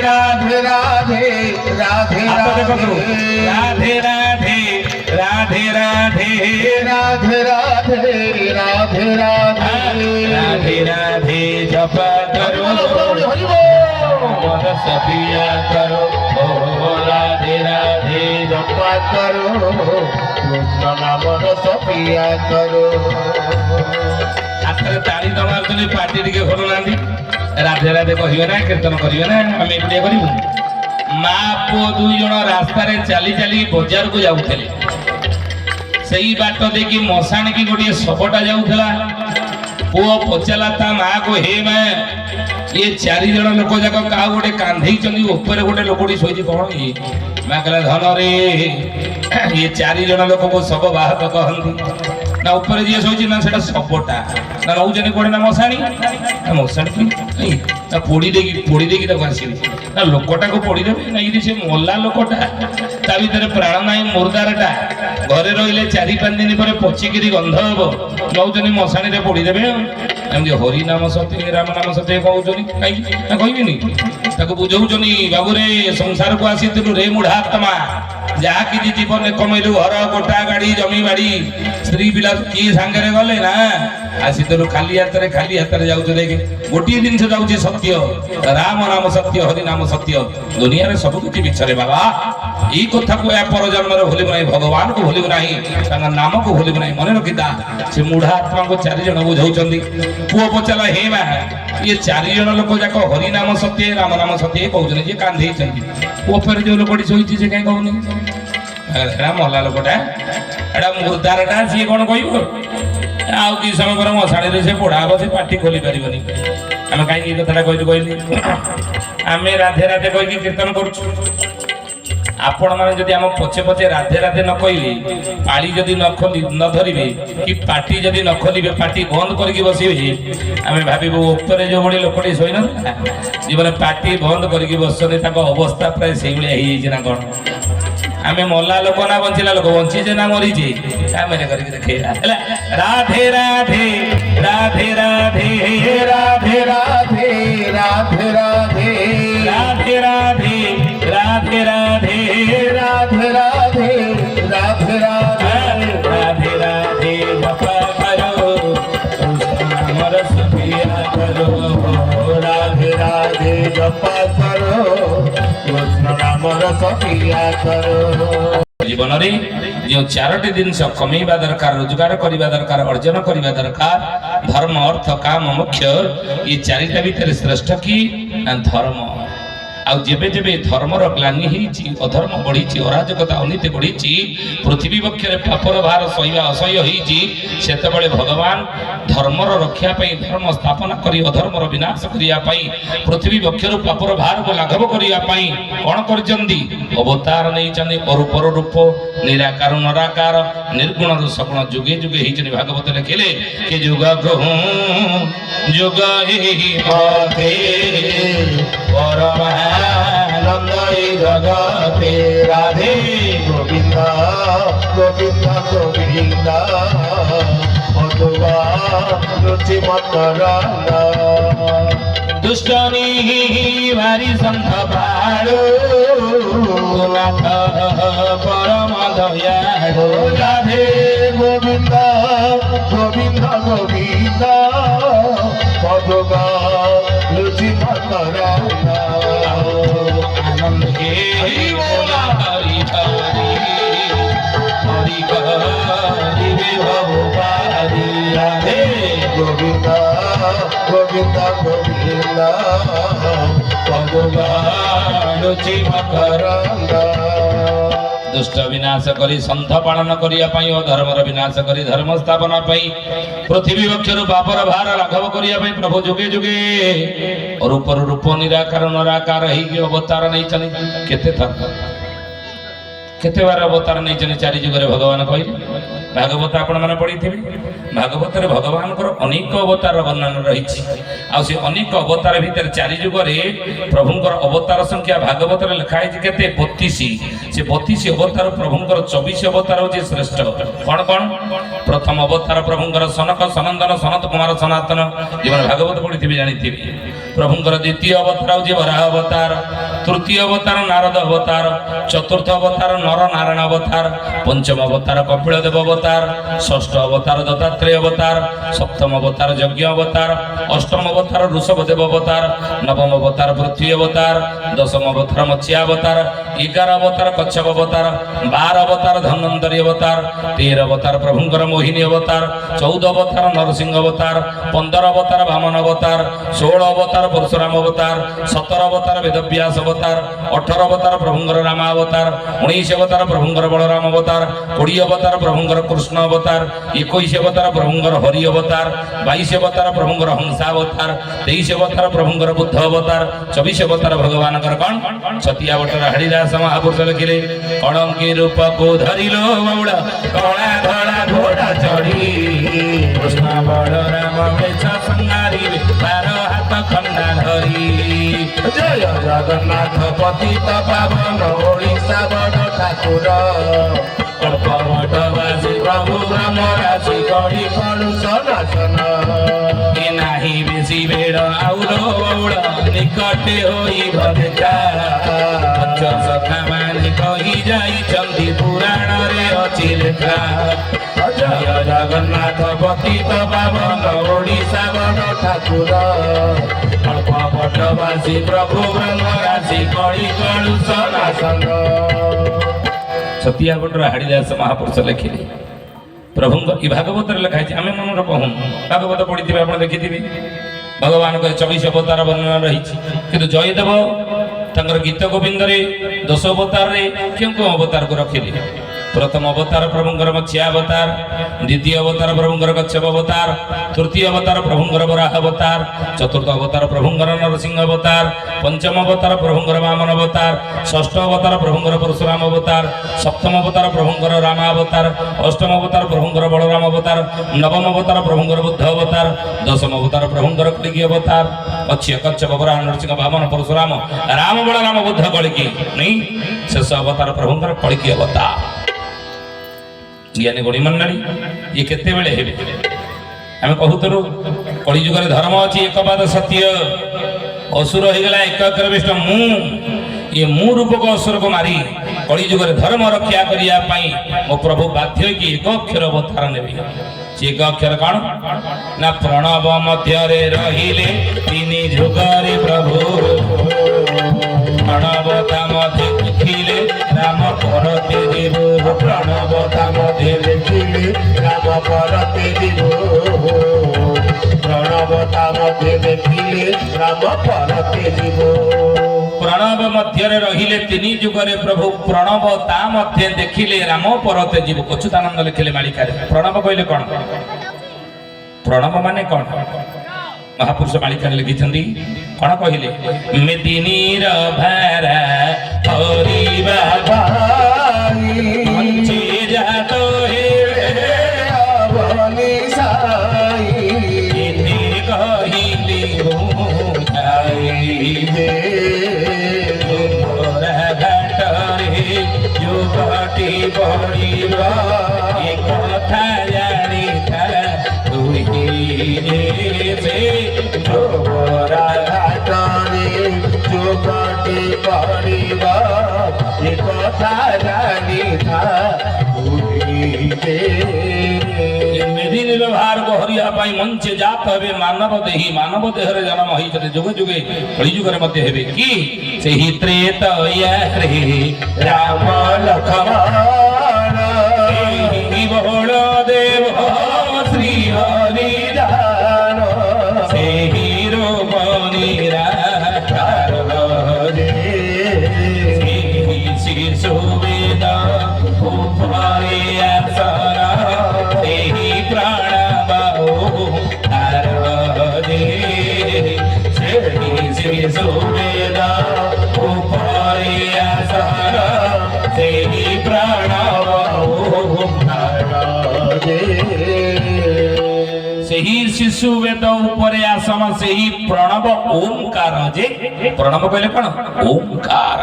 राधे राधे राधे राधे राधे राधे राधे राधे राधे राधे राधे राधे जप करो, रस पिया करो। ओ राधे राधे जपा करो, कृष्ण नाम रस पिया करो। हाथ ताली तो मार्चनी पार्टी टिके खोलु नांदी। राधे राधे कहबे ना, कीर्तन करिवे ना, आम एमितिया करिबु। माँ पुओ 2 जण रास्ता रे चली चली बाजार को जाउथले। सेई बाट देखी मशाण की गोटे शवटा जाउथला। पुओ पचाला ता माँ को, हे माँ ये 4 जण लोक जाक का गोटे कांधई चंदी ऊपर गोटे लोकड़ी सोई कौन ये? माँ कहला धन रे ये 4 जण लोक को शव बाहक कहती ना? ऊपर जी सोई ना सेटा शवटा ना नौजने कोड़े ना मशाणी ना मशाणी ना पोड़ी देगी तक आस ना लोकटा को पोड़ी देवे ना? ये से मल्ला लोकटा ता भीतर प्राण ना मुर्दारटा घरे रहिले 4-5 दिन पर पचिकी गंध हम नौजने मशाणी रे पोड़ी देवे। एमती हरि नाम सत्य राम नाम सत्य कहउछनी कहीं ना कहबिनी? ताको बुझौछनी बाबू रे संसार को आसीथिलु रे मुढ़ात्मा, जहा कि जीवन कमेलु घर कोटा गाड़ी जमी बाड़ी स्त्री पिला किए सांगे गले ना? आसीथिलु खाली हाथ जाऊछ। देख गोटे जिन जाऊँच सत्य, राम नाम सत्य हरि नाम सत्य। दुनिया रे सब किछि मिछ रे बाबा। ଏଇ କଥାକୁ ଏହା ପର ଜନ୍ମରେ ଭୁଲିବୁ ନାହିଁ, ଭଗବାନଙ୍କୁ ଭୁଲିବୁ ନାହିଁ, ତାଙ୍କ ନାମକୁ ଭୁଲିବୁ ନାହିଁ। ମନେ ରଖିଥା, ସେ ମୁଢା ଆତ୍ମାଙ୍କୁ 4 ଜଣ ବୁଝାଉଛନ୍ତି। ପୁଅ ପଚାରିଲା, ହେ ମା, ଇଏ 4 ଜଣ ଲୋକ ଯାକ ହରି ନାମ ସତ୍ୟ ରାମ ନାମ ସତ୍ୟ କହୁଛନ୍ତି, ଯିଏ କାନ୍ଧେଇଛନ୍ତି, ଉପରେ ଯୋଉ ଲୋକଟି ଶୋଇଛି ସେ କାହିଁ କହୁନି? ଏଟା ମଲା ଲୋକଟା, ଏଟା ମୁର୍ଦାରଟା, ସିଏ କଣ କହିବ? ଆଉ କିଛି ସମୟ ପରେ ମଶାଣିରେ ସେ ପୋଡ଼ା ହବ, ସେ ପାଟି ଖୋଲି ପାରିବନି। ଆମେ କାହିଁକି ଏ କଥାଟା କହିଲୁ କହିଲି? ଆମେ ରାଧେ ରାଧେ କହିକି କୀର୍ତ୍ତନ କରୁଛୁ। ଆପଣମାନେ ଯଦି ଆମ ପଛେ ପଛେ ରାଧେ ରାଧେ ନ କହିଲେ, ପାଳି ଯଦି ନ ଧରିବେ, କି ପାଟି ଯଦି ନ ଖୋଲିବେ, ପାଟି ବନ୍ଦ କରିକି ବସିବେ, ଆମେ ଭାବିବୁ ଉପରେ ଯୋଉ ଭଳି ଲୋକଟି ଶୋଇନଥିଲା, ଜୀବନ ପାଟି ବନ୍ଦ କରିକି ବସିଛନ୍ତି, ତାଙ୍କ ଅବସ୍ଥା ପ୍ରାୟ ସେଇଭଳିଆ ହେଇଯାଇଛି ନା କଣ? ଆମେ ମଲା ଲୋକ ନା ବଞ୍ଚିଲା ଲୋକ? ବଞ୍ଚିଛେ ନା ମରିଛେ? ଆମେ କରିକି ଦେଖେଇବା ହେଲା। ରାଧେ ରାଧେ ରାଧେ ରାଧେ ରାଧେ ରାଧେ রাধে রাধে রাধে রাধে রাধে রাধে রাধে রাধে রাধে রাধে রাধে রাধে জপা করো, কৃষ্ণ রস পিয়া করো, রাধে রাধে জপা করো, কৃষ্ণ নাম রস পিয়া করো। ଜୀବନରେ ଯେଉଁ 4ଟି ଜିନିଷ କମେଇବା ଦରକାର, ରୋଜଗାର କରିବା ଦରକାର, ଅର୍ଜନ କରିବା ଦରକାର, ଧର୍ମ ଅର୍ଥ କାମ ମୋକ୍ଷ, ଏ 4ଟା ଭିତରେ ଶ୍ରେଷ୍ଠ କି ନା ଧର୍ମ। ଆଉ ଯେବେ ଯେବେ ଧର୍ମର ଗ୍ଲାନି ହେଇଛି, ଅଧର୍ମ ବଢିଛି, ଅରାଜକତା ଅନୀତି ବଢିଛି, ପୃଥିବୀ ବକ୍ଷରେ ପାପର ଭାର ସହିବା ଅସହ୍ୟ ହେଇଛି, ସେତେବେଳେ ଭଗବାନ ଧର୍ମର ରକ୍ଷା ପାଇଁ, ଧର୍ମ ସ୍ଥାପନ କରି ଅଧର୍ମର ବିନାଶ କରିବା ପାଇଁ, ପୃଥିବୀ ବକ୍ଷରୁ ପାପର ଭାରକୁ ଲାଘବ କରିବା ପାଇଁ କଣ କରିଛନ୍ତି? ଅବତାର ନେଇଛନ୍ତି। ଅରୂପର ରୂପ, ନିରାକାର ନରାକାର, ନିର୍ଗୁଣରୁ ସଗୁଣ, ଯୁଗେ ଯୁଗେ ହେଇଛନ୍ତି। ଭାଗବତ ଲେଖିଲେ କି ଯୁଗ ଯୁଗ পথে পরমানন্দ এই জগতে রাধে গোবিন্দ গোবিন্দ গোবিন্দ মধুবা রুচি মকরন্দ দুষ্টনি ভারি সন্থ বাড়ো, নাথ পরম দয়াড়ো। রাধে গোবিন্দ গোবিন্দ গোবিন্দ মধুবা রুচি মকরন্দ আনন্দে বলা হরি হরি, হরি হরি ভবপারি। রাধে গোবিন্দ গোবিন্দ গোবিন্দ মধুবা রুচি মকরন্দ ଦୁଷ୍ଟ ବିନାଶ କରି, ସନ୍ଥ ପାଳନ କରିବା ପାଇଁ ଓ ଧର୍ମର ବିନାଶ କରି ଧର୍ମ ସ୍ଥାପନ ପାଇଁ, ପୃଥିବୀ ବକ୍ଷରୁ ପାପର ଭାର ଲାଘବ କରିବା ପାଇଁ ପ୍ରଭୁ ଯୁଗେ ଯୁଗେ ରୂପରୁ ରୂପ, ନିରାକାର ନରାକାର ହେଇକି ଅବତାର ନେଇଛନ୍ତି। କେତେ ବାର ଅବତାର ନେଇଛନ୍ତି 4 ଯୁଗରେ ଭଗବାନ କହିଲେ। ଭାଗବତ ଆପଣମାନେ ପଢିଥିବେ। ଭାଗବତରେ ଭଗବାନଙ୍କର ଅନେକ ଅବତାର ବର୍ଣ୍ଣନା ରହିଛି। ଆଉ ସେ ଅନେକ ଅବତାର ଭିତରେ 4 ଯୁଗରେ ପ୍ରଭୁଙ୍କର ଅବତାର ସଂଖ୍ୟା ଭାଗବତରେ ଲେଖା ହେଇଛି କେତେ? 32। ସେ 32 ଅବତାର ପ୍ରଭୁଙ୍କର 24 ଅବତାର ହେଉଛି ଶ୍ରେଷ୍ଠ। କଣ କଣ? ପ୍ରଥମ ଅବତାର ପ୍ରଭୁଙ୍କର ସନକ ସନନ୍ଦନ ସନତ କୁମାର ସନାତନ, ଯେଉଁମାନେ ଭାଗବତ ପଢିଥିବେ ଜାଣିଥିବେ। ପ୍ରଭୁଙ୍କର ଦ୍ୱିତୀୟ ଅବତାର ହେଉଛି ବରାହ ଅବତାର, ତୃତୀୟ ଅବତାର ନାରଦ ଅବତାର, ଚତୁର୍ଥ ଅବତାର ନର ନାରାୟଣ ଅବତାର, ପଞ୍ଚମ ଅବତାର କପିଳ ଦେବ ଅବତାର, ଷଷ୍ଠ ଅବତାର ଦତ୍ତାତ୍ରେୟ ଅବତାର, ସପ୍ତମ ଅବତାର ଯଜ୍ଞ ଅବତାର, ଅଷ୍ଟମ ଅବତାର ଋଷଭ ଦେବ ଅବତାର, ନବମ ଅବତାର ପୃଥ୍ୱୀ ଅବତାର, ଦଶମ ଅବତାର ମତ୍ସ୍ୟ ଅବତାର, 11 ଅବତାର କଚ୍ଛପ ଅବତାର, 12 ଅବତାର ଧନ୍ୱନ୍ତରୀ ଅବତାର, 13 ଅବତାର ପ୍ରଭୁଙ୍କର ମୋହିନୀ ଅବତାର, 14 ଅବତାର ନରସିଂହ ଅବତାର, 15 ଅବତାର ବାମନ ଅବତାର, 16 ଅବତାର ପରଶୁରାମ ଅବତାର, 17 ଅବତାର ବେଦବ୍ୟାସ ଅବତାର, 18 ଅବତାର ପ୍ରଭୁଙ୍କର ରାମ ଅବତାର, 19 ଅବତାର ପ୍ରଭୁଙ୍କର ବଳରାମ ଅବତାର, 20 ଅବତାର ପ୍ରଭୁଙ୍କର କୃଷ୍ଣ ଅବତାର, 21 ଅବତାର ପ୍ରଭୁଙ୍କର ହରି ଅବତାର, 22 ଅବତାର ପ୍ରଭୁଙ୍କର ହଂସା ଅବତାର, 23 ଅବତାର ପ୍ରଭୁଙ୍କର ବୁଦ୍ଧ ଅବତାର, 24 ଅବତାର ଭଗବାନଙ୍କର କଣ? ଛତିଆ ବଟର ହରିଦାସ ମହାପୁରୁଷ ଲେଖିଲେ, କଳଙ୍କି ରୂପକୁ ଧରିଲ ବାଉଳ, କଳା ଧଳା ଘୋଡ଼ା ଚଢି, କୃଷ୍ଣ ବଳରାମ ବେଶ ସଙ୍ଗାରି, 12 ହାତ ଖଣ୍ଡା ଧରି। জয় জগন্নাথ পতিত পাবন ওড়িশা বড় ঠাকুর কল্পমঠবাসী প্রভু ব্রহ্ম রাশি গড়ি কলু সনাতন এ নাহি বেশি বেড় আউল বৌল, নিকটে হইব দেখা। পঞ্চ সখা মানে কহি যাইଛନ୍ତି পুରାଣରେ ଚିଲିକା ଜୟ ଜଗନ୍ନାଥ ପତିତ ପାବନ ଓଡ଼ିଶା ବଡ଼ ଠାକୁର ଅଳ୍ପ ପଟବାସୀ ପ୍ରଭୁ ବ୍ରହ୍ମରାଶି କଳି କଳୁଷ ନାଶନ। ଛତିଆଗଡ଼ର ହାଡ଼ିଦାସ ମହାପୁରୁଷ ଲେଖିଲେ ପ୍ରଭୁଙ୍କ ଏ ଭାଗବତରେ ଲେଖା ହେଇଛି, ଆମେ ମନର କହୁନୁ। ଭାଗବତ ପଢ଼ିଥିବେ ଆପଣ ଦେଖିଥିବେ, ଭଗବାନଙ୍କ 24 ଅବତାର ବର୍ଣ୍ଣନା ରହିଛି। କିନ୍ତୁ ଜୟଦେବ ତାଙ୍କର ଗୀତ ଗୋବିନ୍ଦରେ 10 ଅବତାରରେ କେଉଁ କେଉଁ ଅବତାରକୁ ରଖିଲେ? ପ୍ରଥମ ଅବତାର ପ୍ରଭୁଙ୍କର ମତ୍ସ୍ୟ ଅବତାର, ଦ୍ୱିତୀୟ ଅବତାର ପ୍ରଭୁଙ୍କର କଚ୍ଛପ ଅବତାର, ତୃତୀୟ ଅବତାର ପ୍ରଭୁଙ୍କର ବରାହ ଅବତାର, ଚତୁର୍ଥ ଅବତାର ପ୍ରଭୁଙ୍କର ନରସିଂହ ଅବତାର, ପଞ୍ଚମ ଅବତାର ପ୍ରଭୁଙ୍କର ବାମନ ଅବତାର, ଷଷ୍ଠ ଅବତାର ପ୍ରଭୁଙ୍କର ପରଶୁରାମ ଅବତାର, ସପ୍ତମ ଅବତାର ପ୍ରଭୁଙ୍କର ରାମ ଅବତାର, ଅଷ୍ଟମ ଅବତାର ପ୍ରଭୁଙ୍କର ବଳରାମ ଅବତାର, ନବମ ଅବତାର ପ୍ରଭୁଙ୍କର ବୁଦ୍ଧ ଅବତାର, ଦଶମ ଅବତାର ପ୍ରଭୁଙ୍କର କଳିକି ଅବତାର। ମତ୍ସ୍ୟ କଚ୍ଛପ ବରାହ ନରସିଂହ ବାମନ ପରଶୁରାମ ରାମ ବଳରାମ ବୁଦ୍ଧ କଳିକି ନେଇ ଶେଷ ଅବତାର ପ୍ରଭୁଙ୍କର କଳିକି ଅବତାର। ଜ୍ଞାନୀ ଗଣି ମଣ୍ଡଳୀ ଇଏ କେତେବେଳେ ହେବେ? ଆମେ କହୁଥିଲୁ କଳିଯୁଗରେ ଧର୍ମ ଅଛି ଏକବାଦ ସତ୍ୟ, ଅସୁର ହେଇଗଲା ଏକ ଅକ୍ଷର ବିଷ୍ଣ ମୁଁ। ଇଏ ମୁଁ ରୂପକ ଅସୁରକୁ ମାରି କଳିଯୁଗରେ ଧର୍ମ ରକ୍ଷା କରିବା ପାଇଁ ମୋ ପ୍ରଭୁ ବାଧ୍ୟ ହୋଇକି ଏକ ଅକ୍ଷର ଅବତାର ନେବେ। ସେ ଏକ ଅକ୍ଷର କଣ ନା ପ୍ରଣବ ମଧ୍ୟରେ ରହିଲେ ତିନି ଯୁଗରେ ପ୍ରଭୁ, ପ୍ରଣବତା ମଧ୍ୟ ଦେଖିଲେ ରାମ ପରତେ ଯିବ, প্রণবতা মধ্যে দেখিলে রাম পরতে দিব, প্রণবতা মধ্যে দেখিলে রাম পরতে দিব। প্রণব ମଧ୍ୟରେ ରହିଲେ ତିନି ଯୁଗରେ ପ୍ରଭୁ, ପ୍ରଣବ ତା ମଧ୍ୟ ଦେଖିଲେ ରାମ ପରତେ ଯିବ। ଅଚ୍ୟୁତାନନ୍ଦ ଲେଖିଲେ ମାଳିକାରେ। ପ୍ରଣବ କହିଲେ କଣ? ପ୍ରଣବ ମାନେ କଣ? ମହାପୁରୁଷ ମାଳିକାରେ ଲେଖିଛନ୍ତି କଣ କହିଲେ? ମେଦିନୀର ଭାରା ହରିବା ମଞ୍ଚେ ଜାତ ହେଲେ বলি সাই ଏତେ କହିଲେ হে ଘାଟରେ ଯୁଗଟି ପଡ଼ିବ ଏ କଥା ଜାଣିଥା ତୁହି ସେ গোবরা ঘাটরে যুগটি পড়িব এ কথা জানি থা মেদিনীর ভার হরিয়া পাই মঞ্চে জাত হবে মানব দেহী, মানব দেহরে জন্ম হয়েছে যুগে যুগে কলিযুগের মধ্যে হবে কি সেই ত্রেতয়ারে রাম লক্ষ্মণ এই বড় দেব শ্রী হরি দান সেই রূপনীরা শিশু বেদ উপরে আসন সেই প্রাণ বাহু তার সেই শিশু বেদ উপরে আসন সেই প্রাণ বাহু ସେହି ଶିଶୁ ବେଦ ଉପରେ ଆସନ ସେହି ପ୍ରଣବ ଓଂକାର। ଯେ ପ୍ରଣବ କହିଲେ କଣ? ଓଂକାର।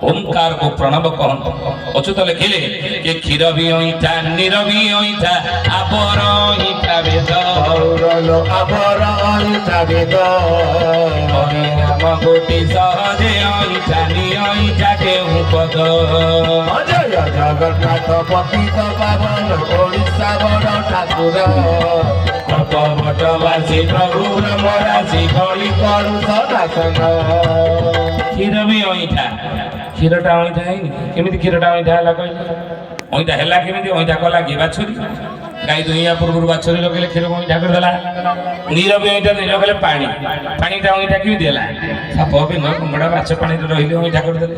ଓଂକାର କୁ ପ୍ରଣବ କହନ୍ତି। ଅଚ୍ୟୁତ ଲେଖିଲେ କି କ୍ଷୀର ବି ଅଇଁଠା, ନୀର ବି ଅଇଁଠା, ଆବର ଅଇଁଠା ବେଦ, পৌরলো আবরণ বেদ হরিনাম গোটি সহজে অইঁঠা, নি অইঁঠা কেউ পদ। জয় জগন্নাথ পতিত পাবন ওড়িশা বড় ঠাকুর কপটবাসী প্রভু ব্রহ্মরাশি কলি করুষ নাশন କ୍ଷୀର ବି ଅଇଁଠା। କ୍ଷୀରଟା ଅଇଁଠା ହେଇନି? କେମିତି କ୍ଷୀରଟା ଅଇଁଠା ହେଲା କହିଲେ? ଅଇଁଠା ହେଲା କେମିତି? ଅଇଁଠା କଲା କି ବାଛୁରୀ? ଗାଈ ଦୁହିଁବା ପୂର୍ବରୁ ବାଛୁରୀ ରଖିଲେ କ୍ଷୀରକୁ ଅଇଁଠା କରିଦେଲା। ନୀର ବି ଅଇଁଠା, ନୀର କଲେ ପାଣି, ପାଣିଟା ଅଇଁଠା କେମିତି ହେଲା? ସାପ ବେଙ୍ଗ କୁମ୍ଭଡ଼ା ମାଛ ପାଣିରେ ରହିଲେ ଅଇଁଠା କରିଦେଲେ।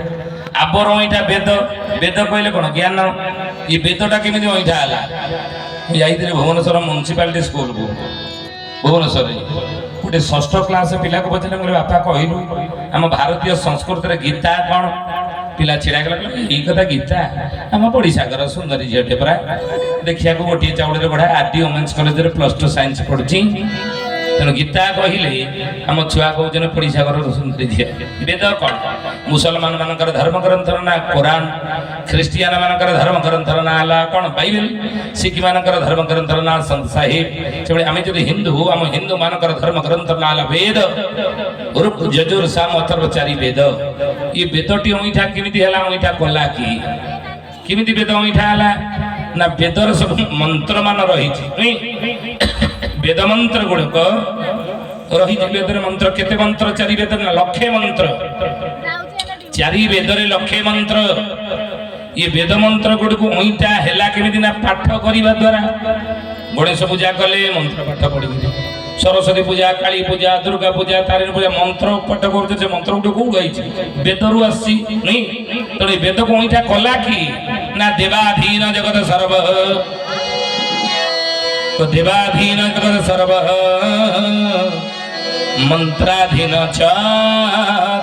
ଆବର ଅଇଁଠା ବେଦ, ବେଦ କହିଲେ କଣ? ଜ୍ଞାନ। ଏ ବେଦଟା କେମିତି ଅଇଁଠା ହେଲା? ମୁଁ ଯାଇଥିଲି ଭୁବନେଶ୍ୱର ମ୍ୟୁନିସିପାଲିଟି ସ୍କୁଲକୁ, ଭୁବନେଶ୍ୱରରେ ଗୋଟେ ଷଷ୍ଠ କ୍ଲାସ ପିଲାକୁ ପଚାରିଲେ, ମୁଁ କହିଲି ବାପା କହିଲୁ ଆମ ଭାରତୀୟ ସଂସ୍କୃତିରେ ଗୀତା କଣ? ପିଲା ଛିଡ଼ା କଲା, ଏଇ କଥା ଗୀତା ଆମ ପଡ଼ିଶା ଘର ସୁନ୍ଦରୀ ଝିଅଟେ ପରା, ଦେଖିବାକୁ ଗୋଟିଏ ଚାଉଳରେ ବଢ଼ା, ଆର୍.ଡି. ଓମେନ୍ସ କଲେଜରେ +2 ସାଇନ୍ସ ପଢୁଛି। ତେଣୁ ଗୀତା କହିଲେ ଆମ ଛୁଆ କହୁଛନ୍ତି ପଡ଼ିଶା ଘରର ସୁନ୍ଦରୀ ଝିଅ। ବେଦ କଣ? ମୁସଲମାନ ମାନଙ୍କର ଧର୍ମ ଗ୍ରନ୍ଥର ନାଁ କୋରାନ, ଖ୍ରୀଷ୍ଟିଆନ ମାନଙ୍କର ଧର୍ମ ଗ୍ରନ୍ଥର ନାଁ ହେଲା କଣ? ବାଇବେଲ। ଶିଖ ମାନଙ୍କର ଧର୍ମ ଗ୍ରନ୍ଥର ନାଁ ସନ୍ଥ ସାହିବ। ସେଭଳି ଆମେ ଯଦି ହିନ୍ଦୁ, ଆମ ହିନ୍ଦୁ ମାନଙ୍କର ଧର୍ମ ଗ୍ରନ୍ଥର ନାଁ ହେଲା ବେଦ। ଋକ୍ ଯଜୁର୍ ସାମ ଅଥର୍ବ 4 ବେଦ। ଏ ବେଦଟି ଅଇଁଠା କେମିତି ହେଲା? ଅଇଁଠା କଲା କି? କେମିତି ବେଦ ଅଇଁଠା ହେଲା ନା ବେଦର ସବୁ ମନ୍ତ୍ର ମାନ ରହିଛି ବେଦ ମନ୍ତ୍ର ଗୁଡିକ ରହିଛି ବେଦର ମନ୍ତ୍ର କେତେ ମନ୍ତ୍ର 4 ବେଦରେ ନା ଲକ୍ଷେ ମନ୍ତ୍ର 4 ବେଦରେ ଲକ୍ଷେ ମନ୍ତ୍ର ये वेद मंत्र गुड़ को अईटा है केमी ना पाठ करने द्वारा गणेश पूजा कले मंत्र पाठ पढ़ी सरस्वती पूजा काली पूजा दुर्गा पूजा तारिणी पूजा मंत्र पाठ कर मंत्र गुट कौ गई वेदरू आसी तेणु वेद को अईटा कला कि ना देवाधीन जगत सर्व तो देवाधीन जगत सर्व मंत्राधीन च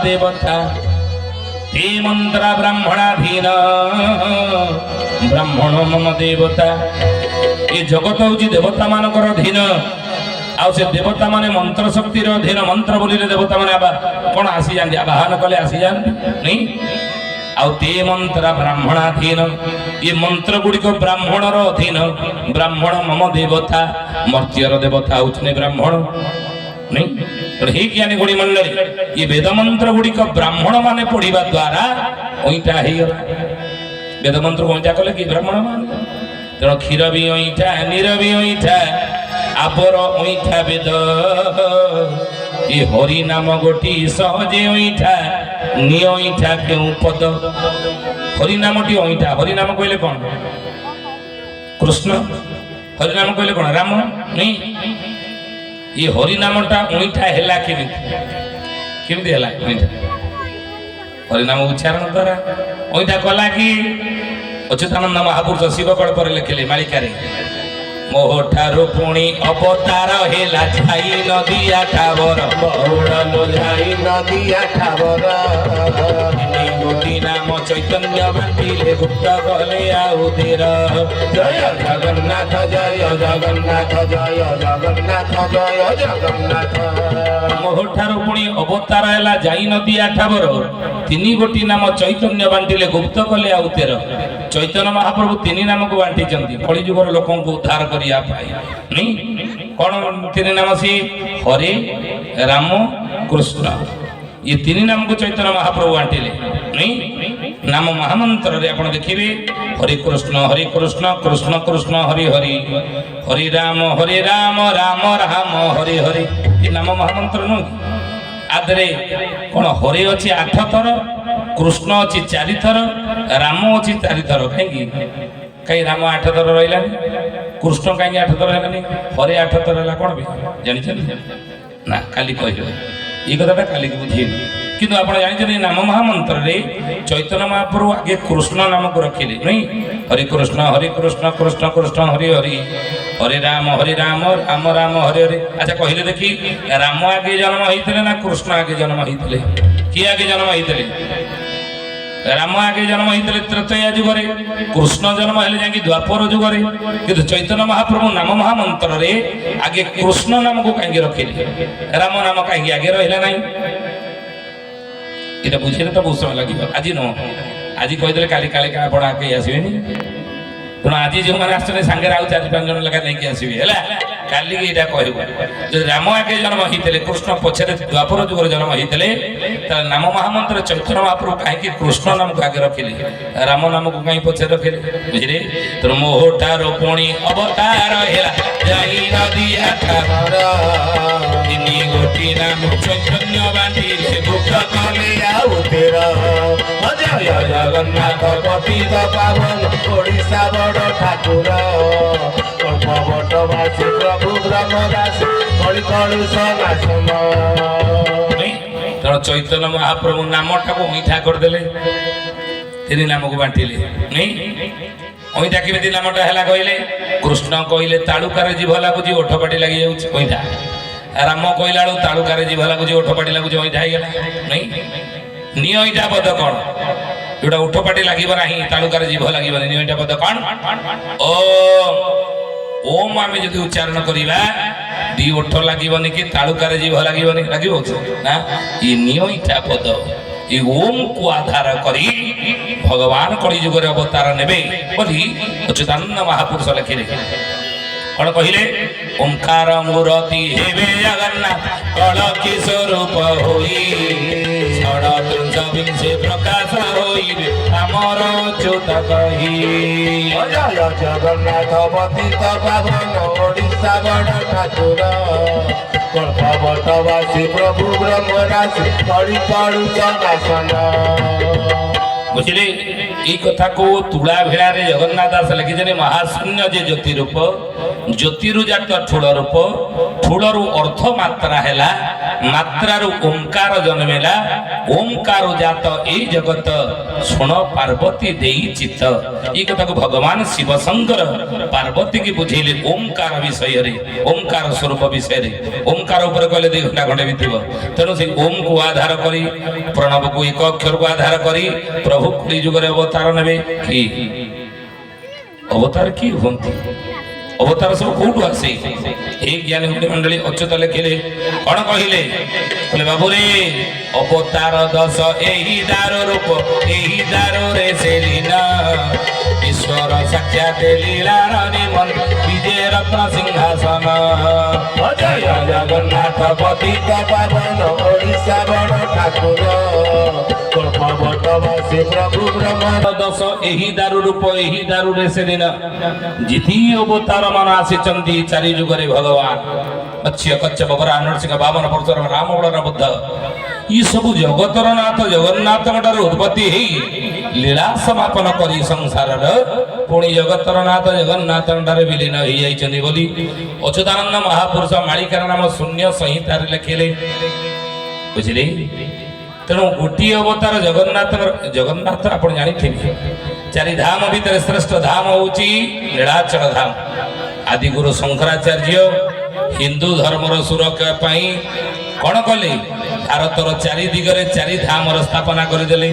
देवता ते मंत्र ब्राह्मणाधीन ब्राह्मण मम देवता ये जगत हूँ देवता मानकर अधीन आउ से देवता माने मंत्र शक्तिर अधीन मंत्र बोलिले देवता माने कौन आसी जाते आवाहन कले आसी जाते नहीं आउ ते मंत्र ब्राह्मणाधीन ये मंत्र गुड़िक ब्राह्मणर अधीन ब्राह्मण मम देवता मर्त्यर देवता हूँ ब्राह्मण नहीं हे ज्ञानी गुणी मंडली ये वेद मंत्र गुड़िक ब्राह्मण माने पढ़ा द्वारा अईटा वेद मंत्र को अईटा कले कि ब्राह्मण मान तेणु क्षीर भी अईटा नीर भी अईटा आबर अईटा वेद ये हरि नाम गोटी सहजे अईटा नि अईटा क्यों पद हरि नाम टी अईटा हरि नाम कहले कौन कृष्ण हरि नाम कहले कौन राम नहीं ये हरि नामटा अईठा है केमी है हरि नाम उच्चारण द्वारा अईठा कला कि अच्युतानंद महापुरुष शिव कल्प लिखिले मालिका मोठारू पुणी अवतार हेला छाई नदिया ठावर बहुड़ालो जाई नदिया ठावर गोटी नाम चैतन्य बांटिले गुप्त गले आउतिर जय जगन्नाथ जय जगन्नाथ जय जगन्नाथ जय जगन्नाथ मोठारू पुणी अवतार हेला जाई नदिया ठावर 3 गोटी नाम चैतन्य बांटिले गुप्त गले आउतिर चैतन्य महाप्रभु 3 नाम को बांटी कली जुगर लोक उद्धार नहीं कौन 3 नाम सी हरे राम कृष्ण ये 3 नाम को चैतन्य महाप्रभु बांटिले नहीं नाम महामंत्र आप देखिए हरे कृष्ण कृष्ण कृष्ण हरि हरि हरि राम राम राम हरि हरि ये नाम महामंत्र नुह आदरे कौन हरे अच्छी 8 थर कृष्ण अच्छी 4 थर राम अच्छी 4 थर कहीं कहीं राम 8 थर रहा कृष्ण कहीं 8 थर है हरे 8 थर है कौन भी जानी ना काली कह ये कथा काली बुझे किंतु आप जानते नाम महामंत्र रे चैतन्य महाप्रभु आगे कृष्ण नाम को रखिले नहीं हरे कृष्ण कृष्ण कृष्ण हरि हरि हरे राम राम राम हरे हरे अच्छा कहले देखी राम आगे जन्म होते ना कृष्ण आगे जन्म होते किए आगे जन्म होते राम आगे जन्म होते त्रेतया जुगरे कृष्ण जन्म हेले जाकि द्वापर जुगरे किंतु चैतन्य महाप्रभु नाम महामंत्र रे आगे कृष्ण नाम को कहीं रखिले राम नाम कहीं आगे रहा ना ये बुझे तो बहुत समय लगे आज नुह आज कहीदे काली काले क्या आप आगे आसबेनि तेणु आज जो मैंने आसने सांगे आउ 4-5 जन लेखा नहीं आसबे है काली यहाँ कह जो राम आगे जन्म होते कृष्ण पछरे द्वापर जुगर जन्म होते नाम महामंत्र चैतन्य महाप्रभु कहीं कृष्ण नाम को आगे रखिले राम नाम को कहीं पछरे रखिले बुझे तेणु मोहटार पुणी अवतार गोटी नाम चैतन्य बांटिले गुप्त गले आउतिर जय जगन्नाथ पतित पावन ओडिशा बड़ ठाकुर कल्पवटवासी प्रभु ब्रह्मदास कଳି कलुष नाशम तेणु चैतन्य महाप्रभु नामटा को मीठा करदे 3 नाम को बांटिले नहीं अईटा केमी नामटा है कहले कृष्ण कहले तालुकार जीभ लगुच ओठपाटी लगी जाऊँगा राम कहला बेलू तालुकार जीभ लगुच ओठपाटी लगुच अईटा नहीं नि अईटा पद कौन जोटा ओठपाटी लगे ना तालुकार जीभ लगे नि अईटा पद कौन ओम आम जो उच्चारण करवा 2 ओठ लगे कि तालुकार जीभ लगे ना ये निटा पद ये ओम को आधार करी भगवान कली जुगर अवतार ने अच्युतानंद महापुरुष लिखिले कौन कहले ओंकार मूर्ति हेबे जगन्नाथ कलकी स्वरूप होई ବଡ଼ ତ୍ରିଂଶ ବିଂଶେ ପ୍ରକାଶ ହୋଇବେ ଆମର ଚ୍ୟୁତ କହି। ଜୟ ଜଗନ୍ନାଥ ପତିତ ପାବନ ଓଡ଼ିଶା ବଡ଼ ଠାକୁର କଳ୍ପବଟବାସୀ ପ୍ରଭୁ ବ୍ରହ୍ମରାଶି ପଡ଼ି ପଡ଼ୁଛ ନାଶନ। ବୁଝିଲେ এই কথাକୁ ତୁଳା ଭିଡ଼ାରେ ଜଗନ୍ନାଥ ଦାସ ଲେଖିଛନ୍ତି ମହାଶୂନ୍ୟ ଯେ ଜ୍ୟୋତି ରୂପ ଜ୍ୟୋତିରୁ ଜାତ ଠୁଳ ରୂପ ଠୁଳରୁ ଅର୍ଥ ମାତ୍ରା ହେଲା ମାତ୍ରାରୁ ଓମକାର ଜନ୍ମିଲା ଓମକାର ଜାତ ଏଇ ଜଗତ ଶୁଣ ପାର୍ବତୀ ଦେଇ ଚିତ। এই କଥାକୁ ଭଗବାନ ଶିବ ଶଙ୍କର ପାର୍ବତୀକି ବୁଝେଇଲେ ଓମକାର ବିଷୟରେ ଓମକାର ସ୍ୱରୂପ ବିଷୟରେ। ଓମକାର ଉପରେ କହିଲେ 2 ଘଣ୍ଟା ଖଣ୍ଡେ ବିତିବ। ତେଣୁ ସେ ଓମକୁ ଆଧାର କରି ପ୍ରଣବକୁ ଏକ ଅକ୍ଷରକୁ ଆଧାର କରି ପ୍ରଭୁ କଳି ଯୁଗରେ ଅବତାର ନେବେ। କି ଅବତାର କି ହୁଅନ୍ତି? ଅବତାର ସବୁ କୋଉଠୁ ଆସେ? এই ଜ୍ଞାନୀ ମଣ୍ଡଳୀ ଅଚ୍ୟୁତ ଲେଖିଲେ କଣ କହିଲେ? କହିଲେ ବାବୁରେ ଅବତାର 10 ଏହି ଦାର ରୂପ ଏହି ଦାରରେ ସେ ଲୀନା ଈଶ୍ୱର ସାକ୍ଷାତ ଲୀଳାର ନିମନ ବିଜେ ରତ୍ନ ସିଂହାସନ। ଜୟ ଜଗନ୍ନାଥ ପତିତ ପାବନ ଓଡ଼ିଶା ବଡ଼ ଠାକୁର କଳ୍ପବଟବାସୀ ପ୍ରଭୁ ବ୍ରହ୍ମ 10 ଏହି ଦାରୁ ରୂପ ଏହି ଦାରୁରେ ସେ ଦିନ ଜିତି ଅବତାର ମାନ ଆସିଛନ୍ତି 4 ଯୁଗରେ ଭଗବାନ ଅଚ୍ୟୁତ କଚ୍ଛପ ବରା ନରସିଂହ 52 ବର୍ଷର ରାମ ବଳର ବୁଦ୍ଧ ଇ ସବୁ ଜଗତର ନାଥ ଜଗନ୍ନାଥଙ୍କ ଠାରୁ ଉତ୍ପତ୍ତି ହେଇ ଲୀଳା ସମାପନ କରି ସଂସାରର ପୁଣି ଜଗତର ନାଥ ଜଗନ୍ନାଥଙ୍କ ଠାରେ ବିଲୀନ ହେଇଯାଇଛନ୍ତି ବୋଲି ଅଚ୍ୟୁତାନନ୍ଦ ମହାପୁରୁଷ ମାଳିକାର ନାମ ଶୂନ୍ୟ ସଂହିତାରେ ଲେଖିଲେ। ବୁଝିଲେ? ତେଣୁ ଗୋଟିଏ ଅବତାର ଜଗନ୍ନାଥ ଆପଣ ଜାଣିଥିବେ 4 ଧାମ ଭିତରେ ଶ୍ରେଷ୍ଠ ଧାମ ହେଉଛି ନୀଳାଚଳ ଧାମ। ଆଦିଗୁରୁ ଶଙ୍କରାଚାର୍ଯ୍ୟ ହିନ୍ଦୁ ଧର୍ମର ସୁରକ୍ଷା ପାଇଁ କଣ କଲେ? ଭାରତର 4 ଦିଗରେ 4 ଧାମର ସ୍ଥାପନା କରିଦେଲେ।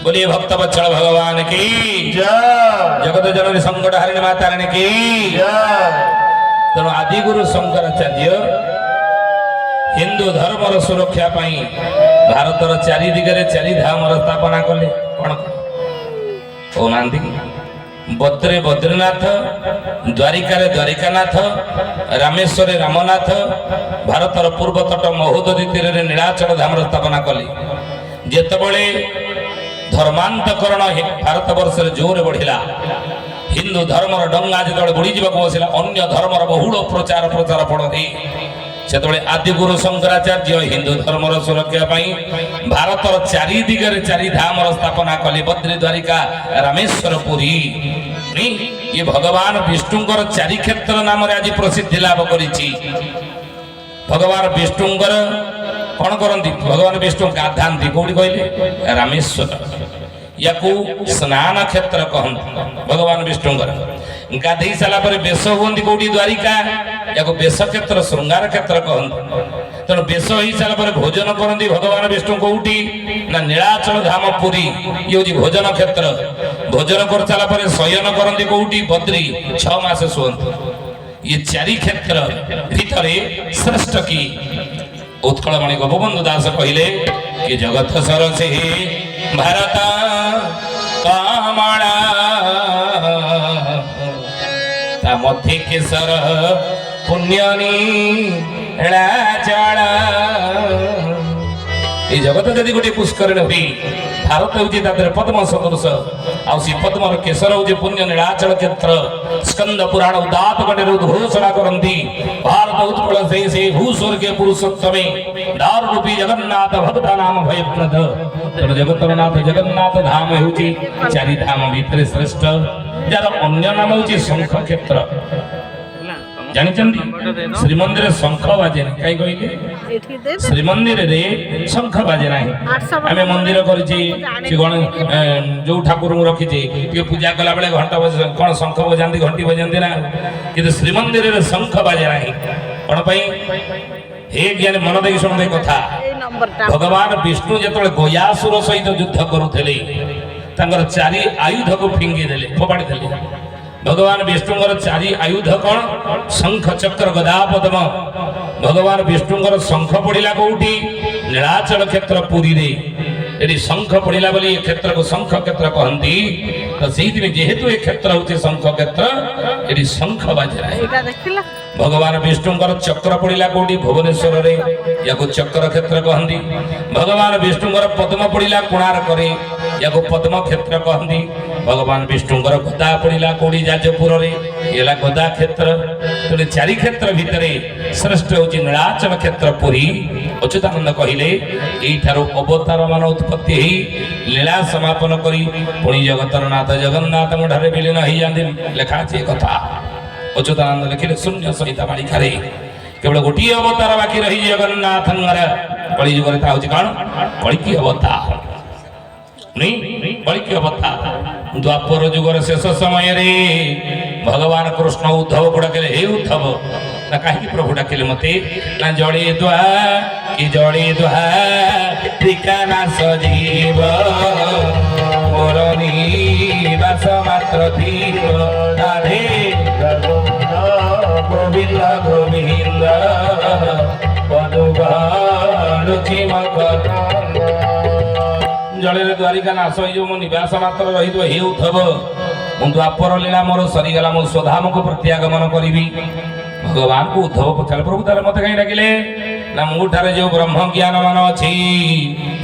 बोलिए भक्त बत्सल भगवान की जगत जननी संकट हरिणी माता रानी की। तेणु आदिगुरु शंकराचार्य हिंदू धर्मर सुरक्षा पाई भारतर 4 दिगरे 4 धामर स्थापना कले। कौन कहनांती? बद्रे बद्रीनाथ द्वारिका द्वारिकानाथ रामेश्वरे रामनाथ भारतर पूर्व तट महोदधी तीर नीलाचल धामर स्थापना कले। जेतबळे धर्मांतकरण भारत वर्ष जोर बढ़िला हिंदू धर्मर डंगा जो बुड़ी जावाक बसिला अन्य धर्मर बहुल प्रचार प्रचार फल से आदिगुरु शंकराचार्य हिंदू धर्मर सुरक्षा भारतर 4 दिगरे 4 धामर स्थापना कले। बद्री द्वारिका रामेश्वर पुरी ये भगवान विष्णुंकर 4 क्षेत्र नाम आज प्रसिद्धि लाभ करिछि। भगवान विष्णुंकर कौन करती? भगवान विष्णु गाधांती कौटी कहले? रामेश्वर। या स्नान क्षेत्र कहते भगवान विष्णुंकर गाधई सारा बेश हुई कौटी? द्वारिका। या बेश क्षेत्र श्रृंगार क्षेत्र कहते। तेणु बेश हो सारा भोजन करती भगवान विष्णु कौटी ना नीलाचल धाम पुरी ये हूँ भोजन क्षेत्र। भोजन कर सारा शयन करती कौटी? बद्री 6 मास शुअंती। ये 4 क्षेत्र भितर श्रेष्ठ की उत्कलमणि गोपबंधु दास कहले कि जगत सरसे भारत कमला ता मध्य केसर पुण्यनी नीलाचल। ये जगत जदि गोटे पुष्करण हुई भारत हूँ पद्म सदृश आई पद्मर केसर हूँ पुण्य नीलाचल क्षेत्र। स्कंद पुराण उदात गणे उद्घोषणा करती भारत उत्कल से भूस्वर्गीय पुरुषोत्तमे दारूपी जगन्नाथ भक्ता नाम भयप्रद। तेणु जगतरनाथ जगन्नाथ धाम हूँ 4 धाम भितर श्रेष्ठ जार अन्य नाम हूँ शंख क्षेत्र। जानते श्रीमंदिर शंख बाजे ना कहीं कहले श्रीमंदिर रे शंख बाजे ना आम मंदिर कर जो ठाकुर रखी पूजा कला बेले घंटा कौन शंख बजाती घंटी बजाती ना कि श्रीमंदिर रे शंख बाजे ना कौन हे ज्ञान मन दे शुण कथा भगवान विष्णु जो गयासुर सहित युद्ध करुले 4 आयुध को फिंगी देले फोपाड़ी देले। भगवान विष्णुंकर 4 आयुध कौन? शंख चक्र गदा पद्म। भगवान विष्णुंकर शंख पड़ा कौटी? नीलाचल क्षेत्र पुरी रे। ଏଠି ଶଙ୍ଖ ପଡ଼ିଲା ବୋଲି ଏ କ୍ଷେତ୍ରକୁ ଶଙ୍ଖ କ୍ଷେତ୍ର କହନ୍ତି। ତ ସେଇଥିପାଇଁ ଯେହେତୁ ଏ କ୍ଷେତ୍ର ହଉଛି ଶଙ୍ଖ କ୍ଷେତ୍ର, ଏଠି ଶଙ୍ଖ ବାଜିଲା। ଭଗବାନ ବିଷ୍ଣୁଙ୍କର ଚକ୍ର ପଡ଼ିଲା କୋଉଠି? ଭୁବନେଶ୍ୱରରେ, ୟାକୁ ଚକ୍ର କ୍ଷେତ୍ର କହନ୍ତି। ଭଗବାନ ବିଷ୍ଣୁଙ୍କର ପଦ୍ମ ପଡ଼ିଲା କୋଣାର୍କରେ, ୟାକୁ ପଦ୍ମ କ୍ଷେତ୍ର କହନ୍ତି। ଭଗବାନ ବିଷ୍ଣୁଙ୍କର ଗଦା ପଡ଼ିଲା କୋଉଠି? ଯାଜପୁରରେ, ହେଲା ଗଦା କ୍ଷେତ୍ର। ତେଣୁ ଚାରି କ୍ଷେତ୍ର ଭିତରେ ଶ୍ରେଷ୍ଠ ହେଉଛି ନୀଳାଚଳ କ୍ଷେତ୍ର ପୁରୀ। ଅଚ୍ୟୁତାନନ୍ଦ କହିଲେ ଏଇଠାରୁ ଅବତାର ମାନ ଉତ୍ପତ୍ତି ହେଇ ଲୀଳା ସମାପନ କରି ପୁଣି ଜଗତର ନାଥ ଜଗନ୍ନାଥଙ୍କ ଠାରେ ବିଲୀନ ହେଇଯାନ୍ତି। ଲେଖା ଅଛି ଏ କଥା। ଅଚ୍ୟୁତାନନ୍ଦ ଲେଖିଲେ ଶୂନ୍ୟ ସହିତ ମାଳିକାରେ କେବଳ ଗୋଟିଏ ଅବତାର ବାକି ରହିଛି ଜଗନ୍ନାଥଙ୍କର। କଳି ଯୁଗରେ ତା ହଉଛି କଣ? କଳିକି ଅବତାର। କଳିକି ଅବତାର। ଦ୍ୱାପର ଯୁଗର ଶେଷ ସମୟରେ ଭଗବାନ କୃଷ୍ଣ ଉଦ୍ଧବକୁ ଡାକିଲେ, ହେ ଉଦ୍ଧବ। ନା କାହିଁକି ପ୍ରଭୁ ଡାକିଲେ ମତେ? ନା ଜଳି ଦୁଆ କି ଜଳି ଦୁଆ ଠିକାନା ସଜୀବ ମୋର ନିବାସ ମାତ୍ର ଥିବ ରାଧେ ଗୋବିନ୍ଦ ଗୋବିନ୍ଦ ପଦୁବାଳୁଚି ମକର। ଜଳରେ ଦ୍ୱାରିକା ନାଶ ହେଇଯିବ, ମୋ ନିବାସ ମାତ୍ର ରହିଥିବ। ହେ ଉଦ୍ଧବ, ମୁଁ ଦ୍ୱାପର ଲୀଳା ମୋର ସରିଗଲା, ମୁଁ ସ୍ୱଧାମକୁ ପ୍ରତ୍ୟାଗମନ କରିବି। ଭଗବାନଙ୍କୁ ଉଦ୍ଧବ ପଚାରିଲେ, ପ୍ରଭୁ ତାହେଲେ ମତେ କାହିଁ ଡାକିଲେ? ନା ମୋ ଠାରେ ଯୋଉ ବ୍ରହ୍ମ ଜ୍ଞାନ ମାନ ଅଛି,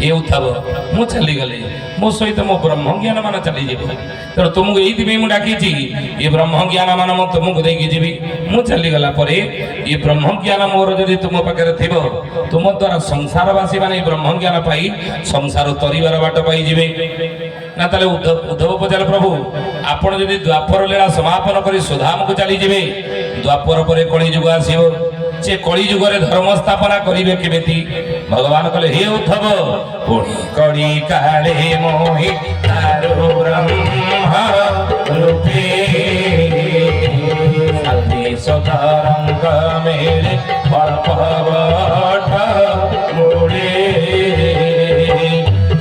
ଏ ଉଦ୍ଧବ ମୁଁ ଚାଲିଗଲେ ମୋ ସହିତ ମୋ ବ୍ରହ୍ମ ଜ୍ଞାନ ମାନ ଚାଲିଯିବ। ତେଣୁ ତୁମକୁ ଏଇଥିପାଇଁ ମୁଁ ଡାକିଛି, ଏ ବ୍ରହ୍ମ ଜ୍ଞାନ ମାନ ମୁଁ ତୁମକୁ ଦେଇକି ଯିବି। ମୁଁ ଚାଲିଗଲା ପରେ ଏ ବ୍ରହ୍ମ ଜ୍ଞାନ ମୋର ଯଦି ତୁମ ପାଖରେ ଥିବ, ତୁମ ଦ୍ୱାରା ସଂସାରବାସୀ ମାନେ ଏ ବ୍ରହ୍ମ ଜ୍ଞାନ ପାଇ ସଂସାର ତରିବାର ବାଟ ପାଇଯିବେ। ନା ତାହେଲେ ଉଦ୍ଧବ ପଚାରିଲେ, ପ୍ରଭୁ ଆପଣ ଯଦି ଦ୍ୱାପର ଲୀଳା ସମାପନ କରି ସୁଧାମକୁ ଚାଲିଯିବେ, ଦ୍ୱାପର ପରେ କଳି ଯୁଗ ଆସିବ, ସେ କଳି ଯୁଗରେ ଧର୍ମ ସ୍ଥାପନା କରିବେ କେମିତି? ଭଗବାନ କହିଲେ, ହେ ଉଦ୍ଧବ, ପୁଣି କଳି କାଳେ ମୋହି ତାରୁ ବ୍ରହ୍ମ ରୂପେ ସାଥୀ ସତରଙ୍ଗ ମେଳେ କଳ୍ପବଟ ମୂଳେ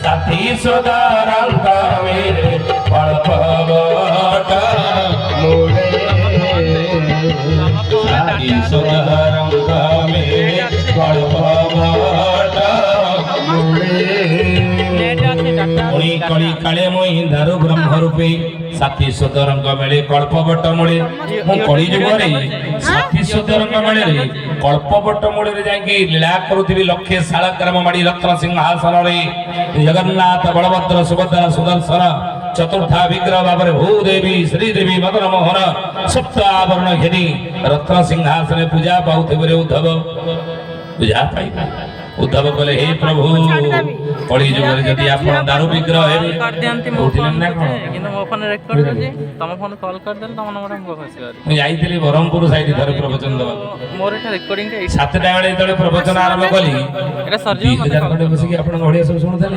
ସାଥୀ ସତରଙ୍ଗ ମେଳେ କଳ୍ପବଟ ମୂଳେ ସାଥୀ ସତରଙ୍ଗ ମେଳେ କଳ୍ପବଟ ମୂଳେ ପୁଣି କଳି କାଳେ ମୋହି ଦାରୁ ବ୍ରହ୍ମ ରୂପେ ସାଥୀ ସତରଙ୍ଗ ମେଳେ କଳ୍ପବଟ ମୂଳେ। ମୁଁ କଳି ଯୁଗରେ ସାଥୀ ସତରଙ୍ଗ ମେଳରେ କଳ୍ପବଟ ମୂଳରେ ଯାଇକି ଲୀଳା କରୁଥିବି। ଲକ୍ଷେ ଶାଳଗ୍ରାମ ମାଡ଼ି ରତ୍ନ ସିଂହାସନରେ ଜଗନ୍ନାଥ ବଳଭଦ୍ର ସୁଭଦ୍ରା ସୁଦର୍ଶନ ଚତୁର୍ଥା ବିଗ୍ରହ ଭାବରେ ଭୂଦେବୀ ଶ୍ରୀଦେବୀ ମଦନ ମୋହନ ସପ୍ତ ଆବରଣ ଘେନି ରତ୍ନ ସିଂହାସନରେ ପୂଜା ପାଉଥିବେ। ଉଦ୍ଧବ ପୂଜା ପାଇବେ। ଉଦ୍ଧବ କହିଲେ, ହେ ପ୍ରଭୁ, କଳି ଯୁଗରେ ଯଦି ଆପଣ ଦାରୁ ବିଗ୍ରହ ହେବେ, ଉଠିଲେନ ନା କଣ? ମୁଁ ଯାଇଥିଲି ବ୍ରହ୍ମପୁର ସାଇଡ୍ ଥରେ ପ୍ରବଚନ ଦେବାକୁ। 7ଟା ବେଳେ ଯେତେବେଳେ ପ୍ରବଚନ ଆରମ୍ଭ କଲି, 2000 ଖଣ୍ଡେ ବସିକି ଆପଣଙ୍କ ଭଳିଆ ସବୁ ଶୁଣୁଥିଲେ।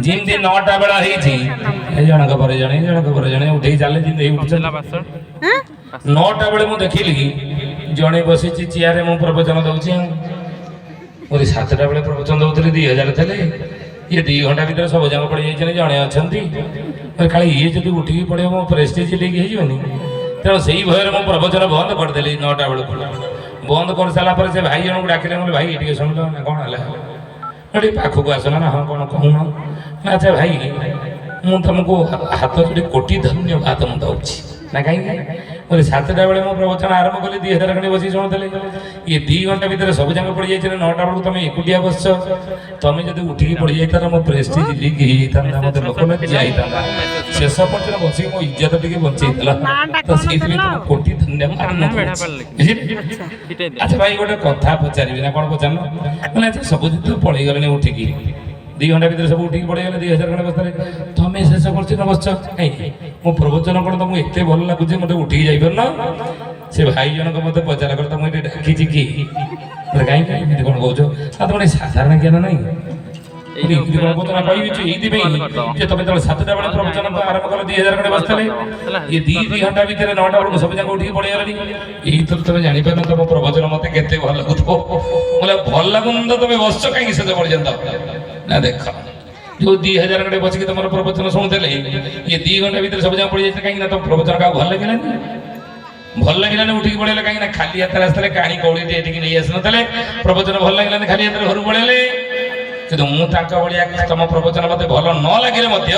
ଯେମିତି 9ଟା ବେଳ ହେଇଛି, ଜଣଙ୍କ ପରେ ଜଣେ ଜଣଙ୍କ ପରେ ଜଣେ ଉଠେଇ ଚାଲେ, ଯେମିତି ଉଠୁଛନ୍ତି। 9ଟା ବେଳେ ମୁଁ ଦେଖିଲି ଜଣେ ବସିଛି ଚିଆରେ, ମୁଁ ପ୍ରବଚନ ଦଉଛି। ମୋର 7ଟା ବେଳେ ପ୍ରବଚନ ଦଉଥିଲି, 2000 ଥିଲେ। ଇଏ 2 ଘଣ୍ଟା ଭିତରେ ସବୁ ଯାକ ପଡ଼ିଯାଇଛନ୍ତି, ଜଣେ ଅଛନ୍ତି। କାଳେ ଇଏ ଯଦି ଉଠିକି ପଡ଼ିବ ମୋ ପ୍ରେଷ୍ଟିଜ୍ ଲିକ୍ ହେଇଯିବନି। ତେଣୁ ସେଇ ଭୟରେ ମୁଁ ପ୍ରବଚନ ବନ୍ଦ କରିଦେଲି। 9ଟା ବେଳକୁ ବନ୍ଦ କରିସାରିଲା ପରେ ସେ ଭାଇ ଜଣଙ୍କୁ ଡାକିଲେ, ମୁଁ ଭାଇ ଟିକେ ଶୁଣିଲ ନା, କ'ଣ ହେଲା? ଟିକେ ପାଖକୁ ଆସୁନ ନା। ହଁ କ'ଣ କହୁନ? ଆଚ୍ଛା ଭାଇ, ମୁଁ ତମକୁ ହାତ ଯୋଡ଼ି କୋଟି ଧନ୍ୟବାଦ ମୁଁ ଦେଉଛି। ନା କାହିଁକି? ମୋର 7ଟା ବେଳେ ମୁଁ ପ୍ରବଚନ ଆରମ୍ଭ କଲି, 2000 ଖଣ୍ଡେ ବସିକି ଶୁଣୁଥିଲେ। ଇଏ 2 ଘଣ୍ଟା ଭିତରେ ସବୁ ଯାକ ପଡ଼ିଯାଇଥିଲେ। 9ଟା ବେଳକୁ ତମେ ଏକୁଟିଆ ବସିଛ। ତମେ ଯଦି ଉଠିକି ପଡ଼ିଯାଇଥାର ମୋ ପ୍ରେଷ୍ଟିଜ୍ ଲିକ୍ ହେଇଯାଇଥାନ୍ତା, ମୋତେ ଲୋକ ଲଜ୍ଜା ହେଇଥାନ୍ତା। ଶେଷ ପର୍ଯ୍ୟନ୍ତ ବସିକି ମୋ ଇଜ୍ଜତ ଟିକେ ବଞ୍ଚେଇଥିଲା। ତ ସେଇଥିପାଇଁ ତମକୁ କୋଟି ଧନ୍ୟବାଦ। ଆଚ୍ଛା ଭାଇ, ଗୋଟେ କଥା ପଚାରିବି ନା? କ'ଣ ପଚାରୁନ? ମାନେ ଆଚ୍ଛା, ସବୁଦିନ ତ ପଳେଇଗଲେଣି ଉଠିକି, 2 ଘଣ୍ଟା ଭିତରେ ସବୁ ଉଠିକି ପଳେଇଗଲେ, 2000 ଖଣ୍ଡେ ବସିଥିଲେ। ତମେ ଶେଷ କରୁଛ ନା ବସିଛ କାହିଁକି? ମୋ ପ୍ରବଚନ କ'ଣ ତମକୁ ଏତେ ଭଲ ଲାଗୁଛି ମୋତେ ଉଠିକି ଯାଇପାରୁନ? ସେ ଭାଇ ଜଣକ ମୋତେ ପଚାରା କଲେ, ତମକୁ ଏଠି ଡାକିଛି କି? କାହିଁକି ଏମିତି କ'ଣ କହୁଛ? ତମର ସାଧାରଣ ଜ୍ଞାନ ନାହିଁ। ପ୍ରବଚନ କହିବି ଏଇଥିପାଇଁ ଯେ ତମେ ଯେତେବେଳେ 7ଟା ବେଳେ ପ୍ରବଚନ ଆରମ୍ଭ କଲ, 2000 ଖଣ୍ଡେ ବସିଥିଲେ। ଇଏ 2 ଘଣ୍ଟା ଭିତରେ 9ଟା ବେଳକୁ ସବୁ ଯାକ ଉଠିକି ପଳେଇଗଲେଣି। ଏଇଥର ତମେ ଜାଣିପାରୁନ ତମ ପ୍ରବଚନ ମୋତେ କେତେ ଭଲ ଲାଗୁଥିବ। ବୋଲେ ଭଲ ଲାଗୁନି ତ ତମେ ବସିଛ କାହିଁକି ଶେଷ ପର୍ଯ୍ୟନ୍ତ? ନା ଦେଖ, ଯୋଉ 2000 ଖଣ୍ଡେ ବସିକି ତମର ପ୍ରବଚନ ଶୁଣୁଥିଲେ, ଇଏ 2 ଘଣ୍ଟା ଭିତରେ ସବୁ ଯାକ ପଡ଼ିଯାଇଥିଲେ। କାହିଁକି ନା ତମ ପ୍ରବଚନ କାହାକୁ ଭଲ ଲାଗିଲାନି? ଭଲ ଲାଗିଲାନି ଉଠିକି ପଳେଇଲେ। କାହିଁକି ନା ଖାଲି ହାତରେ ଆସିଥିଲେ, କାଣି କଉଡ଼ି ଏଠିକି ନେଇ ଆସିନଥିଲେ। ପ୍ରବଚନ ଭଲ ଲାଗିଲାନି, ଖାଲି ହାତରେ ଘରକୁ ପଳେଇଲେ। କିନ୍ତୁ ମୁଁ ତାଙ୍କ ଭଳିଆ ତମ ପ୍ରବଚନ ମତେ ଭଲ ନ ଲାଗିଲେ ମଧ୍ୟ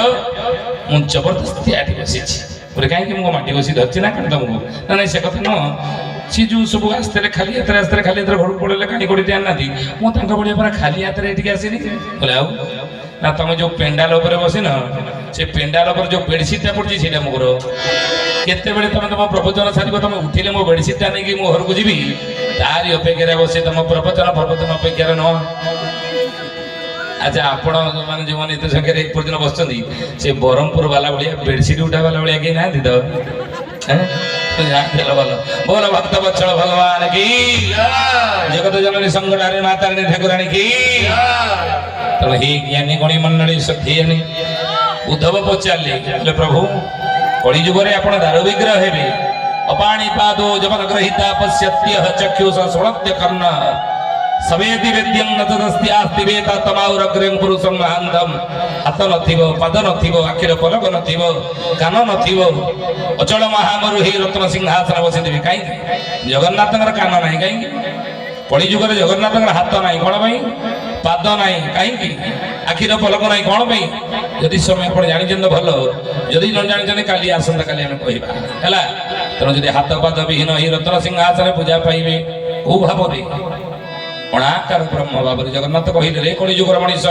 ମୁଁ ଜବରଦସ୍ତି ଆଠି ବସିଛି ଗୋଟେ କାହିଁକି ମୁଁ ମାଟି ବସି ଧରିଛି ନା କାରଣ ତମକୁ ନା ନାଇଁ ସେ କଥା ନୁହଁ ସେ ଯୋଉ ସବୁ ଆସିଥିଲେ ଖାଲି ହାତରେ ଖାଲି ହାତରେ ଘରକୁ ପଳେଇଲେ କାଣି କୋଡ଼ିଟେ ଆଣିନାହାନ୍ତି ମୁଁ ତାଙ୍କ ଭଳିଆ ପୁରା ଖାଲି ହାତରେ ଏଠିକି ଆସିନି ବୋଲେ ଆଉ ନା ତମେ ଯୋଉ ପେଣ୍ଡାଲ ଉପରେ ବସିନ ସେ ପେଣ୍ଡାଲ ଉପରେ ଯୋଉ ବେଡସିଟ୍ଟା ପଡିଛି ସେଇଟା ମୋର କେତେବେଳେ ତମେ ତମ ପ୍ରବଚନ ସାରିବ ତମେ ଉଠିଲେ ମୋ ବେଡସିଟ୍ଟା ନେଇକି ମୋ ଘରକୁ ଯିବି ତାରି ଅପେକ୍ଷାରେ ବସେ ତମ ପ୍ରବଚନ ଅପେକ୍ଷାରେ ନୁହଁ ଆଚ୍ଛା ଆପଣ ମାନେ ଯୋଉମାନେ ଏତେ ସଂଖ୍ୟାରେ ଏପର୍ଯ୍ୟନ୍ତ ବସିଛନ୍ତି ସେ ବ୍ରହ୍ମପୁର ବାଲା ଭଳିଆ ବେଡସିଟ୍ ଉଠା ବାଲା ଭଳିଆ କେହି ନାହାନ୍ତି ତ ଭଲ ବୋଲ ଭକ୍ତ ବତ୍ସଳ ଭଗବାନ କି ଜଗତ ଜନନୀ ସଂଗଠାରେ ମାତାରିଣୀ ଠାକୁରାଣୀ କି ତେଣୁ ହେ ଜ୍ଞାନୀ ଗଣୀ ମଣ୍ଡଳୀ ସତ୍ୟାନୀ ଉଦ୍ଧବ ପଚାରିଲେ ପ୍ରଭୁ କଳି ଯୁଗରେ ଆପଣ ଦାରୁ ବିଗ୍ରହ ହେବେ ଅପାଣି ପାଦୋ ଜପନ ଗ୍ରହିତା ପଶ୍ୟତ୍ୟ ଚକ୍ଷୁଷ ସୁଳତ୍ୟ କର୍ଣ୍ଣ ସବେତି ବେଦ୍ୟଂ ନତଦସ୍ତ୍ୟାସ୍ତି ବେତା ତମାଉରଗ୍ରେଂ ପୁରୁଷଂ ମହାନ୍ତମ୍ ହାତ ନଥିବ ପାଦ ନଥିବ ଆଖିର ପଲକ ନଥିବ କାନ ନଥିବ ଅଚଳ ମହାମରୁ ହେଇ ରତ୍ନ ସିଂହାସନ ବସିଥିବେ କାହିଁକି ଜଗନ୍ନାଥଙ୍କର କାନ ନାହିଁ କାହିଁକି କଳି ଯୁଗରେ ଜଗନ୍ନାଥଙ୍କର ହାତ ନାହିଁ କ'ଣ ପାଇଁ ପାଦ ନାହିଁ କାହିଁକି ଆଖିର ପଲକ ନାହିଁ କ'ଣ ପାଇଁ ଯଦି ସମୟ ଆପଣ ଜାଣିଛନ୍ତି ଭଲ ଯଦି ନ ଜାଣିଛନ୍ତି କାଲି ଆସନ୍ତା କାଲି ଆମେ କହିବା ହେଲା ତେଣୁ ଯଦି ହାତ ପାଦ ବିହୀନ ଏହି ରତ୍ନ ସିଂହାସନରେ ପୂଜା ପାଇବେ କୋଉ ଭାବରେ ଅଣାକାର ବ୍ରହ୍ମ ଭାବରେ ଜଗନ୍ନାଥ କହିଲେ ରେ କଳି ଯୁଗର ମଣିଷ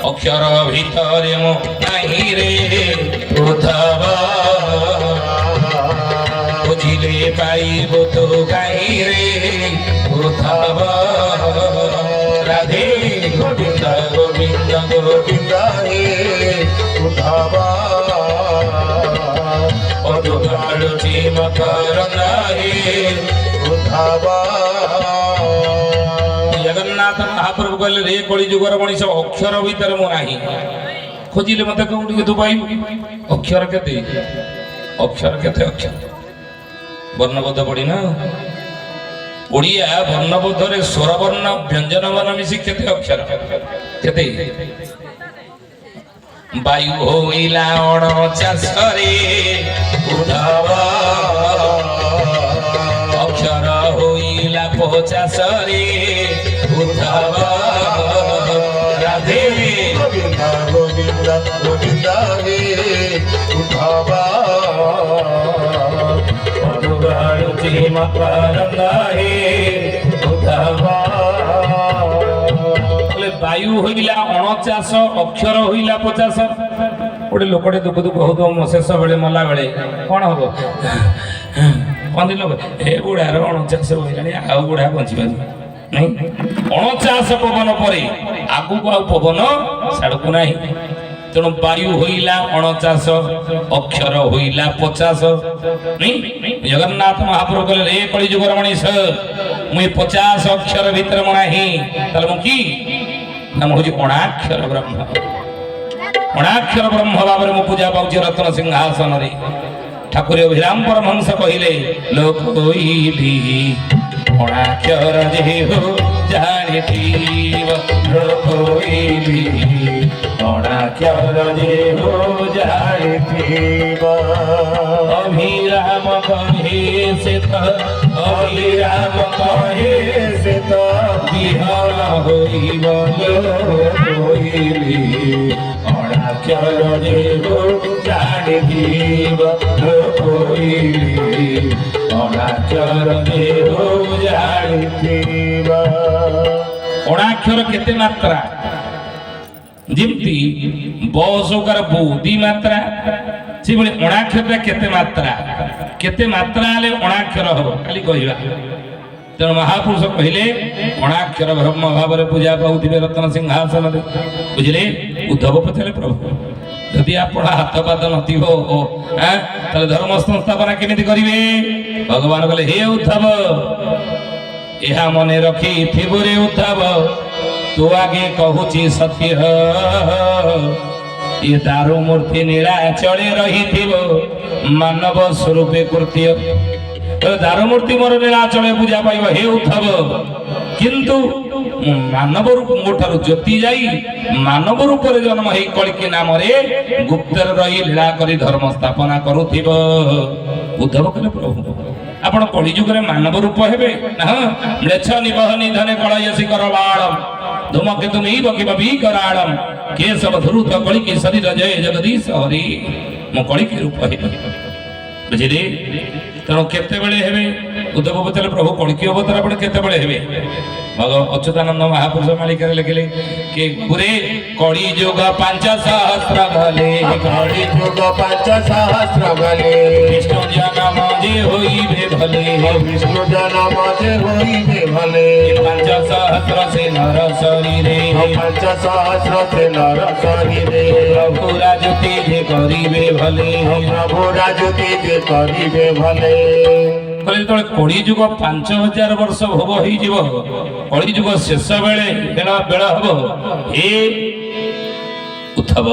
ଅକ୍ଷର ଭିତରେ ମୁଁ ନାହିଁ ରେ ଉଦ୍ଧବ ବୁଝିଲେ ପାଇବ ତୁ କାହିଁ ରେ ଉଦ୍ଧବ ରାଧେ ଗୋବିନ୍ଦ ଗୋବିନ୍ଦ ଗୋବିନ୍ଦ ହେ ଉଦ୍ଧବ ଅଧୁକାଳୁଛି ମକର ହେ ଉଦ୍ଧବ ଜଗନ୍ନାଥ ମହାପ୍ରଭୁ କହିଲେ ରେ କଳି ଯୁଗର ମଣିଷ ଅକ୍ଷର ଭିତରେ ମୁଁ ନାହିଁ ଖୋଜିଲେ ମତେ କୋଉଠି ତୁ ପାଇବୁ ଅକ୍ଷର କେତେ ଅକ୍ଷର ବର୍ଣ୍ଣବୋଧ ପଢି ନା ଓଡ଼ିଆ ବର୍ଣ୍ଣବୋଧରେ ସ୍ୱର ବର୍ଣ୍ଣ ବ୍ୟଞ୍ଜନ ବର୍ଣ୍ଣ ମିଶି କେତେ ଅକ୍ଷର କେତେ ବାୟୁ ହୋଇଲା ଅଣଚାଶରେ ଉଦ୍ଧବ ଅକ୍ଷର ହୋଇଲା 50ରେ ଉଦ୍ଧବ ରାଧେ ଗୋବିନ୍ଦ ଗୋବିନ୍ଦ ଗୋବିନ୍ଦ ହେ ଉଦ୍ଧବ ଅଧୁଗାଳୁଛି ମକର ହେ ଉଦ୍ଧବ ବାୟୁ ହୋଇଲା 49 ଅକ୍ଷର ହୋଇଲା 50 ଗୋଟେ ଲୋକଟେ ଦୁଃଖ ହଉଥିବ ମୋ ଶେଷ ବେଳେ ମଲା ବେଳେ କ'ଣ ହବ କନ୍ଦିଲ ଏ ବୁଢ଼ାର 49 ହୋଇଲାଣି ଆଉ ବୁଢ଼ା ବଞ୍ଚିବାନି ନାଇଁ 49 ପବନ ପରେ ଆଗକୁ ଆଉ ପବନ ସାଡ଼କୁ ନାହିଁ ତେଣୁ ବାୟୁ ହୋଇଲା 49 ଅକ୍ଷର ହୋଇଲା 50 ଜଗନ୍ନାଥ ମହାପ୍ରଭୁ କହିଲେ ରେ କଳି ଯୁଗର ମଣିଷ ମୁଁ 50 ଅକ୍ଷର ଭିତରେ ମୁଁ ନାହିଁ ତାହେଲେ ମୁଁ କି ନା ମୁଁ ହଉଛି ଅଣାକ୍ଷର ବ୍ରହ୍ମ ଭାବରେ ମୁଁ ପୂଜା ପାଉଛି ରତ୍ନ ସିଂହାସନରେ ଠାକୁର ଅଭିରାମ ପରମହଂସ କହିଲେ ଲୋକଇଲି ଅଣାକ୍ଷର ଯେହୁ ଜାଣିଥିବ ଲୋକଇଲି ଅଣାକ୍ଷର ଯେହୁ ଜାଣିଥିବ ଅଭିରାମ କହେ ସେ ତ ଅଭିରାମ କହେ ସେ ତ ବିହନ ହୋଇବ ଲୋକଇଲି ଅଣାକ୍ଷର ଯେହୁ ଜାଣିଥିବ ଲୋକଇଲି ଅଣାକ୍ଷର ଯେହୁ ଜାଣିଥିବ ଅଣାକ୍ଷର କେତେ ମାତ୍ରା ଯେମିତି ବସକାର ବହୁ ଦି ମାତ୍ରା ସେଭଳି ଅଣାକ୍ଷରଟା କେତେ ମାତ୍ରା ହେଲେ ଅଣାକ୍ଷର ହବ କାଲି କହିବା ତେଣୁ ମହାପୁରୁଷ କହିଲେ ଅଣାକ୍ଷର ବ୍ରହ୍ମ ଭାବରେ ପୂଜା ପାଉଥିବେ ରତ୍ନ ସିଂହାସନରେ ବୁଝିଲେ ଉଦ୍ଧବ ପଚାରିଲେ ପ୍ରଭୁ ଯଦି ଆପଣ ହାତ ପାଦ ନଥିବ ତାହେଲେ ଧର୍ମ ସଂସ୍ଥାପନା କେମିତି କରିବେ ଭଗବାନ କହିଲେ ହେ ଉଦ୍ଧବ ଏହା ମନେ ରଖିଥିବୁ ରେ ଉଦ୍ଧବ ତୁ ଆଗେ କହୁଛି ସତ୍ୟ ଏ ଦାରୁ ମୂର୍ତ୍ତି ନୀଳାଚଳେ ରହିଥିବ ମାନବ ସ୍ୱରୂପେ କୃତ୍ୟ ଦାରୁ ମୂର୍ତ୍ତି ମୋର ନୀଳାଚଳେ ପୂଜା ପାଇବ ହେ ଉଦ୍ଧବ କିନ୍ତୁ ମାନବ ରୂପ ମୋ ଠାରୁ ଜ୍ୟୋତି ଯାଇ ମାନବ ରୂପରେ ଜନ୍ମ ହେଇ କଳିକି ନାମରେ ଗୁପ୍ତରେ ରହି ଲୀଳା କରି ଧର୍ମ ସ୍ଥାପନା କରୁଥିବ ଉଦ୍ଧବ କହିଲେ ପ୍ରଭୁ ଆପଣ କଳି ଯୁଗରେ ମାନବ ରୂପ ହେବେ ନା ମ୍ଲେଚ୍ଛ ନିବହ ନିଧନେ କଳୟସୀ କର ବାଳ ଧୂମକେତୁ ନୈବ କିମପି କରାଳମ୍ କେଶବ ଧୃତ କଳିକି ଶରୀର ଜୟ ଜଗଦୀଶ ହରି ମୁଁ କଳିକି ରୂପ ହେବି ବୁଝିଲେ ତେଣୁ କେତେବେଳେ ହେବେ ଉଦ୍ଧବ ପଚାରିଲେ ପ୍ରଭୁ କଳିକି ଅବତାର ଆପଣ କେତେବେଳେ ହେବେ ଅଚ୍ୟୁତାନନ୍ଦ ମହାପୁରୁଷ ମାଳିକାରେ ଲେଖିଲେ କି ପୁରେ କଳି ଯୁଗ 5,000 ଗଲେ କଳି ଯୁଗ 5,000 ଗଲେ ବିଷ୍ଣୁ ଜନମ ଯେ ହୋଇବେ ଭଲେ ବିଷ୍ଣୁ ଜନମ ଯେ ହୋଇବେ ଭଲେ 5,000 ସେ ନର ଶରୀରେ 5,000 ସେ ନର ଶରୀରେ ପ୍ରଭୁ ରାଜୁତି ଯେ କରିବେ ଭଲେ ପ୍ରଭୁ ରାଜୁତି ଯେ କରିବେ ଭଲେ ଯେତେବେଳେ କଳି ଯୁଗ 5,000 ବର୍ଷ ଭୋଗ ହେଇଯିବ କଳି ଯୁଗ ଶେଷ ବେଳେ ବେଳ ହବ ଏ ଉଦ୍ଧବ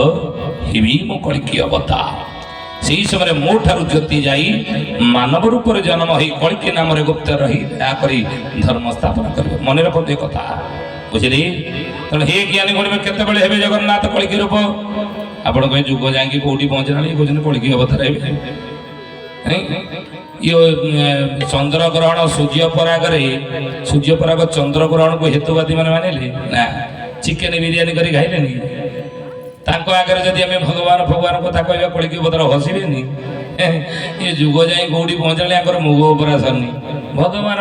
ହେବି ମୁଁ କଳିକି ଅବତାର ସେହି ସମୟରେ ମୋ ଠାରୁ ଜ୍ୟୋତି ଯାଇ ମାନବ ରୂପରେ ଜନ୍ମ ହୋଇ କଳିକି ନାମରେ ଗୁପ୍ତ ରହି ଦୟା କରି ଧର୍ମ ସ୍ଥାପନ କରିବ ମନେ ରଖନ୍ତୁ ଏ କଥା ବୁଝିଲି ତେଣୁ ହେ ଜ୍ଞାନୀ ଗଣିବେ କେତେବେଳେ ହେବେ ଜଗନ୍ନାଥ କଳିକି ରୂପ ଆପଣ କହେ ଯୁଗ ଯାଇକି କୋଉଠି ପହଞ୍ଚିଲାଣି କହୁଛନ୍ତି କଳିକି ଅବତାର ହେବେ ଚନ୍ଦ୍ରଗ୍ରହଣ ସୂର୍ଯ୍ୟପରାଗ ଚନ୍ଦ୍ରଗ୍ରହଣକୁ ହେତୁବାଦୀ ମାନେ ମାନିଲେ ନା ଚିକେନ ବିରିୟାନୀ କରି ଖାଇଲେନି ତାଙ୍କ ଆଗରେ ଯଦି ଆମେ ଭଗବାନ କଥା କହିବା କଳିକି ଅବତାର ହସିବେନି ଏ ଯୁଗ ଯାଇ କୋଉଠି ପହଞ୍ଚିଲେ ଆଙ୍କର ମୁଗ ଉପରା ସରିନି ଭଗବାନ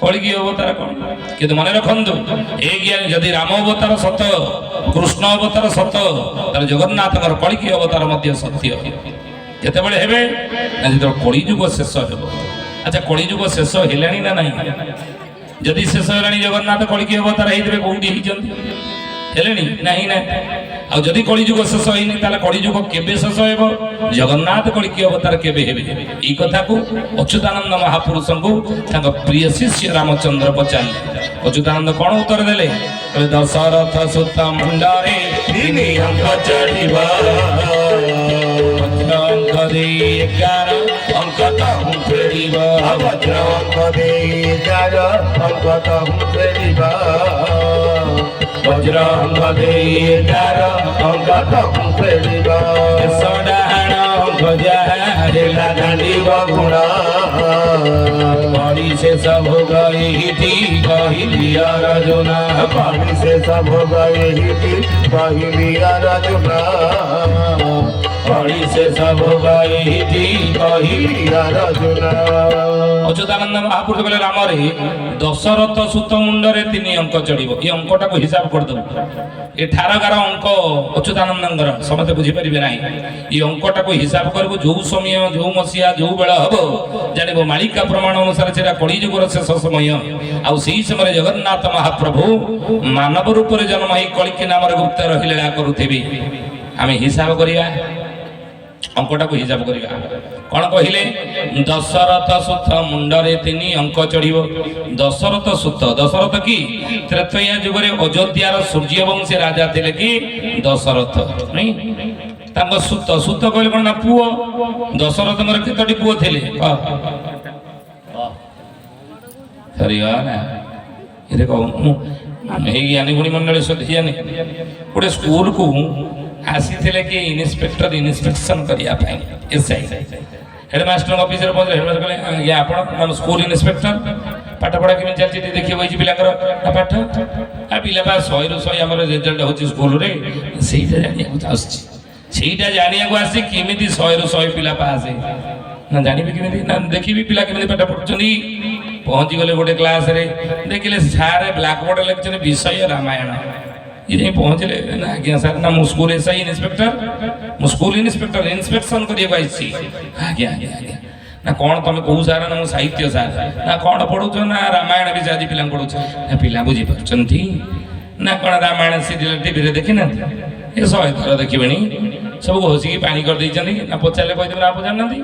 କଳିକି ଅବତାର କଣ କିନ୍ତୁ ମନେ ରଖନ୍ତୁ ଏ ଜ୍ଞାନୀ ଯଦି ରାମ ଅବତାର ସତ କୃଷ୍ଣ ଅବତାର ସତ ତାହେଲେ ଜଗନ୍ନାଥଙ୍କର କଳିକି ଅବତାର ମଧ୍ୟ ସତ୍ୟ କେତେବେଳେ ହେବେ ନା ଯେତେବେଳେ କଳିଯୁଗ ଶେଷ ହେବ ଆଚ୍ଛା କଳିଯୁଗ ଶେଷ ହେଲାଣି ନା ନାହିଁ ଯଦି ଶେଷ ହେଲାଣି ଜଗନ୍ନାଥ କଳିକି ଅବତାର ହେଇଥିବେ କୋଉଠି ହେଇଛନ୍ତି ହେଲେଣି ନାହିଁ ନା ଆଉ ଯଦି କଳିଯୁଗ ଶେଷ ହେଇନି ତାହେଲେ କଳିଯୁଗ କେବେ ଶେଷ ହେବ ଜଗନ୍ନାଥ କଳିକି ଅବତାର କେବେ ହେବେ ଏଇ କଥାକୁ ଅଚ୍ୟୁତାନନ୍ଦ ମହାପୁରୁଷଙ୍କୁ ତାଙ୍କ ପ୍ରିୟ ଶିଷ୍ୟ ରାମଚନ୍ଦ୍ର ପଚାରିଲେ ଅଚ୍ୟୁତାନନ୍ଦ କଣ ଉତ୍ତର ଦେଲେ କହିଲେ ଦଶରଥ ସୁତ ମୁଣ୍ଡରେ ତିନି ଅଙ୍କ ଚଢିବା ଅଙ୍କ ଦେଇ 11 ଅଙ୍କ ତହୁଁ ଫେରିବ ବଜ୍ର ଅଙ୍କ ଦେଇ 11 ଅଙ୍କ ତହୁଁ ଫେରିବ ବଜ୍ର ଅଙ୍କ ଦେଇ 11 ଅଙ୍କ ତହୁଁ ଫେରିବ ଡାହାଣ ଅଙ୍କ ଯାହା ଦାଣ୍ଡିବ ଗୁଣ ବଡ଼ି ଶେଷ ଭୋଗ ଏଇଠି କହିଲି ଅର୍ଜୁନ ପାଣି ଶେଷ ଭୋଗ ଏଇଠି କହିଲି ଅର୍ଜୁନ ବଡ଼ି ଶେଷ ଭୋଗ ଏଇଠି କହିଲି ଅର୍ଜୁନ ଅଚ୍ୟୁତାନନ୍ଦ ମହାପୁରୁଷ କହିଲେ ରାମରେ ଦଶରଥ ସୁତ ମୁଣ୍ଡରେ 3 ଅଙ୍କ ଚଢିବ ଏ ଅଙ୍କଟାକୁ ହିସାବ କରିଦେବୁ ଏ ଠାରଗାର ଅଙ୍କ ଅଚ୍ୟୁତାନନ୍ଦଙ୍କର ସମସ୍ତେ ବୁଝିପାରିବେ ନାହିଁ ଏ ଅଙ୍କଟାକୁ ହିସାବ କରିବୁ ଯୋଉ ସମୟ ଯୋଉ ମସିହା ଯୋଉ ବେଳ ହବ ଜାଣିବ ମାଳିକା ପ୍ରମାଣ ଅନୁସାରେ ସେଟା କଳିଯୁଗର ଶେଷ ସମୟ ଆଉ ସେହି ସମୟରେ ଜଗନ୍ନାଥ ମହାପ୍ରଭୁ ମାନବ ରୂପରେ ଜନ୍ମ ହୋଇ କଳିକି ନାମରେ ଗୁପ୍ତ ରହି ଲୀଳା କରୁଥିବେ ଆମେ ହିସାବ କରିବା ଅଙ୍କଟାକୁ ହିସାବ କରିବା କଣ କହିଲେ ଦଶରଥ ସୁତ ମୁଣ୍ଡରେ 3 ଅଙ୍କ ଚଢିବ ଦଶରଥ ସୁତ ଦଶରଥ କି ତ୍ରେତୟା ଯୁଗରେ ଅଯୋଧ୍ୟାର ସୂର୍ଯ୍ୟବଂଶୀ ରାଜା ଥିଲେ କି ଦଶରଥ ତାଙ୍କ ସୁତ କହିଲେ କଣ ନା ପୁଅ ଦଶରଥଙ୍କର କେତୋଟି ପୁଅ ଥିଲେ ସରିଗଲା ଏରେ ମୁଁ ଏଇ ଜ୍ଞାନୀ ଗୁଣୀ ମଣ୍ଡଳୀ ସୋଧିଆନି ଗୋଟେ ସ୍କୁଲକୁ ଆସିଥିଲେ କି ଇନ୍ସପେକ୍ସନ କରିବା ପାଇଁ ଏସ୍ଆଇ ହେଡମାଷ୍ଟର ଅଫିସରେ ପହଞ୍ଚିଲେ ହେଡମାଷ୍ଟର କହିଲେ ଆଜ୍ଞା ଆପଣ ଆମ ସ୍କୁଲ ଇନ୍ସପେକ୍ଟର ପାଠ ପଢ଼ା କେମିତି ଚାଲିଛି ଟିକେ ଦେଖିବାକୁ ହେଇଛି ପିଲାଙ୍କର ପାଠ ପିଲା ବା 100ରୁ 100 ଆମର ରେଜଲ୍ଟ ହେଉଛି ସ୍କୁଲରେ ସେଇଟା ଜାଣିବାକୁ ଆସୁଛି ସେଇଟା ଜାଣିବାକୁ ଆସି କେମିତି 100ରୁ 100 ପିଲା ପାସ୍ ନା ଜାଣିବି କେମିତି ନା ଦେଖିବି ପିଲା କେମିତି ପାଠ ପଢୁଛନ୍ତି ପହଞ୍ଚିଗଲେ ଗୋଟେ କ୍ଲାସରେ ଦେଖିଲେ ସାର୍ ବ୍ଲାକବୋର୍ଡ ଲେଖିଛନ୍ତି ବିଷୟ ରାମାୟଣ ये पहुँचले ना आज्ञा सर ना मु स्कूल एसआई इन्स्पेक्टर मु स्कूल इन्स्पेक्टर इन्स्पेक्शन करिया आइछि आज्ञा आज्ञा आज्ञा ना कौन तुम कौ सार ना मु साहित्य सार ना कौन पढ़ुछ ना रामायण विषय आज पिला पढ़ुछ ना पिला बुझी पारछंती ना कौन रामायण सीरियल टीवी रे देखि ना ए 100 थर देखिबेनी सब हसिकी पानी कर दैछंती ना पचाले कहि देबे ना पचार नंदी